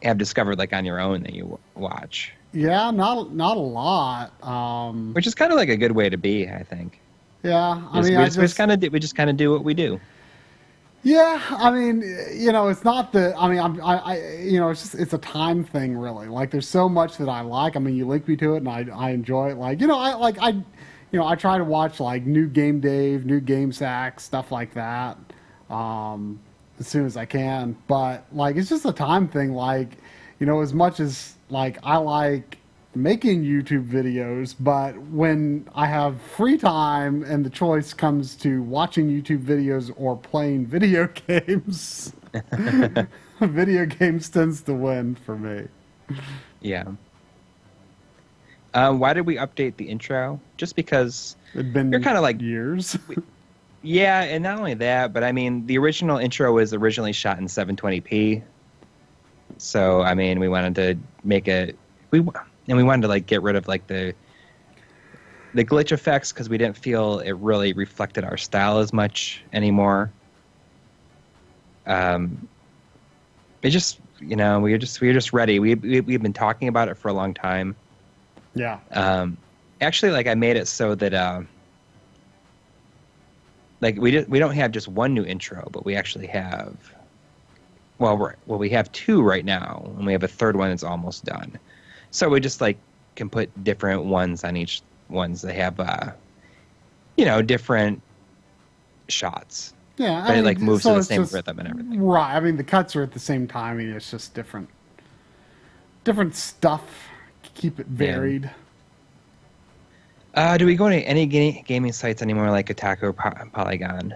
have discovered like on your own that you watch. Yeah, not a lot. Which is kind of like a good way to be, I think. Yeah, we just kind of do what we do. Yeah, I mean, you know, it's not the. I mean, you know, it's a time thing, really. Like, there's so much that I like. I mean, you link me to it, and I enjoy it. Like, you know, I try to watch like new Game Dave, new Game Sack, stuff like that, as soon as I can. But like, it's just a time thing. Like, you know, as much as like I like making YouTube videos, but when I have free time and the choice comes to watching YouTube videos or playing video games, video games tends to win for me. Yeah. Why did we update the intro? Just because It'd been you're kind of like years. Yeah, and not only that, but I mean, the original intro was originally shot in 720p. So I mean, we wanted to make we wanted to like get rid of like the glitch effects because we didn't feel it really reflected our style as much anymore. It just, you know, we were just ready. We've been talking about it for a long time. Yeah. Actually, like I made it so that like we don't have just one new intro, but we actually have we have two right now, and we have a third one that's almost done. So we just like can put different ones on each ones. They have, you know, different shots. Yeah, but it like moves to the same rhythm and everything. Right. I mean, the cuts are at the same time. I mean, it's just different stuff. Keep it varied. Yeah. Do we go to any gaming sites anymore, like Kotaku or Polygon?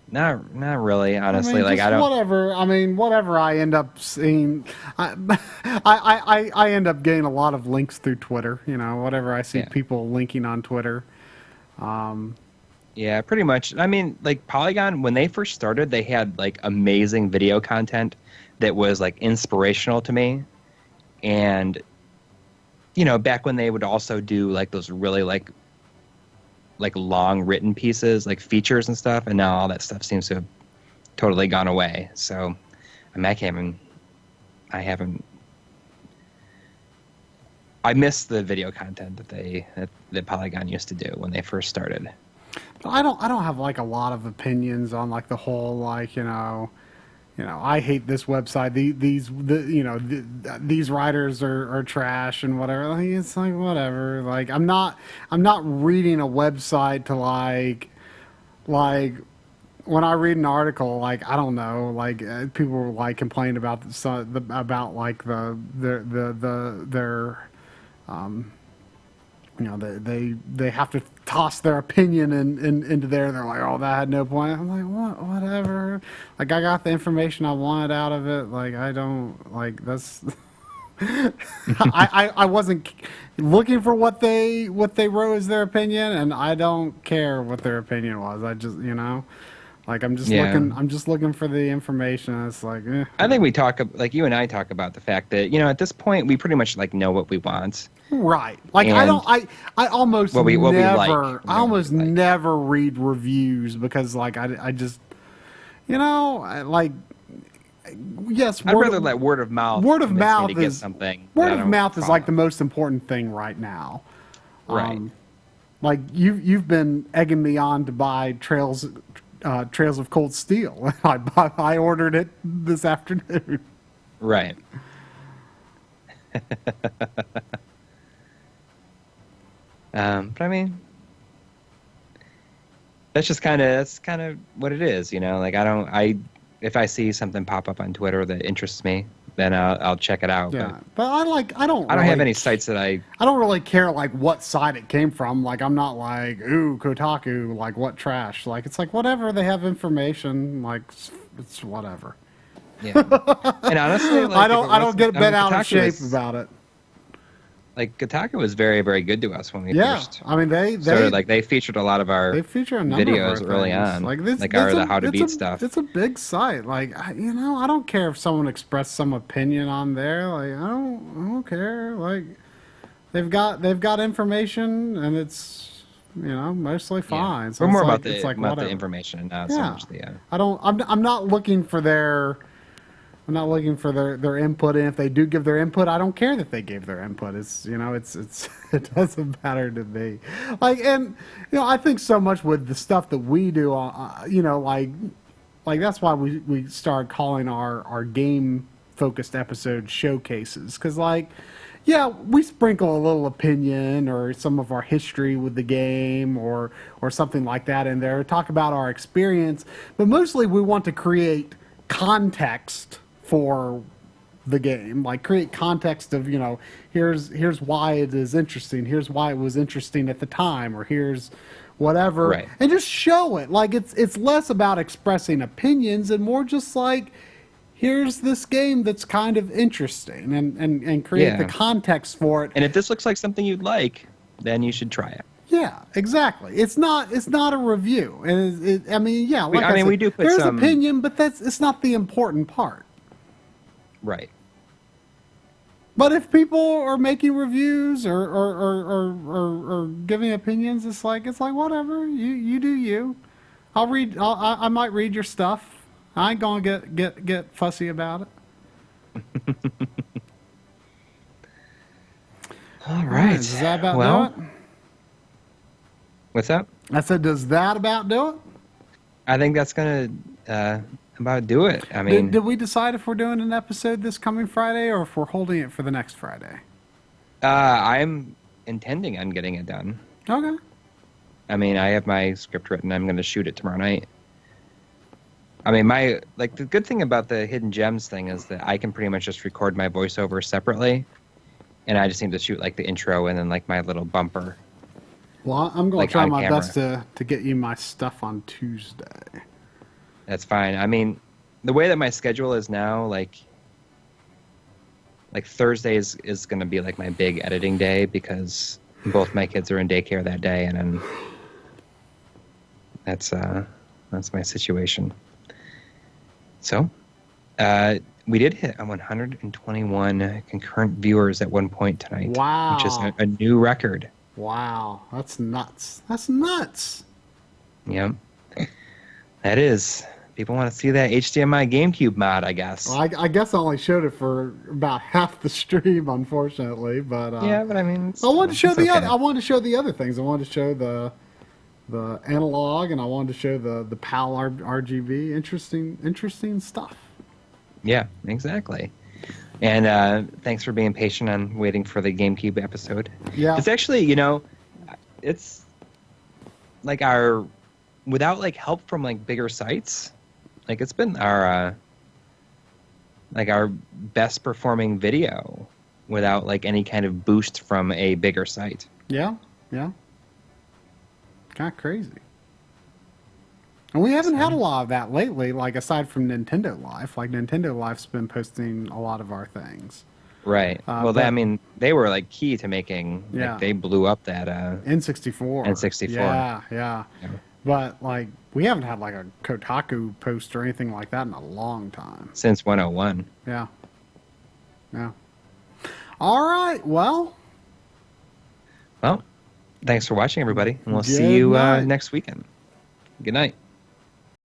Not really, honestly. I mean, like I don't. Whatever. I mean, whatever I end up seeing, I end up getting a lot of links through Twitter. You know, whatever I see people linking on Twitter. Yeah, pretty much. I mean, like Polygon, when they first started, they had like amazing video content that was like inspirational to me, and you know, back when they would also do like those really like long written pieces, like features and stuff, and now all that stuff seems to have totally gone away. So, I mean, I miss the video content that Polygon used to do when they first started. But I don't have like a lot of opinions on like the whole like you know I hate this website. These writers are trash and whatever. Like, it's like whatever. Like I'm not reading a website to like when I read an article, like I don't know, like people like complain about like their they have to toss their opinion into there. They're like, oh, that had no point. I'm like, whatever. Like, I got the information I wanted out of it. Like, I don't like that's. I wasn't looking for what they wrote as their opinion, and I don't care what their opinion was. I just like I'm just looking for the information. It's like I think we talk like you and I talk about the fact that at this point we pretty much like know what we want. Right. Like I almost never read reviews because like I just like. Yes, I'd rather let word of mouth. Word of mouth is like the most important thing right now. Right. Like you've been egging me on to buy Trails of Cold Steel. I ordered it this afternoon. Right. But I mean, that's kind of what it is, Like if I see something pop up on Twitter that interests me, then I'll check it out. Yeah, but I don't have any sites that I don't really care like what side it came from. Like I'm not like ooh Kotaku, like what trash. Like it's like whatever, they have information. Like it's whatever. Yeah, and honestly, like, I don't get bent out of shape about it. Like Kotaku was very, very good to us when we first. I mean they started, like they featured a lot of our videos early on, like the how to beat stuff. It's a big site. Like I don't care if someone expressed some opinion on there. Like I don't care. Like they've got information and it's mostly fine. Yeah. So we're more like, about the information and not so much the. I'm not looking for their. I'm not looking for their input, and if they do give their input, I don't care that they gave their input. It's it doesn't matter to me. Like, and I think so much with the stuff that we do, like that's why we started calling our game focused episodes showcases, because like, yeah, we sprinkle a little opinion or some of our history with the game or something like that in there, talk about our experience, but mostly we want to create context for the game, like create context of here's why it is interesting, here's why it was interesting at the time, or here's whatever, right. And just show it. Like it's less about expressing opinions and more just like here's this game that's kind of interesting and create the context for it. And if this looks like something you'd like, then you should try it. Yeah, exactly. It's not a review, and we do put there's some opinion, but it's not the important part. Right. But if people are making reviews or giving opinions, it's like whatever. You do you. I'll read. I might read your stuff. I ain't gonna get fussy about it. All right. Does that about do it? What's up? I said, does that about do it? I think that's gonna about do it. I mean, did we decide if we're doing an episode this coming Friday or if we're holding it for the next Friday? I'm intending on getting it done. Okay. I mean, I have my script written. I'm going to shoot it tomorrow night. I mean, the good thing about the Hidden Gems thing is that I can pretty much just record my voiceover separately, and I just need to shoot like the intro and then like my little bumper. Well, I'm going to try my best to get you my stuff on Tuesday. That's fine. I mean, the way that my schedule is now, like Thursday is going to be like my big editing day because both my kids are in daycare that day, and then that's my situation. So, we did hit 121 concurrent viewers at one point tonight. Wow. Which is a new record. Wow. That's nuts. That's nuts. Yep. That is. People want to see that HDMI GameCube mod, I guess. Well, I guess I only showed it for about half the stream, unfortunately. But yeah, but I mean, I wanted to show I wanted to show the other things. I wanted to show the analog, and I wanted to show the PAL RGB. Interesting stuff. Yeah, exactly. And thanks for being patient on waiting for the GameCube episode. Yeah, it's actually it's like without like help from like bigger sites. Like it's been our best performing video without like any kind of boost from a bigger site. Yeah, Yeah. Kind of crazy. And we haven't had a lot of that lately, like aside from Nintendo Life. Like Nintendo Life's been posting a lot of our things. Right. Well, but- I mean, they were like key to making. Yeah. Like, they blew up that. N64. N64. Yeah. Yeah. But like, we haven't had like a Kotaku post or anything like that in a long time. Since 101. Yeah. Yeah. All right. Well, Well, thanks for watching, everybody, and we'll Good see you night. next weekend. Good night.